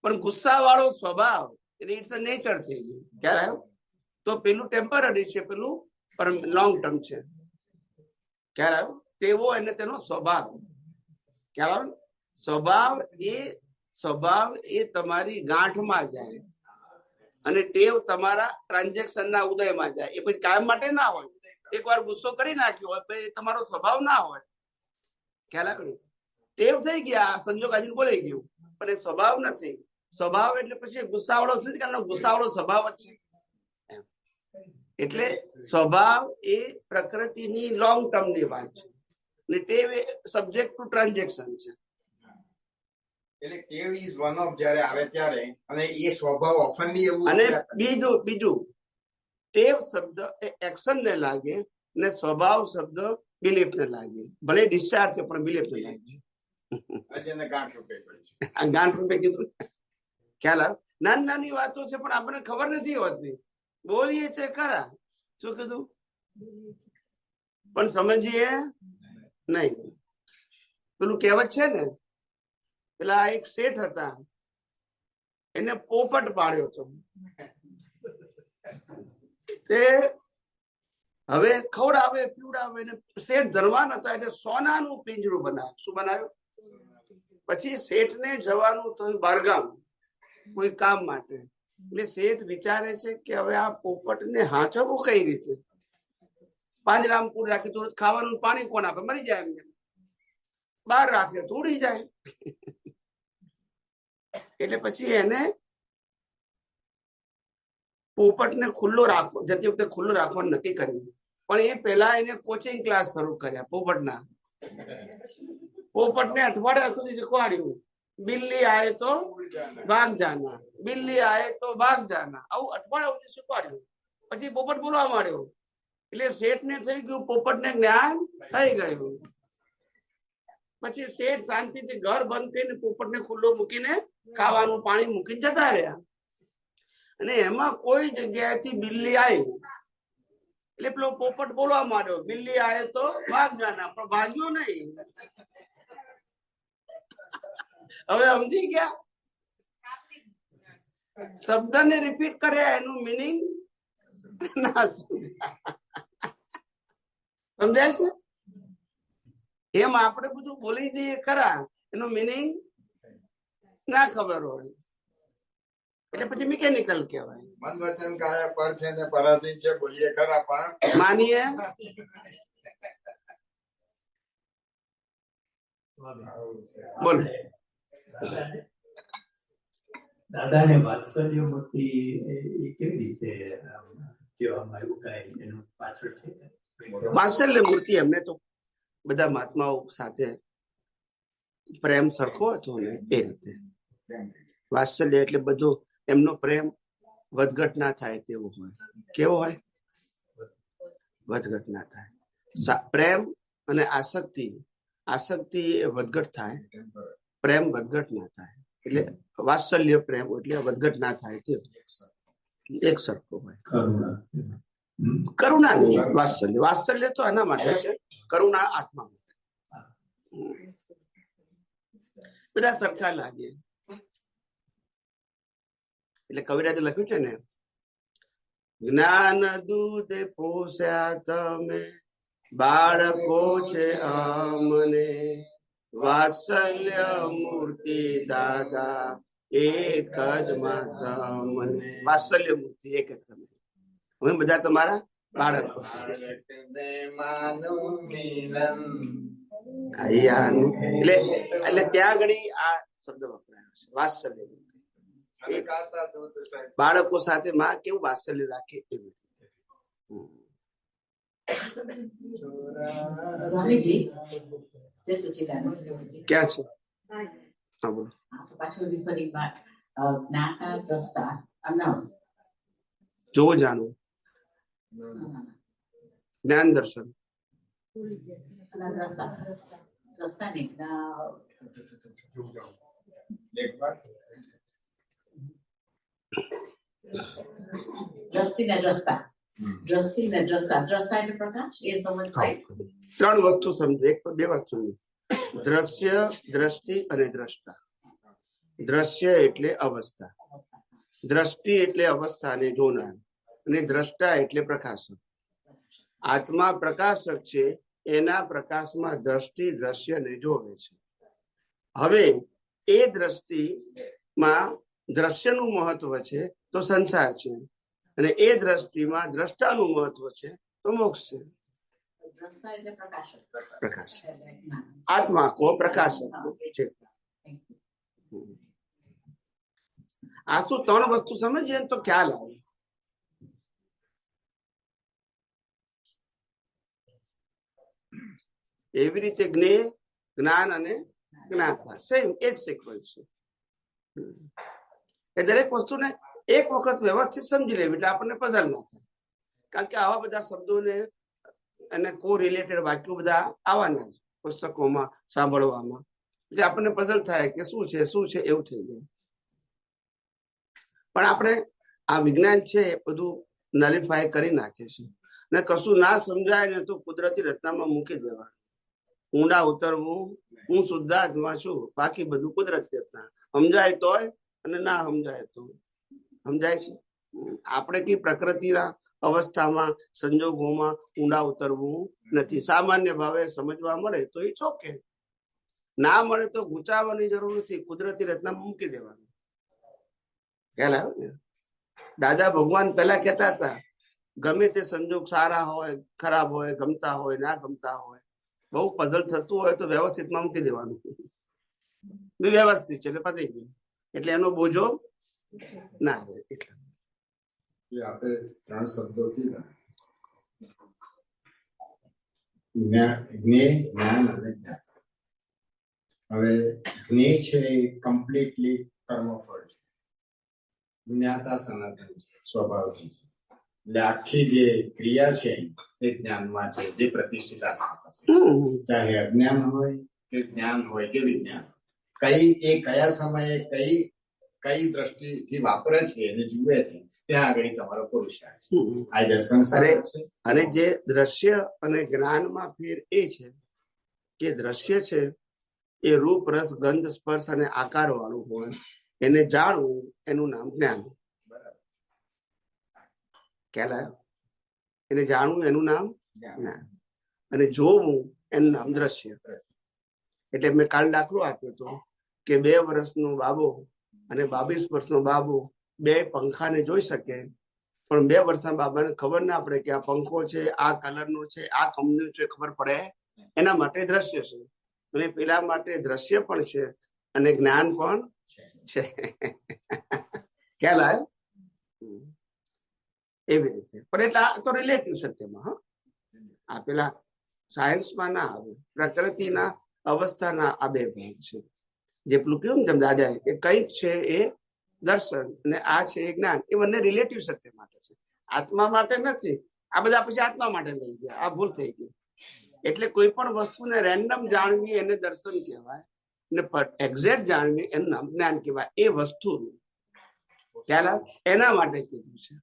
પણ ગુસ્સા વાળો સ્વભાવ એટલે ઇટ્સ અ નેચર થઈ ગયું. ખ્યાલ આવ્યો? તો પેલું ટેમ્પરરી છે, પેલું લોંગ ટર્મ છે. ખ્યાલ આવ્યો? તેવો એને તેનો સ્વભાવ. ખ્યાલ આવ્યો? સ્વભાવ એ તમારી ગાંઠમાં જાય અને ટેવ તમારા ટ્રાન્ઝેક્શન ના ઉદયમાં જાય. એ પછી કાયમ માટે ના હોય. એકવાર ગુસ્સો કરી નાખ્યો હોય પછી તમારો સ્વભાવ ના હોય. ખ્યાલ આવ્યો? ટેવ થઈ ગયા, સંજોગ આજે બોલાઈ ગયું, પણ એ સ્વભાવ નથી. સ્વભાવ એટલે પછી ગુસ્સાવાળો નથી, કારણ ગુસ્સાવાળો સ્વભાવ જ છે. એટલે સ્વભાવ એ પ્રકૃતિની લોંગ ટર્મ ની વાત છે અને ટેવ એ સબ્જેક્ટ ટુ ટ્રાન્ઝેક્શન છે. એટલે ટેવ ઇઝ વન ઓફ જ્યારે આવે ત્યારે, અને એ સ્વભાવ ઓફનલી એવું. અને બીજું ટેવ શબ્દ એ એક્શન ને લાગે ને સ્વભાવ શબ્દ બિલીફ ને લાગે. ભલે ડિસ્ચાર્જ છે પણ બિલીફ ને લાગે. ગાંઠ રૂપે ગાંઠ રૂપે કીધું. ખ્યાલ આવે? નાની નાની વાતો છે પણ આપણને ખબર નથી હોતી. બોલીએ છે ખરા, શું કીધું, પણ સમજીએ નહીં. પેલું કહેવત છે ને, પેલા એક શેઠ હતા, એને પોપટ પાડ્યો હતો. તે હવે ખવડાવે પીવડાવે, શેઠ ધનવાન હતા એટલે સોનાનું પિંજરું બનાવ્યું. શું બનાવ્યું? પછી શેઠને જવાનું થયું બહારગામ કોઈ કામ માટે. એટલે શેઠ વિચારે છે કે હવે આ પોપટને હાચવવું કઈ રીતે? પાંજરામપુર રાખી તો ખાવાનું પાણી કોણ આપે? મરી જાય એમને. બહાર રાખે તો ઉડી જાય. એટલે પછી એને પોપટને ખુલ્લો રાખવો, જતી વખતે ખુલ્લો રાખવાનું નક્કી કર્યું. પણ એ પહેલા એને કોચિંગ ક્લાસ શરૂ કર્યા પોપટના. પોપટને અઠવાડિયા સુધી શીખવાડ્યું, બિલ્લી આયે તો ભાગ જાના, બિલ્લી આયે તો ભાગ જાના. આવું અઠવાડિયા સુધી શીખવાડ્યું. પછી પોપટ બોલવા માંડ્યો. એટલે શેઠને થઈ ગયું, પોપટને જ્ઞાન થઈ ગયું. પછી શેઠ શાંતિથી ઘર બંધ કરીને પોપટને ખુલ્લો મૂકીને ખાવાનું પાણી મૂકીને જતા રહ્યા. અને એમાં કોઈ જગ્યાએથી બિલ્લી આવી એટલે પેલો પોપટ બોલવા માંડ્યો, બિલ્લી આયે તો ભાગ જાના, પણ ભાગ્યો નહીં. હવે સમજી ગયા? શબ્દને રિપીટ કર્યા, એનું મિનિંગ ના સમજાય. સમજાય છે? એમ આપણે બધું બોલી દઈએ ખરા, એનું મિનિંગ ના ખબર હોય એટલે પછી મિકેનિકલ કહેવાય. મન વચન કાયા પર છે ને પરાધીન છે, બોલીએ ખરા પણ માનીએ. બોલો. દાદાને વાત્સલ્ય મૂર્તિ એ કેવી રીતે કહેવામાં આવ્યું, કાંઈ એનું પાછળ છે? વાત્સલ્ય મૂર્તિ એમને તો બધા મહાત્માઓ સાથે પ્રેમ સરખો હતો ને એ રીતે. વાત્સલ્ય એટલે બધું એમનો પ્રેમ વધઘટ ના થાય તેવું હોય. કેવો હોય? વધઘટ ના થાય. પ્રેમ અને આસક્તિ એ વધઘટ થાય, પ્રેમ વધઘટ ના થાય. એટલે વાત્સલ્ય પ્રેમ એટલે વધઘટ ના થાય તે એક સરખો હોય. કરુણા નહીં, વાત્સલ્ય તો એના માટે છે, કરુણા આત્મા માટે. બધા સરખા લાગે. એટલે કવિરાજે લખ્યું છે ને, જ્ઞાન દૂધે પોસ્યા તમે, બાળકો છે અમને, વાત્સલ્ય મૂર્તિ દાદા એક જ માં તમને. વાત્સલ્ય મૂર્તિ એક જ તમે, અમે બધા તમારા બાળકો. એટલે ત્યાં આગળ આ શબ્દ વપરાયો છે, વાત્સલ્ય. બાળકો સાથે માં કેવું વાત્સલ્ય રાખે એવું. સ્વામીજી જય સચિદાનંદ. ક્યાં છે? હા બોલો. પાછું રિફરિંગ બેક, જ્ઞાતા દ્રષ્ટા અનંત. જોવું જાણવું, જ્ઞાન દર્શન. દ્રષ્ટિ ને દ્રષ્ટા. દ્રષ્ટિ ને દ્રષ્ટા. દ્રષ્ટા એટલે પ્રકાશ. એ સમજ થાય. ત્રણ વસ્તુ સમજે, બે વસ્તુ. દ્રશ્ય, દ્રષ્ટિ અને દ્રષ્ટા. દ્રશ્ય એટલે અવસ્થા, દ્રષ્ટિ એટલે અવસ્થાને જોનાર, અને દ્રષ્ટા એટલે પ્રકાશક. આત્મા પ્રકાશક છે, એના પ્રકાશમાં દ્રષ્ટિ દ્રશ્યને જોવે છે. હવે એ દ્રષ્ટિમાં દ્રશ્યનું મહત્વ છે તો સંસાર છે, અને એ દ્રષ્ટિમાં દ્રષ્ટાનું મહત્વ છે તો મોક્ષ છે. પ્રકાશ આત્મા કો પ્રકાશક છે. આ શું ત્રણ વસ્તુ સમજીએ તો ખ્યાલ આવે. એવી રીતે જ્ઞેય, જ્ઞાન અને જ્ઞાતા સેમ એ જ સિક્વન્સ છે. એ દરેક વસ્તુને એક વખત વ્યવસ્થિત સમજી લેવી એટલે આપણને પઝલ ના થાય. કારણ કે આવા બધા શબ્દોને અને કો રિલેટેડ વાક્યો બધા આવવાના છે પુસ્તકોમાં, સાંભળવામાં, એટલે આપણને પઝલ થાય કે શું છે એવું થઈ જાય. પણ આપણે આ વિજ્ઞાન છે એ બધું નલિફાય કરી નાખે છે, ને કશું ના સમજાય ને તો કુદરતી રચનામાં મૂકી દેવા. ઊંડા ઉતરવું, હું શુદ્ધાત્મા છું, બાકી બધું કુદરતી રચના. સમજાય તોય અને ના સમજાય તો. સમજાય છે? આપણે કઈ પ્રકૃતિના અવસ્થામાં, સંજોગોમાં ઊંડા ઉતરવું નથી. સામાન્ય ભાવે સમજવા મળે તો એ ચોકે, ના મળે તો ગુચાવવાની જરૂર નથી, કુદરતી રચનામાં મૂકી દેવાનું. ખ્યાલ આવ્યો ને? દાદા ભગવાન પહેલા કહેતા હતા ગમે તે સંજોગ સારા હોય, ખરાબ હોય, ગમતા હોય, ના ગમતા હોય, બહુ પઝલ થતું હોય તો વ્યવસ્થિતમાં મૂકી દેવાનું. વ્યવસ્થિત છે એટલે પતી ગયું, એટલે એનો બોજો ના રહે. એટલે આપણે ત્રણ શબ્દો કીધા, જ્ઞેય, જ્ઞાન અને જ્ઞાન. હવે જ્ઞેય છે એ કમ્પ્લીટલી કર્મફળ છે, જ્ઞાતા સનાતન છે, સ્વભાવથી છે. એટલે આખી જે ક્રિયા છે એ જ્ઞાનમાં છે, જે પ્રતિષ્ઠિત આત્મા પાસે. ચાહે અજ્ઞાન હોય કે જ્ઞાન હોય કે વિજ્ઞાન, કયા સમયે કઈ દ્રષ્ટિથી વાપરે છે અને જુએ છે, ત્યાં આગળ તમારો પુરુષાર્થ છે. આ દર્શન છે. અને જે દ્રશ્ય અને જ્ઞાનમાં ફેર એ છે કે દ્રશ્ય છે એ રૂપ, રસ, ગંધ, સ્પર્શ અને આકાર વાળું હોય, એને જાણવું એનું નામ જ્ઞાન. ખ્યાલ આવ્યો? એને જાણવું એનું નામ જ્ઞાન, અને જોવું એનું નામ દ્રશ્ય. એટલે મેં કાલ દાખલો આપ્યો હતો કે 2 વર્ષનો બાબો અને 22 વર્ષનો બાબો બે પંખાને જોઈ શકે, પણ 2 વર્ષના બાબાને ખબર ના પડે કે આ પંખો છે, આ કલરનો છે, આ કંપનીનો છે, ખબર પડે. એના માટે દ્રશ્ય છે, અને પેલા માટે દ્રશ્ય પણ છે અને જ્ઞાન પણ છે. ખ્યાલ આવ્યો? એવી રીતે. પણ એટલે આ તો રિલેટિવ સત્યમાં. હા, આ પેલા સાયન્સમાં ના આવે. પ્રકૃતિના અવસ્થાના આ 2 ભાગ છે. જે પેલું કહ્યું ને દાદા કે કંઈક છે એ દર્શન અને આ છે એ જ્ઞાન, એ બંને રિલેટિવ સત્ય માટે છે, આત્મા માટે નથી. આ બધા પછી આત્મા માટે લઈ ગયા, આ ભૂલ થઈ ગઈ. એટલે કોઈ પણ વસ્તુને રેન્ડમ જાણવી એને દર્શન કહેવાય, ને એક્ઝેક્ટ જાણવી એનું નામ જ્ઞાન કહેવાય. એ વસ્તુનું ખ્યાલ એના માટે કીધું છે.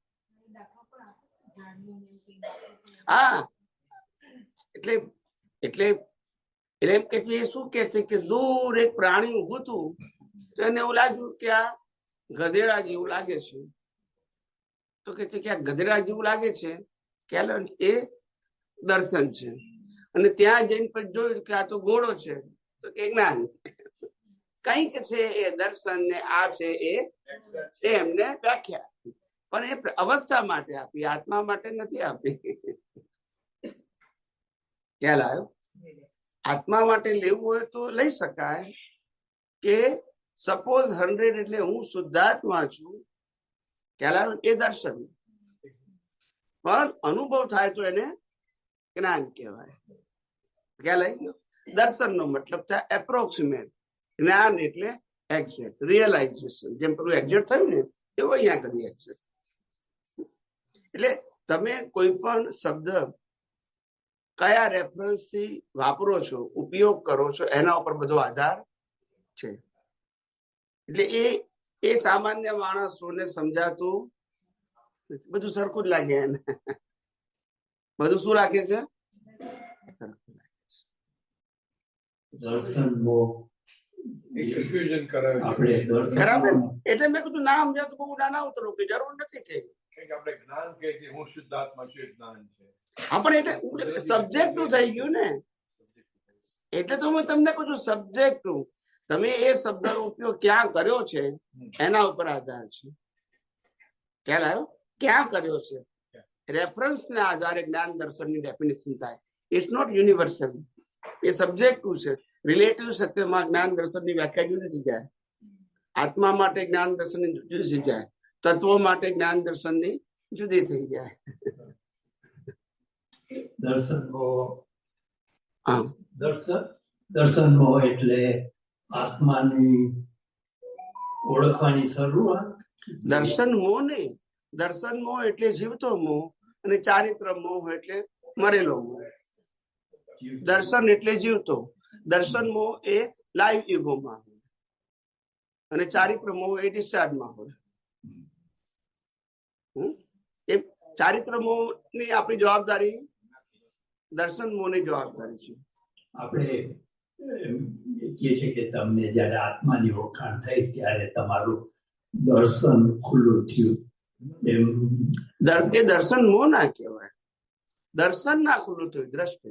હા, એટલે એટલે એમ કે છે, શું કે છે કે દૂર એક પ્રાણી ઉભું હતું, તો એને એવું લાગ્યું કે આ ગધેડા જેવું લાગે છે. તો કે છે કે આ ગધેડા જેવું લાગે છે, ખ્યાલ એ દર્શન છે. અને ત્યાં જઈને પછી જોયું કે આ તો ઘોડો છે, તો કે જ્ઞાન. કઈક છે એ દર્શન ને આ છે એ એમને વ્યાખ્યા, પણ એ અવસ્થા માટે આપી, આત્મા માટે નથી આપી. ખ્યાલ આવ્યો? આત્મા માટે લેવું હોય તો લઈ શકાય કે સપોઝ 100 એટલે હું શુદ્ધાત્મા છું, ખ્યાલ આવ્યો? એ દર્શન. પણ અનુભવ થાય તો એને જ્ઞાન કહેવાય. ખ્યાલ આવી ગયો? દર્શન નો મતલબ થાય એપ્રોક્સિમેટ, જ્ઞાન એટલે એક્ઝેક્ટ, રિયલાઇઝેશન. જેમ પેલું એક્ઝેક્ટ થયું ને એવું અહીંયા કરી એક્ઝેક્ટ. એટલે તમે કોઈ પણ શબ્દ કયા રેફરન્સ થી વાપરો છો, ઉપયોગ કરો છો, એના ઉપર બધો આધાર છે. એટલે એ સામાન્ય માણસોને સમજાતું બધું સરખું જ લાગે એને. બધું શું લાગે છે? દર્શન મોહ કન્ફ્યુઝન કરાવે આપણે દર્શન બરાબર. એટલે મેં કીધું ના સમજાતું બહુ ના ઉતરો કે જરૂર નથી કે આપણે જ્ઞાન કહે છે હું શુદ્ધાત્મા છું, જ્ઞાન છે. આપણે એટલે સબ્જેક્ટ નું થઈ ગયું ને. એટલે તો હું તમને કહું છું સબ્જેક્ટ નું. તમે એ શબ્દનો ઉપયોગ ક્યાં કર્યો છે એના ઉપર આધાર છે. ખ્યાલ આવ્યો? ક્યાં કર્યો છે રેફરન્સ ના આધારે જ્ઞાન દર્શનની ડેફિનેશન થાય. It's not universal. એ સબ્જેક્ટનું છે. રિલેટિવ સત્યમાં જ્ઞાન દર્શનની વ્યાખ્યા જુદી થઈ જાય. આત્મા માટે જ્ઞાન દર્શનની જુદી થઈ જાય. તત્વો માટે જ્ઞાન દર્શનની જુદી થઈ જાય. દર્શન મોહ દર્શન મોહ એટલે આત્માની ઓળખવાની શરૂઆત. દર્શન મોહ નહીં. દર્શન મોહ એટલે જીવતો મોહ અને ચારિત્ર મોહ એટલે મરેલો મોહ. દર્શન એટલે જીવતો. દર્શન મોહ એ લાઈવ ઈગોમાં હોય અને ચારિત્ર મોહ એ ડિસ્ચાર્જમાં હોય. એ ચારિત્ર મોહ ની આપણી જવાબદારી, દર્શન મોહ ની જવાબદારી છે. આપણે કહીએ છીએ કે તમને જયારે આત્માની ઓળખાણ થઈ ત્યારે તમારું દર્શન ખુલ્લું થયું. એ દર્શન મોહ ના કહેવાય. દર્શન ના ખુલ્લું થયું, દ્રષ્ટિ.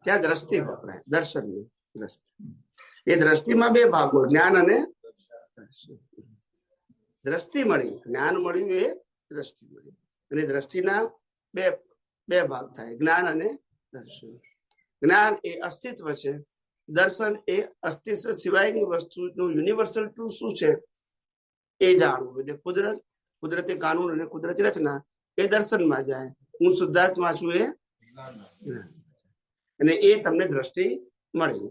ત્યાં દ્રષ્ટિ વપરાય. દર્શન ની દ્રષ્ટિ. એ દ્રષ્ટિમાં બે ભાગો, જ્ઞાન અને દ્રષ્ટિ મળી. જ્ઞાન મળ્યું એ દ્રષ્ટિ મળી. અને દ્રષ્ટિના બે ભાગ થાય, જ્ઞાન અને દર્શન. જ્ઞાન એ અસ્તિત્વ છે. દર્શન એ અસ્તિત્વ સિવાયની વસ્તુનું યુનિવર્સલ ટ્રુથ શું છે એ જાણવું. એટલે કુદરતી કાનૂન અને કુદરતી રચના એ દર્શનમાં જાય. હું શુદ્ધાત્મા છું એ અને એ તમને દ્રષ્ટિ મળી.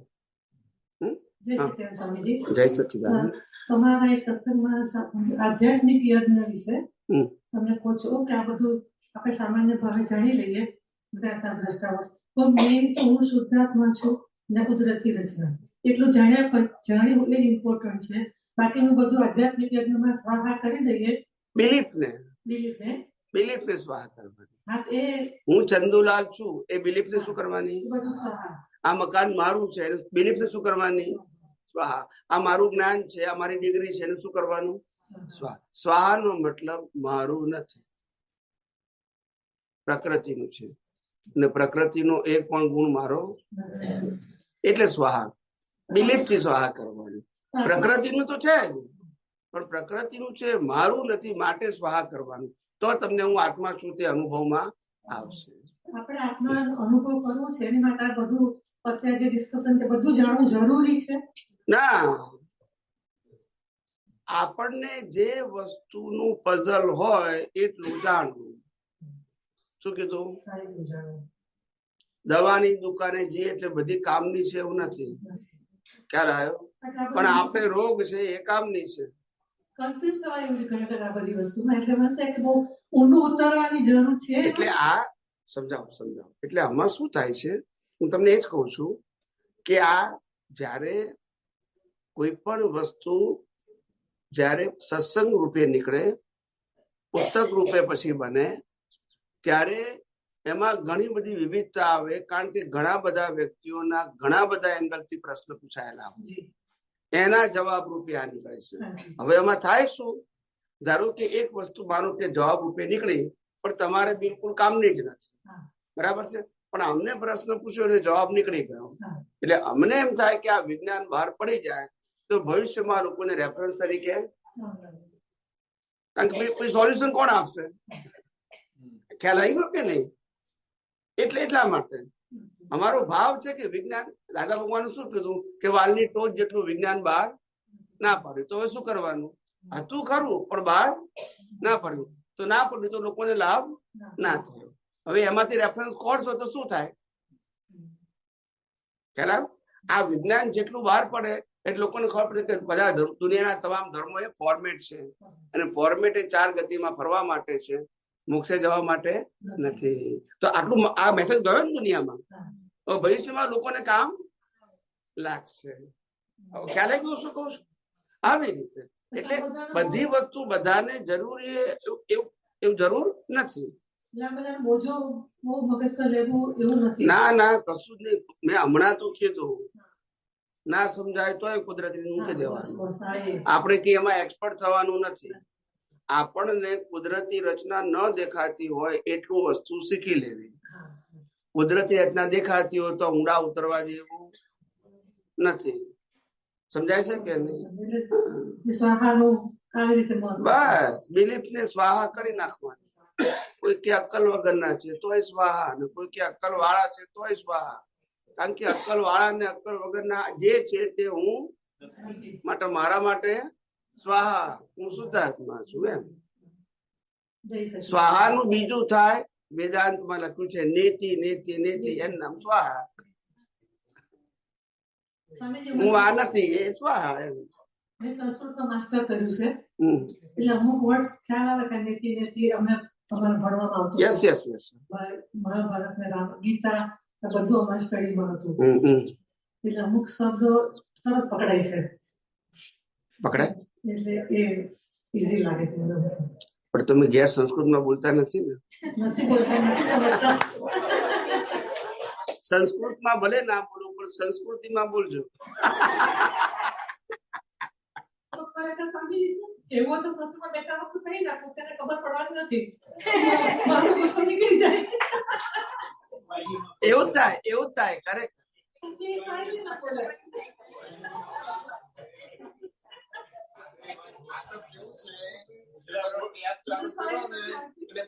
જય સચ્ચિદાનંદ. તમારા એક સત્સંગમાં આધ્યાત્મિક યજ્ઞ વિશે તમે કહો છો કે આ બધું આપણે સામાન્ય ભાવે જાણી લઈએ બધા દ્રષ્ટાઓ, તો મેઇન તો હું શુદ્ધાત્મા છું ને કુદરતી રચના એટલું જાણ્યું એ ઇમ્પોર્ટન્ટ છે. બાકીનું બધું આધ્યાત્મિક યજ્ઞમાં સ્વાહા કરી દઈએ. બિલીફ ને સ્વાહા કરવાની. હું ચંદુલાલ છું એ બિલીફ ને શું કરવાની? આ મકાન મારું છે બિલીફ ને શું કરવાની? સ્વાહા. આ મારું જ્ઞાન છે, આ મારી ડિગ્રી છે, એનું શું કરવાનું? સ્વાહા. સ્વાહા નો મતલબ મારું નથી, પ્રકૃતિનું છે. ને પ્રકૃતિનો એક પણ ગુણ મારો એટલે સ્વાહા. બિલીફ થી સ્વાહા કરવાની. પ્રકૃતિનું તો છે જ, પણ પ્રકૃતિનું છે, મારું નથી, માટે સ્વાહા કરવાનું. તો તમને હું આત્મા છું તે અનુભવમાં આવશે. આપણે આત્માનો અનુભવ કરવો છે એની માટે આ બધું અત્યારે જે ડિસ્કશન છે બધું જાણવું જરૂરી છે. ના, આપણને જે વસ્તુનું પઝલ હોય એટલું જાણવું. શું કીધું? દવાની દુકાને જઈએ એટલે બધી કામની છે એવું નથી. ખ્યાલ આવ્યો? પણ આપણે રોગ છે એ કામની છે. કન્ફ્યુઝ થવાય એવું છે ઘણી આ બધી વસ્તુમાં. એટલે મને થાય કે બહુ ઊંડું ઉતરવાની જરૂર છે. એટલે આ સમજાવો. એટલે આમાં શું થાય છે, હું તમને એ જ કહું છું કે આ જ્યારે કોઈ પણ વસ્તુ જ્યારે સત્સંગ રૂપે નીકળે, પુસ્તક રૂપે પછી બને, ત્યારે એમાં ઘણી બધી વિવિધતા આવે. કારણ કે ઘણા બધા વ્યક્તિઓના ઘણા બધા એંગલથી પ્રશ્ન પૂછાયેલા હોય, એના જવાબ રૂપે આ નીકળે છે. હવે એમાં થાય શું, ધારો કે એક વસ્તુ માનો કે જવાબ રૂપે નીકળી પણ તમારે બિલકુલ કામની જ નથી, બરાબર છે, પણ અમને પ્રશ્ન પૂછ્યો અને જવાબ નીકળી ગયો. એટલે અમને એમ થાય કે આ વિજ્ઞાન બહાર પડી જાય તો ભવિષ્યમાં લોકોને રેફરન્સ તરીકે, કારણ કે કોઈ સોલ્યુશન કોણ આપશે? ખ્યાલ આવી ગયો કે નહીં? એટલા માટે અમારો ભાવ છે કે વિજ્ઞાન, દાદા ભગવાને શું કીધું કે વાલની ટોચ જેટલું વિજ્ઞાન બહાર ના પડ્યું. તો હવે શું કરવાનું? હતું ખરું પણ બહાર ના પડ્યું. તો ના પડ્યું તો લોકોને લાભ ના થયો. હવે એમાંથી રેફરન્સ કોર્સ હોય તો શું થાય? ખ્યાલ? આ વિજ્ઞાન જેટલું બહાર પડે એટલે લોકોને ખબર પડે કે બધા દુનિયાના તમામ ધર્મો એ ફોર્મેટ છે અને ફોર્મેટ એ 4 ગતિમાં ફરવા માટે છે. મોક્ષે જવા માટે નથી. તો આટલું આ મેસેજ ગયો ને દુનિયામાં, ભવિષ્યમાં લોકોને કામ લાગશે. ખ્યાલ આવી ગયું શું કહું છું? આવી રીતે એટલે બધી વસ્તુ બધાને જરૂરી એવું જરૂર નથી. ના ના કશું જ નહીં. મેં હમણાં તો કીધું, ના સમજાય તો કુદરતી મૂકી દેવાનું. આપણે કે એમાં એક્સપર્ટ થવાનું નથી. આપણને કુદરતી રચના ન દેખાતી હોય એટલું વસ્તુ શીખી લેવી. કુદરતી રચના દેખાતી હોય તો ઊંડા ઉતરવા જેવું નથી. સમજાય છે કે નહીં? બસ બિલીફ ને સ્વાહા કરી નાખવાની. કોઈ કે અક્કલ વગરના છે તોય સ્વાહા, અને કોઈ કે અક્કલ વાળા છે તોય સ્વાહા. કારણ કે અક્કલ વાળા ને અક્કલ વગરના જે છે તે હું માટે, મારા માટે સ્વાહા, હું શુદ્ધાત્મા છું. એમ સ્વાહા નું બીજું થાય, વેદાંતમાં લખ્યું છે નેતિ નેતિ નેતિ, એનું નામ સ્વાહા. હું આ નથી, એ સ્વાહા. એમ મેં સંસ્કૃતમાં માસ્ટર કર્યું છે, એટલે અમુક વર્ષ ખ્યાલ આવે કે નેતિ નેતિ અમે અમારે ભણવામાં આવતું. Yes yes yes. મહાભારત ને રામ ગીતા બધું અમારી સ્ટડીમાં હતું, એટલે અમુક શબ્દો તરત પકડાય છે. પકડાય એટલે એ ઈઝી લાગે છે. પણ તમે ઘેર સંસ્કૃતમાં બોલતા નથી ને? નથી બોલતા, નથી સમજતા. સંસ્કૃતમાં ભલે ના બોલો પણ સંસ્કૃતિમાં બોલજો. એવો તો પ્રશ્નમાં બેઠા વસ્તુ કહી નાખું, તેને ખબર પડવાની નથી. મારું ગુસ્સો નીકળી જાય. એવું થાય, એવું થાય. કરેક્ટ.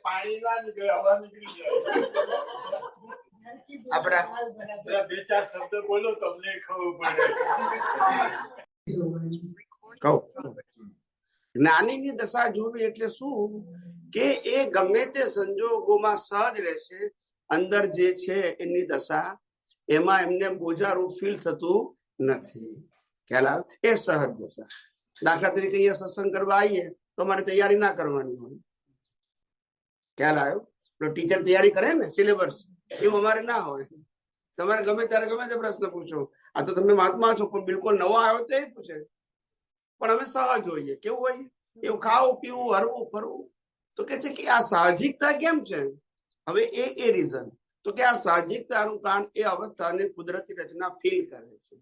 પાણી ના નીકળે, હવા નીકળી જાય. આપડા બે ચાર શબ્દ બોલો, તમને ખબર પડે. કહું, જ્ઞાનીની દશા જોવી એટલે શું કે એ ગમે તે સંજોગોમાં સહજ રહેશે. અંદર જે છે એની દશા, એમાં એમને બોજારૂપ ફીલ થતું નથી. ખ્યાલ આવે? એ સહજ દશા. દાખલા તરીકે અહીંયા સત્સંગ કરવા આવીએ તો અમારે તૈયારી ના કરવાની હોય. ખ્યાલ આવ્યો? ટીચર તૈયારી કરે ને સિલેબસ, એવું અમારે ના હોય. તમારે ગમે ત્યારે ગમે તે પ્રશ્ન પૂછો. આ તો તમે મહાત્મા છો પણ બિલકુલ નવો આવ્યો તો એ પૂછે. પણ અમે સહજ હોઈએ. કેવું હોય? એવું ખાવું પીવું હરવું ફરવું. તો કે છે કે આ સાહજિકતા કેમ છે? હવે એ રીઝન તો કે આ સાહજિકતાનું કારણ એ અવસ્થાને કુદરતી રચના ફીલ કરે છે.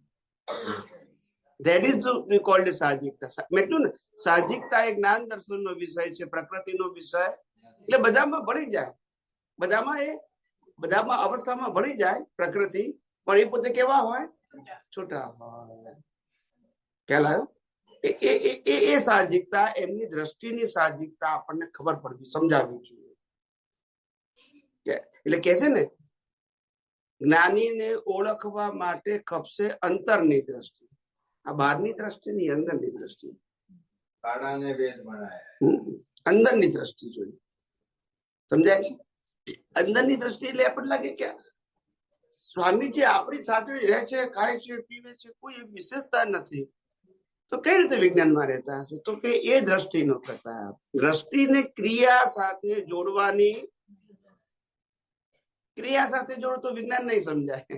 ધેટ ઇઝ વી કોલ્ડ સાહજિકતા. મેં કહ્યું ને, સાહજિકતા એ જ્ઞાન દર્શનનો વિષય છે, પ્રકૃતિનો વિષય. એટલે બધામાં ભળી જાય, બધામાં અવસ્થામાં ભળી જાય પ્રકૃતિ, પણ એ પોતે કેવા હોય? છૂટા હોય. ખ્યાલ આવ્યો? એ સાહજિકતા, એમની દ્રષ્ટિની સાહજિકતા આપણને ખબર પડવી, સમજાવવી જોઈએ. એટલે કે છે ને, જ્ઞાનીને ઓળખવા માટે ખપશે અંતરની દ્રષ્ટિ. આ બહારની દ્રષ્ટિ ની, અંદરની દ્રષ્ટિ. અંદરની દ્રષ્ટિ જોઈએ. સમજાય છે? અંદરની દ્રષ્ટિ એટલે આપણને લાગે કે સ્વામીજી આપણી સાથે રહે છે, ખાય છે, પીવે છે, કોઈ વિશેષતા નથી, તો કઈ રીતે વિજ્ઞાનમાં રહેતા હશે? તો કે એ દ્રષ્ટિનો પ્રતાપ. દ્રષ્ટિને ક્રિયા સાથે જોડવાની, ક્રિયા સાથે જોડો તો વિજ્ઞાન નહીં સમજાય.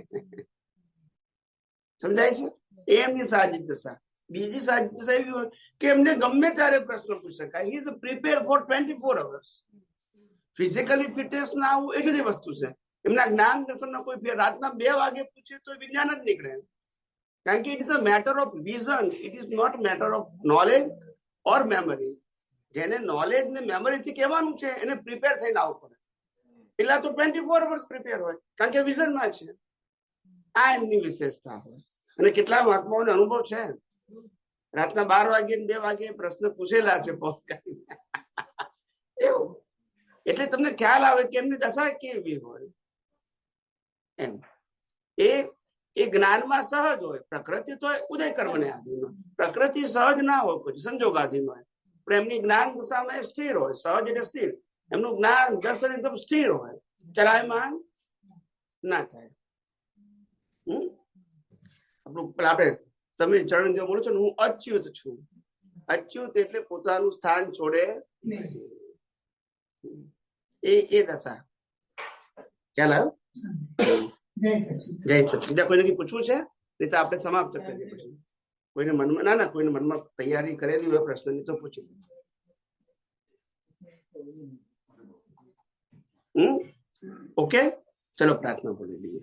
સમજાય છે? એમની સાહજિક દશા. બીજી સાહજિક દશા એવી હોય કે એમને ગમે ત્યારે પ્રશ્ન પૂછી શકાય. He is prepare four 24 hours. Physically fitness ના આવું એ બધી વસ્તુ છે. એમના જ્ઞાન દર્શનનો કોઈ રાતના 2 વાગે પૂછે તો વિજ્ઞાન જ નીકળે. કારણ કે it is a matter of vision, it is not matter of knowledge or memory. જેને નોલેજ ને મેમરી થી કહેવાનું છે એને પ્રિપેર થઈને આવવું પડે. પેલા તો 24 hours પ્રિપેર હોય, કારણ કે વિઝનમાં છે. આ એમની વિશેષતા હોય. અને કેટલા મહાત્માઓને અનુભવ છે, રાતના 12 વાગે 2 વાગે પ્રશ્ન પૂછેલા છે પોસ્ટ કરીને. એવું એટલે તમને ખ્યાલ આવે કે એમની દશા કેવી હોય. એમ એ જ્ઞાનમાં સહજ હોય. પ્રકૃતિ તો ઉદય કર્મને આધીન હોય. પ્રકૃતિ સહજ ના હોય, કોઈ સંજોગાધીન હોય. પણ એમની જ્ઞાન દશામાં સ્થિર હોય. સહજ એટલે સ્થિર. એમનું જ્ઞાન દર્શન એકદમ સ્થિર હોય, ચલાયમાન ના થાય. આપણે તમે ચરણ જે બોલો છો ને, હું અચ્યુત છું. અચ્યુત એટલે પોતાનું સ્થાન છોડે. એ દશા ખ્યાલ આવ્યો? જય સચિન. બીજા કોઈને કઈ પૂછવું છે? નહીં તો આપણે સમાપ્ત કરીએ પછી. કોઈને મનમાં ના કોઈને મનમાં તૈયારી કરેલી હોય પ્રશ્નની તો પૂછી. ઓકે, ચલો પ્રાર્થના બોલી લઈએ.